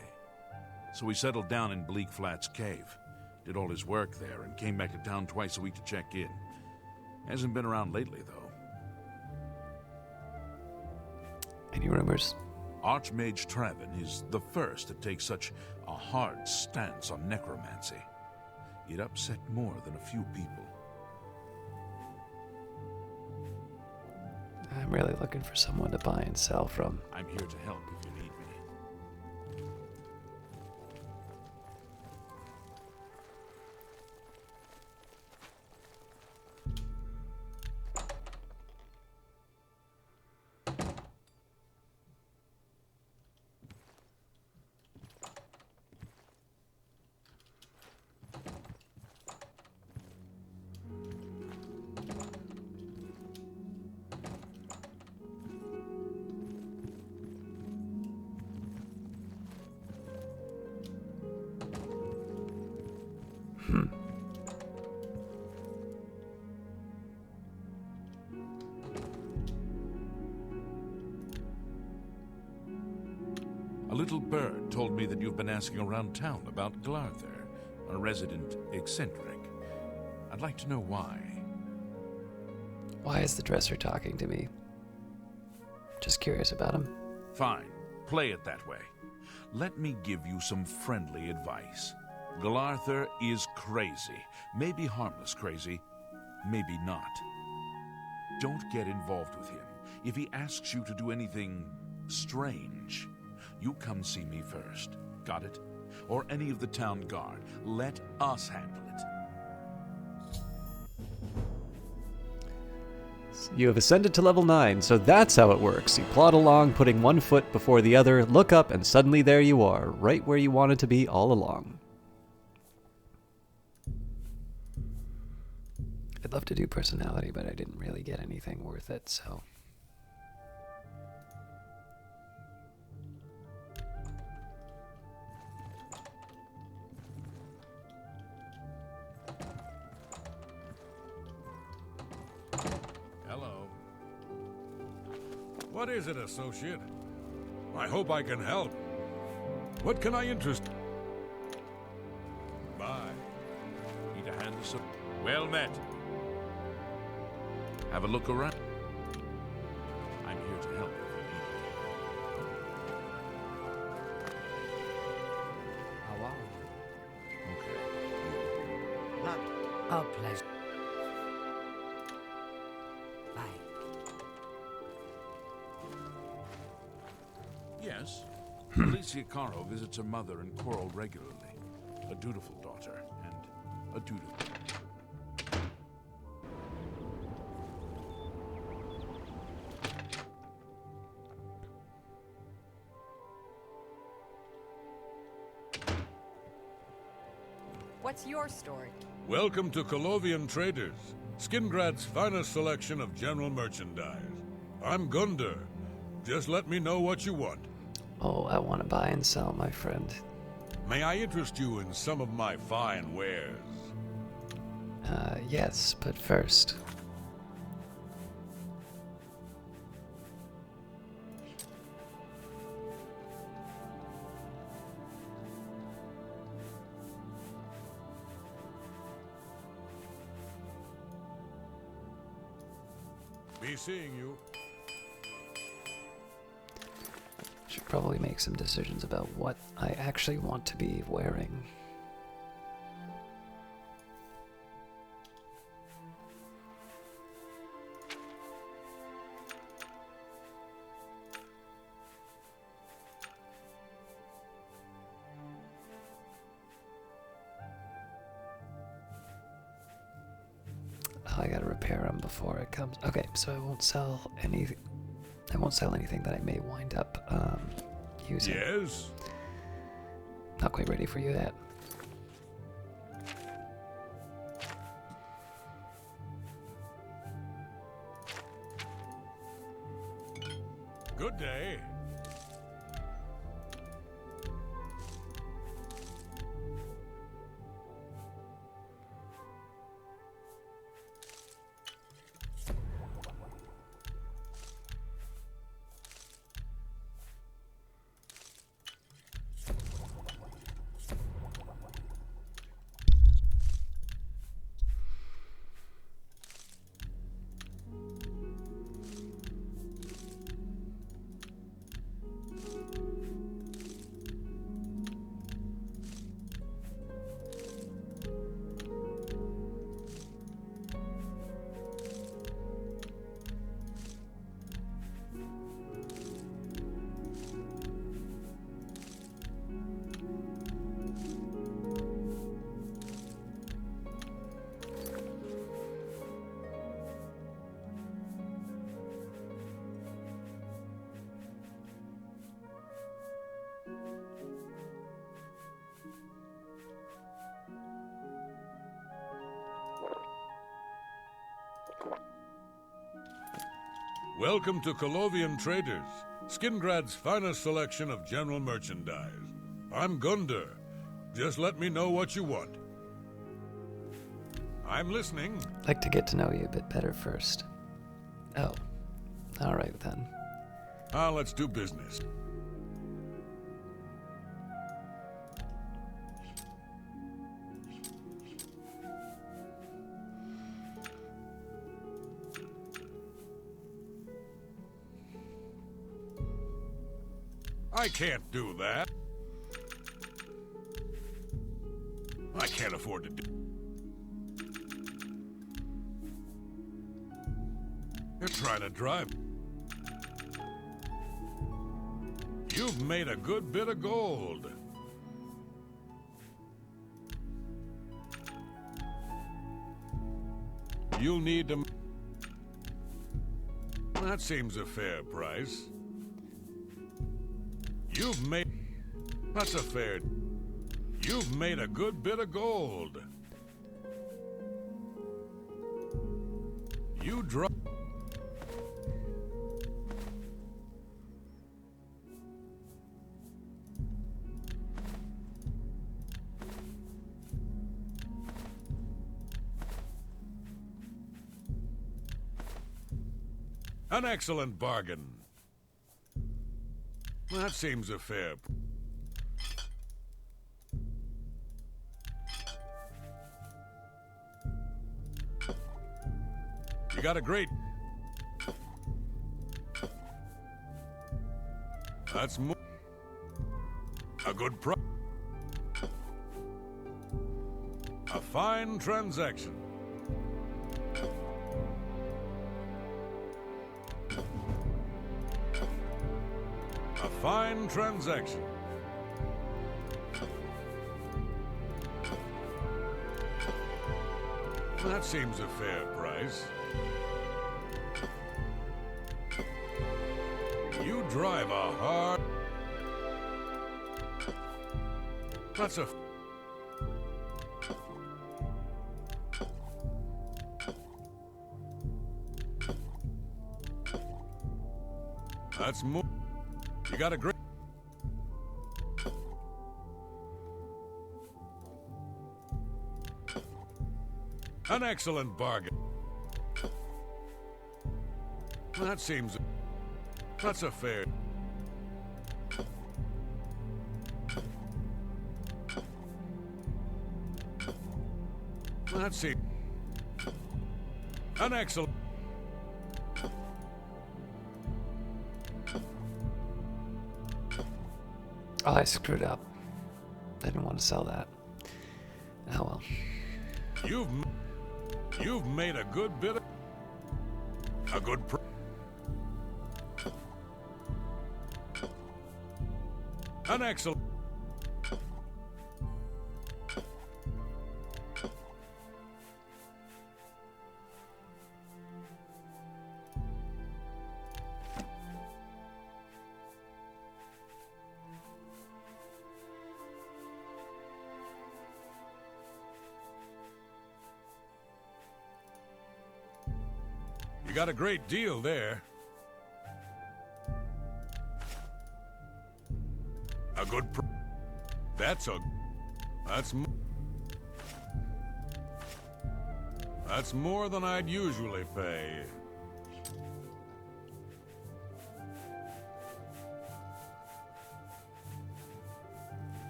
So he settled down in Bleak Flats Cave, did all his work there, and came back to town twice a week to check in. Hasn't been around lately, though. Any rumors? Archmage Traven is the first to take such a hard stance on necromancy. It upset more than a few people. I'm really looking for someone to buy and sell from. I'm here to help if you need me. A little bird told me that you've been asking around town about Glarther, a resident eccentric. I'd like to know why. Why is the dresser talking to me? Just curious about him. Fine, play it that way. Let me give you some friendly advice. Glarther is crazy. Maybe harmless crazy, maybe not. Don't get involved with him. If he asks you to do anything strange, you come see me first. Got it? Or any of the town guard. Let us handle it. You have ascended to level 9, so that's how it works. You plod along, putting one foot before the other, look up, and suddenly there you are, right where you wanted to be all along. I'd love to do personality, but I didn't really get anything worth it, so... Hello. What is it, associate? I hope I can help. What can I interest? Bye. Need a hand or something? Well met. Have a look around. I'm here to help if you need me. How are you? Okay. Not a pleasure. Bye. Yes. Alicia Caro visits her mother and Coral regularly. A dutiful daughter and a dutiful... What's your story? Welcome to Colovian Traders, Skingrad's finest selection of general merchandise. I'm Gunder. Just let me know what you want. Oh, I want to buy and sell, my friend. May I interest you in some of my fine wares? Yes, but first... Be seeing you. Should probably make some decisions about what I actually want to be wearing. I gotta repair them before it comes. Okay, so I won't sell any I won't sell anything that I may wind up using. Yes? Not quite ready for you yet. Good day. Welcome to Colovian Traders, Skingrad's finest selection of general merchandise. I'm Gunder. Just let me know what you want. I'm listening. I'd like to get to know you a bit better first. Oh, all right then. Let's do business. I can't do that. I can't afford to do. You're trying to drive. You've made a good bit of gold. You'll need to... That seems a fair price. You've made... That's a fair... You've made a good bit of gold. You drop... An excellent bargain. That seems a fair... You got a great... That's more... A good price. A fine transaction. A fine transaction. That seems a fair price. You drive a hard... That's a... That's more... You got a great... An excellent bargain. That seems... That's a fair... That's it. An excellent... Oh, I screwed up. I didn't want to sell that. Oh well. You've made a good bit of... A good An excellent... You got a great deal there. A good That's more than I'd usually pay.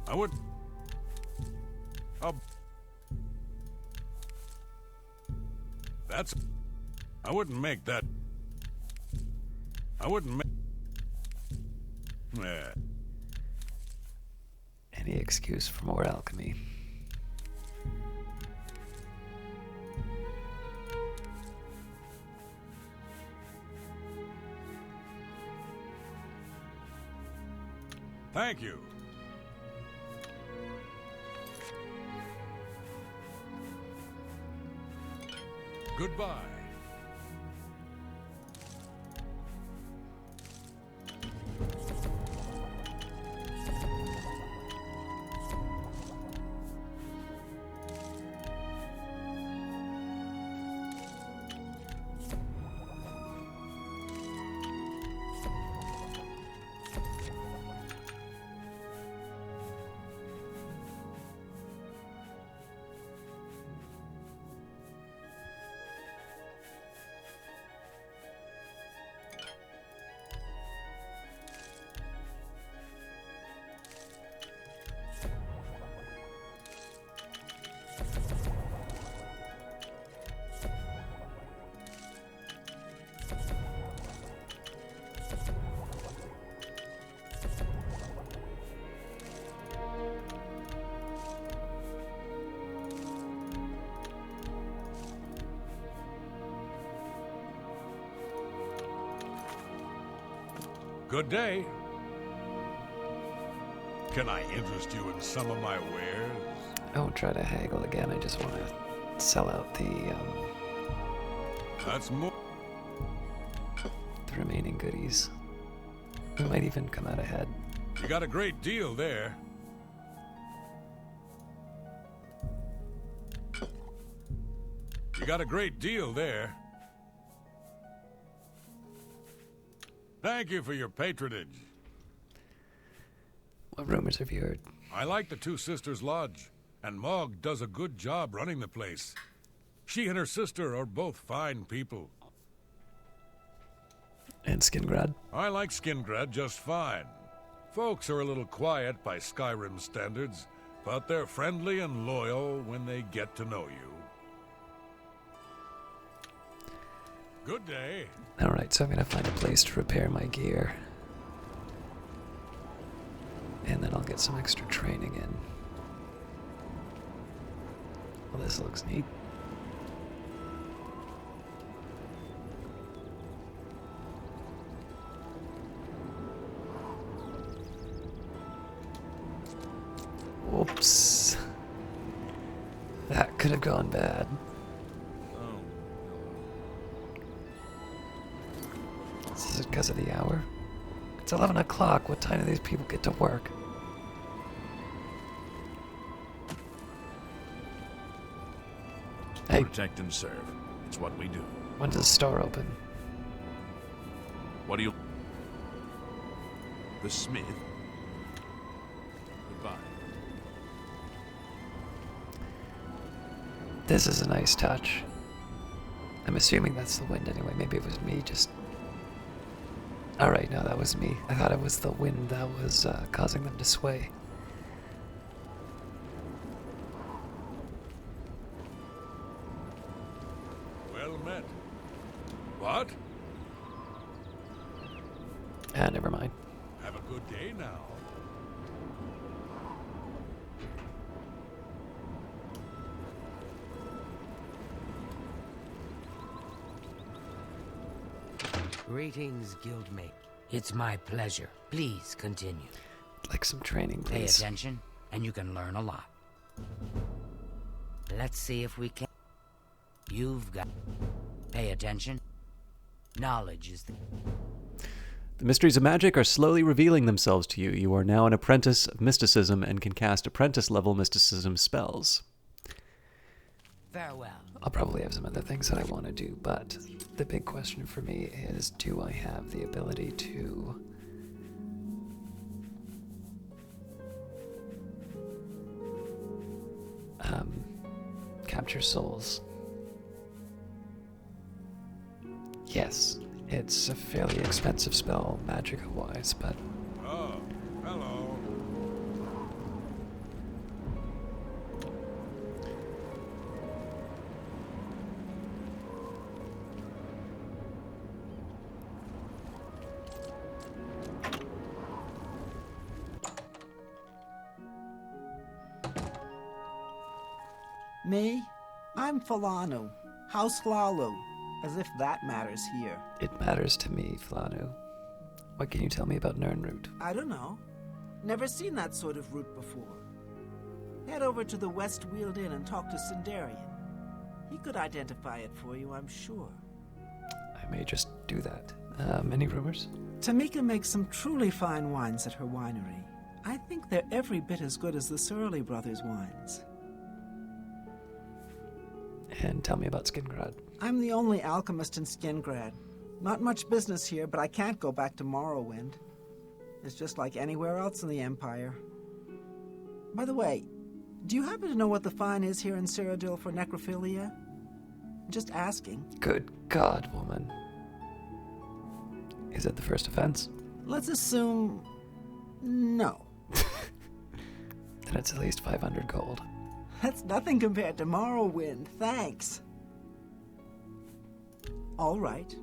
I would... That's... I wouldn't make that... I wouldn't make... Yeah. Any excuse for more alchemy. Thank you. Goodbye. Good day. Can I interest you in some of my wares? I won't try to haggle again. I just want to sell out the That's more. the remaining goodies. We might even come out ahead. You got a great deal there. You got a great deal there. Thank you for your patronage. What rumors have you heard? I like the Two Sisters Lodge, and Mog does a good job running the place. She and her sister are both fine people. And Skingrad? I like Skingrad just fine. Folks are a little quiet by Skyrim standards, but they're friendly and loyal when they get to know you. Good day. Alright, so I'm gonna find a place to repair my gear. And then I'll get some extra training in. Well, this looks neat. Whoops. That could have gone bad. Is it because of the hour? It's 11 o'clock. What time do these people get to work? Hey. Protect and serve. It's what we do. When does the store open? What do you... The smith? Goodbye. This is a nice touch. I'm assuming that's the wind anyway. Maybe it was me just... Alright, no, that was me. I thought it was the wind that was causing them to sway. Well met. What? Ah, never mind. Have a good day now. Greetings, guildmate. It's my pleasure. Please continue. Like some training, Pay please. attention, and you can learn a lot. Let's see if we can... You've got... Pay attention. Knowledge is the... The mysteries of magic are slowly revealing themselves to you. You are now an apprentice of mysticism and can cast apprentice-level mysticism spells. Farewell. I'll probably have some other things that I want to do, but the big question for me is, do I have the ability to capture souls? Yes, it's a fairly expensive spell, magica-wise, but... Oh, hello. Me? I'm Falanu, House Hlalu, as if that matters here. It matters to me, Flanu. What can you tell me about Nirnroot? I don't know. Never seen that sort of route before. Head over to the West Wheeled Inn and talk to Sindarian. He could identify it for you, I'm sure. I may just do that. Any rumors? Tamika makes some truly fine wines at her winery. I think they're every bit as good as the Surly Brothers wines. And tell me about Skingrad. I'm the only alchemist in Skingrad. Not much business here, but I can't go back to Morrowind. It's just like anywhere else in the Empire. By the way, do you happen to know what the fine is here in Cyrodiil for necrophilia? Just asking. Good God, woman. Is it the first offense? Let's assume... no. Then it's at least 500 gold. That's nothing compared to Morrowind, thanks. All right.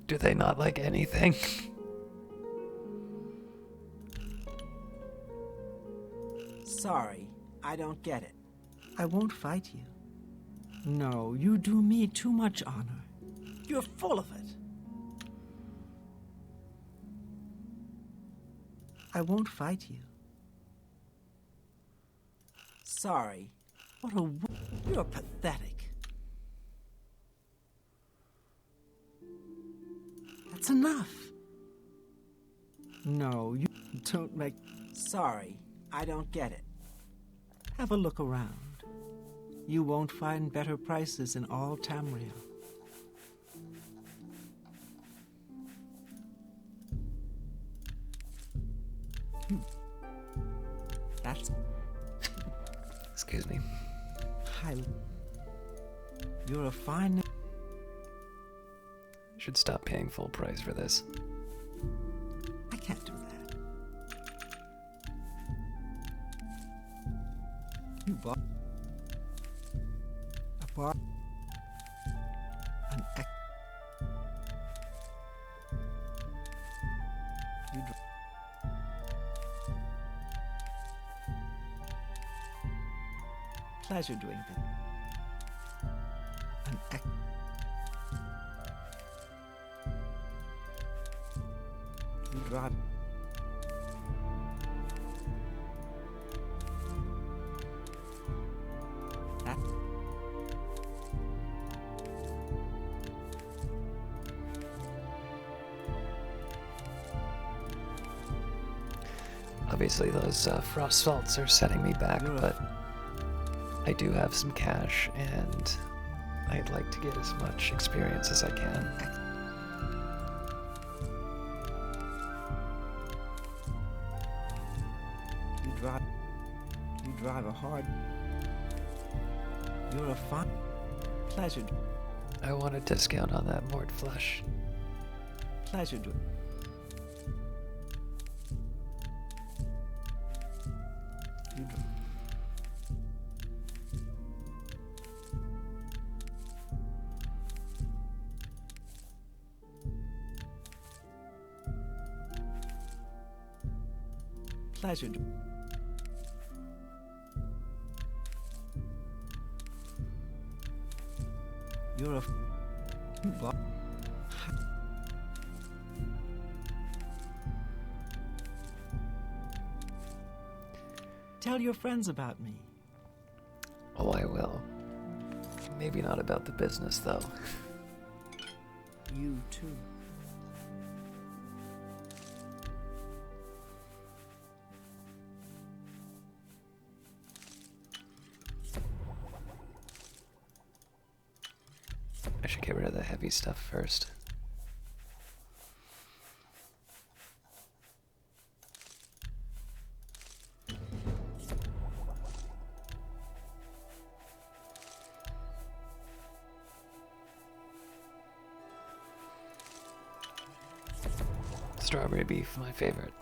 Do they not like anything? Sorry, I don't get it. I won't fight you. No, you do me too much honor. You're full of it. I won't fight you. Sorry. What a... You're pathetic. That's enough. No, you don't make... Sorry, I don't get it. Have a look around. You won't find better prices in all Tamriel. That's... Excuse me. Hi. You're a fine... Should stop paying full price for this. I can't do that. You bought... I bought... an ex... You dr- Pleasure doing that. An ex... You drive... That... Obviously, those frost salts are setting me back, but I do have some cash, and I'd like to get as much experience as I can. You drive a hard... You're a fine... Pleasure... I want a discount on that Mort flesh. Pleasure do... You dri- Pleasure do... You're a... You bought... Tell your friends about me. Oh, I will. Maybe not about the business, though. You too. I should get rid of the heavy stuff first. Strawberry beef, my favorite.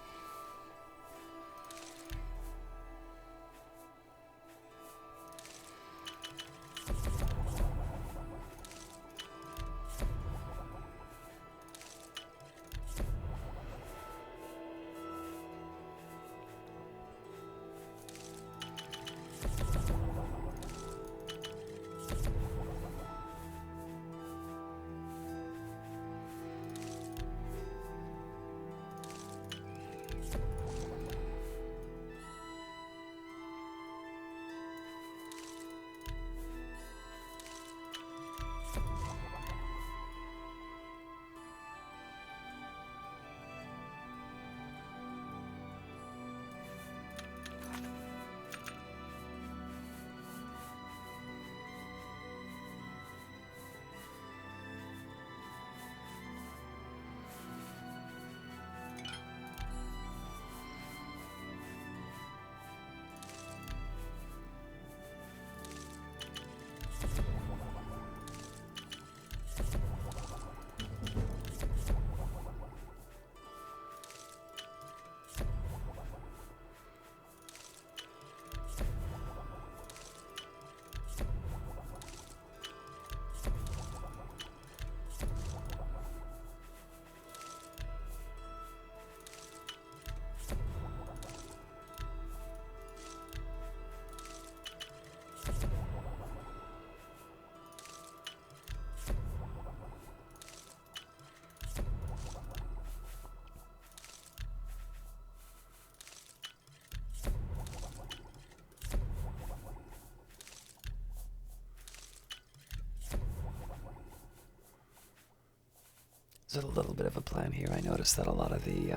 There's a little bit of a plan here. I noticed that a lot of the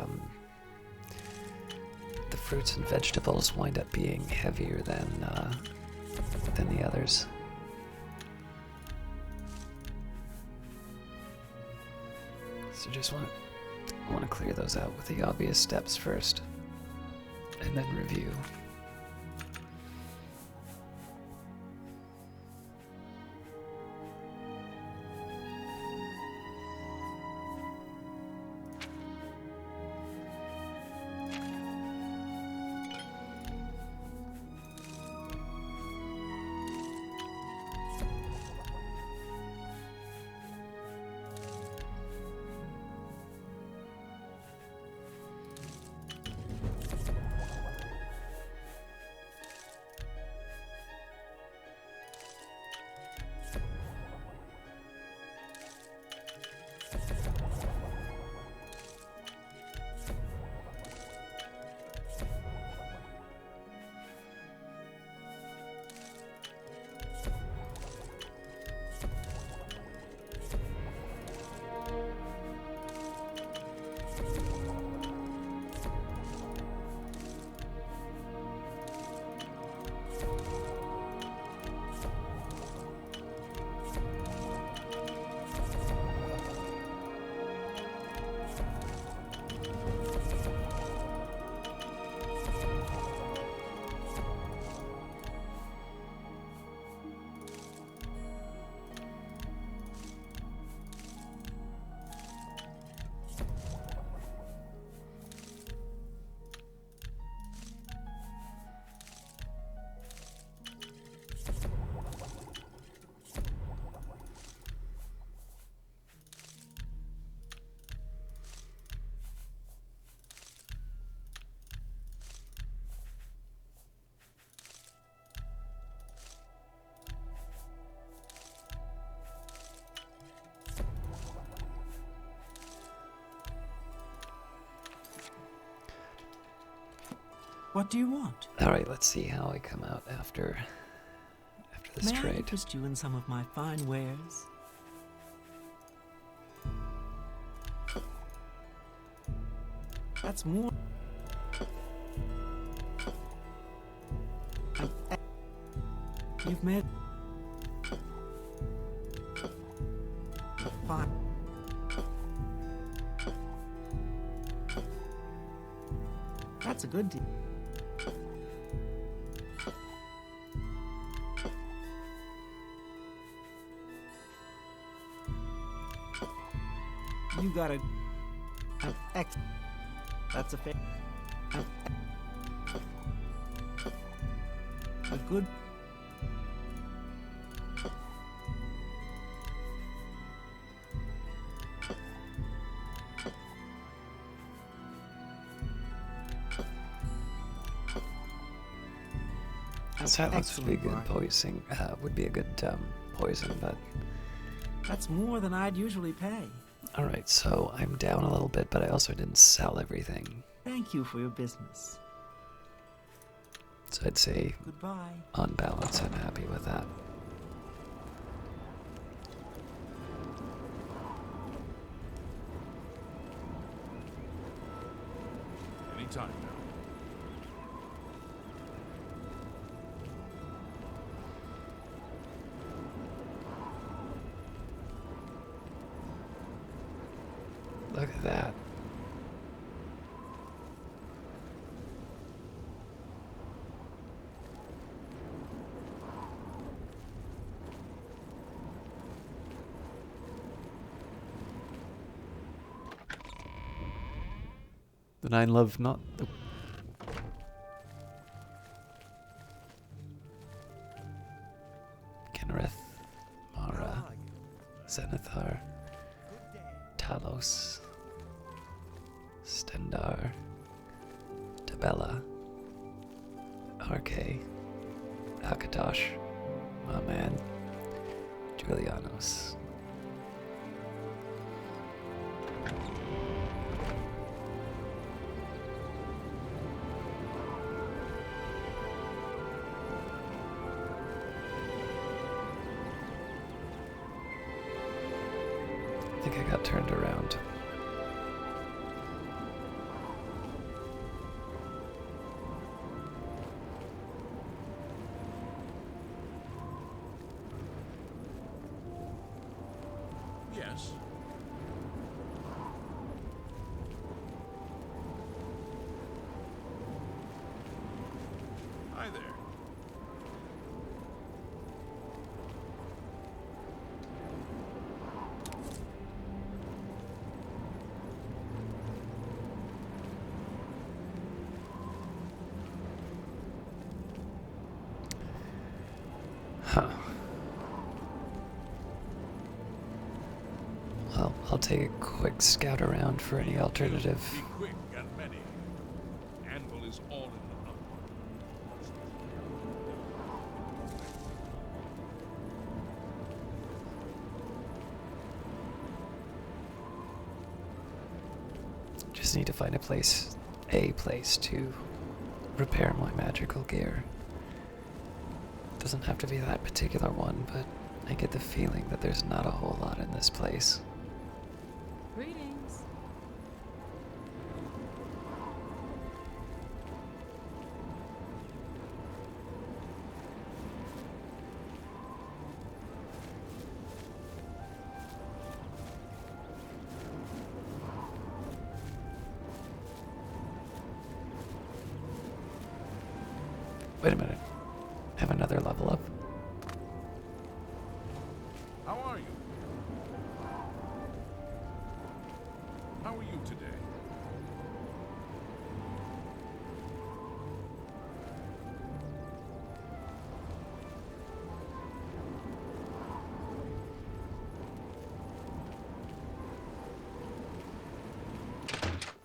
fruits and vegetables wind up being heavier than the others. So just want to clear those out with the obvious steps first, and then review. What do you want? All right, let's see how I come out after the this May I trade. interest you in some of my fine wares? That's more. You've made. Fine. That's a good deal. You got an X. That's a fair. A good. Silence would be good Excellent, poison. Would be a good poison, but That's more than I'd usually pay. all right. So I'm down a little bit, but I also didn't sell everything. Thank you for your business. So I'd say, Goodbye. on balance, I'm happy with that. Anytime now. Look at that. Then I love not the. Kenrith, Mara, Zenithar, Talos, Stendar, Tabella, RK, Akatosh, my man, Julianos. I think I got turned around. Yes. Hi there. Huh. Well, I'll take a quick scout around for any alternative. Be quick and many. Anvil is all in the number. Just need to find a place to repair my magical gear. Doesn't have to be that particular one, but I get the feeling that there's not a whole lot in this place. Greetings. Wait a minute. Have another level up? How are you? How are you today?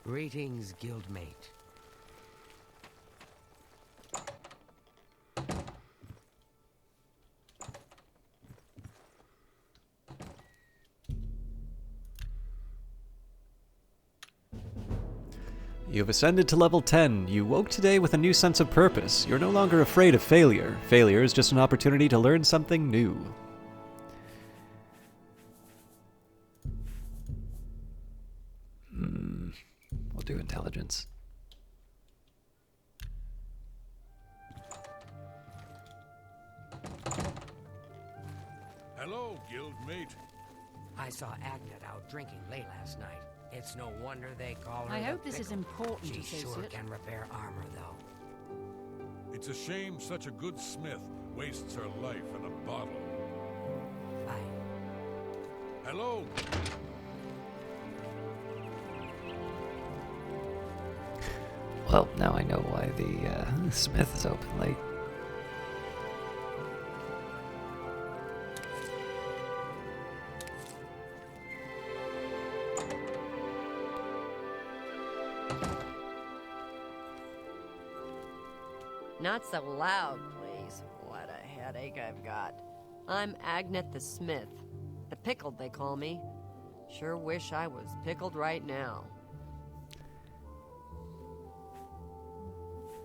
Greetings, guildmate. You have ascended to level 10. You woke today with a new sense of purpose. You're no longer afraid of failure. Failure is just an opportunity to learn something new. We'll do intelligence. Hello, guildmate. I saw Agnet out drinking late last night. It's no wonder they call her I the hope this is Pickle. important, She sure associate. can repair armor, though. It's a shame such a good smith wastes her life in a bottle. Hello. Well, now I know why the smith is open late. Not so loud, please. What a headache I've got. I'm Agnet the Smith. The Pickled, they call me. Sure wish I was pickled right now.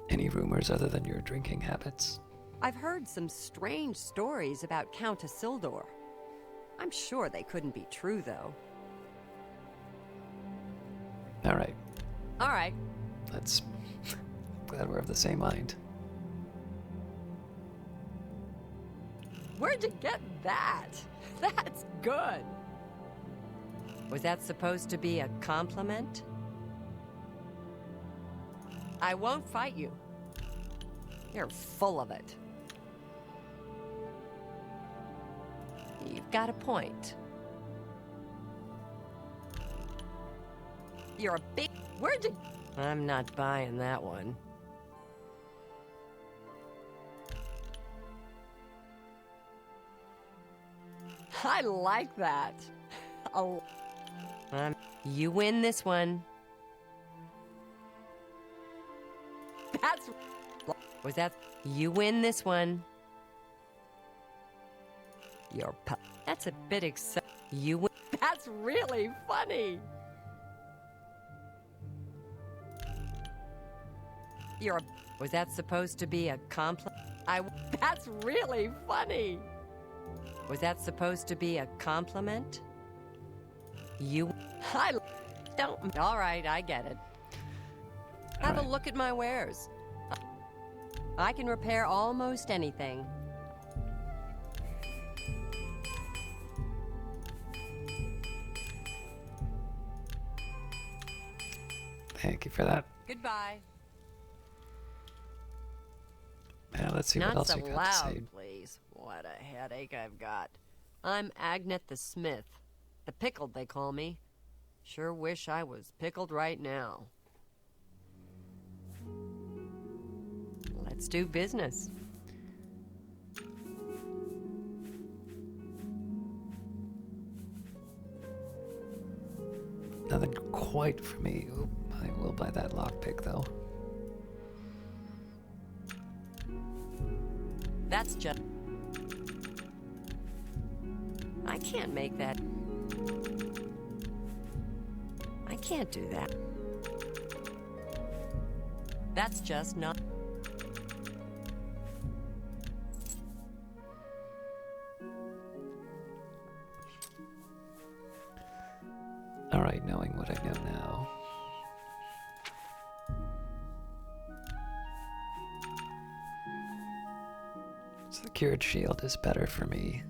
Any rumors other than your drinking habits? I've heard some strange stories about Count Isildur. I'm sure they couldn't be true, though. All right. All right. Let's... Glad we're of the same mind. Where'd you get that? That's good. Was that supposed to be a compliment? I won't fight you. You're full of it. You've got a point. You're a big... Where'd you... I'm not buying that one. I like that. Oh, you win this one. That's... Was that... You win this one. Your That's a bit exciting. You win... That's really funny. You're... Was that supposed to be a compliment? That's really funny. Was that supposed to be a compliment? You... I don't... All right, I get it. Have a look at my wares. I can repair almost anything. Thank you for that. Goodbye. Now let's see Not what else so we got to loud, say. please. What a headache I've got. I'm Agnet the Smith. The Pickled, they call me. Sure wish I was pickled right now. Let's do business. Nothing quite for me. Oop, I will buy that lockpick though. That's just... I can't make that. I can't do that. That's just not... Alright, knowing what I know now. So the cured shield is better for me.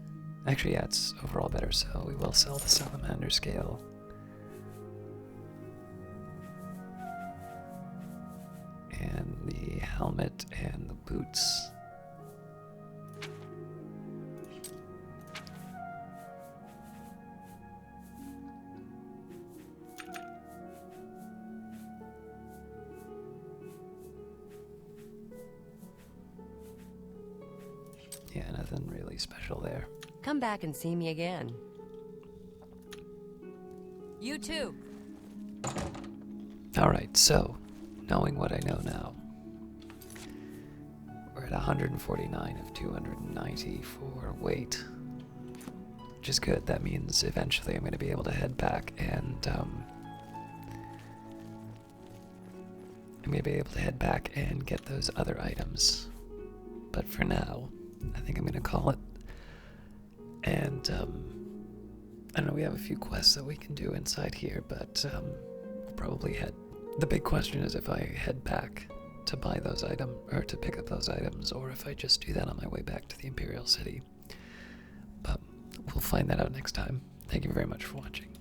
Actually, yeah, it's overall better, so we will sell the salamander scale. And the helmet and the boots. Yeah, nothing really special there. Come back and see me again. You too. Alright, so, knowing what I know now, we're at 149 of 290 for weight, which is good. That means eventually I'm going to be able to head back and I'm going to be able to head back and get those other items. But for now, I think I'm going to call it. And, I don't know, we have a few quests that we can do inside here, but we'll probably head... The big question is if I head back to buy those items, or to pick up those items, or if I just do that on my way back to the Imperial City. But we'll find that out next time. Thank you very much for watching.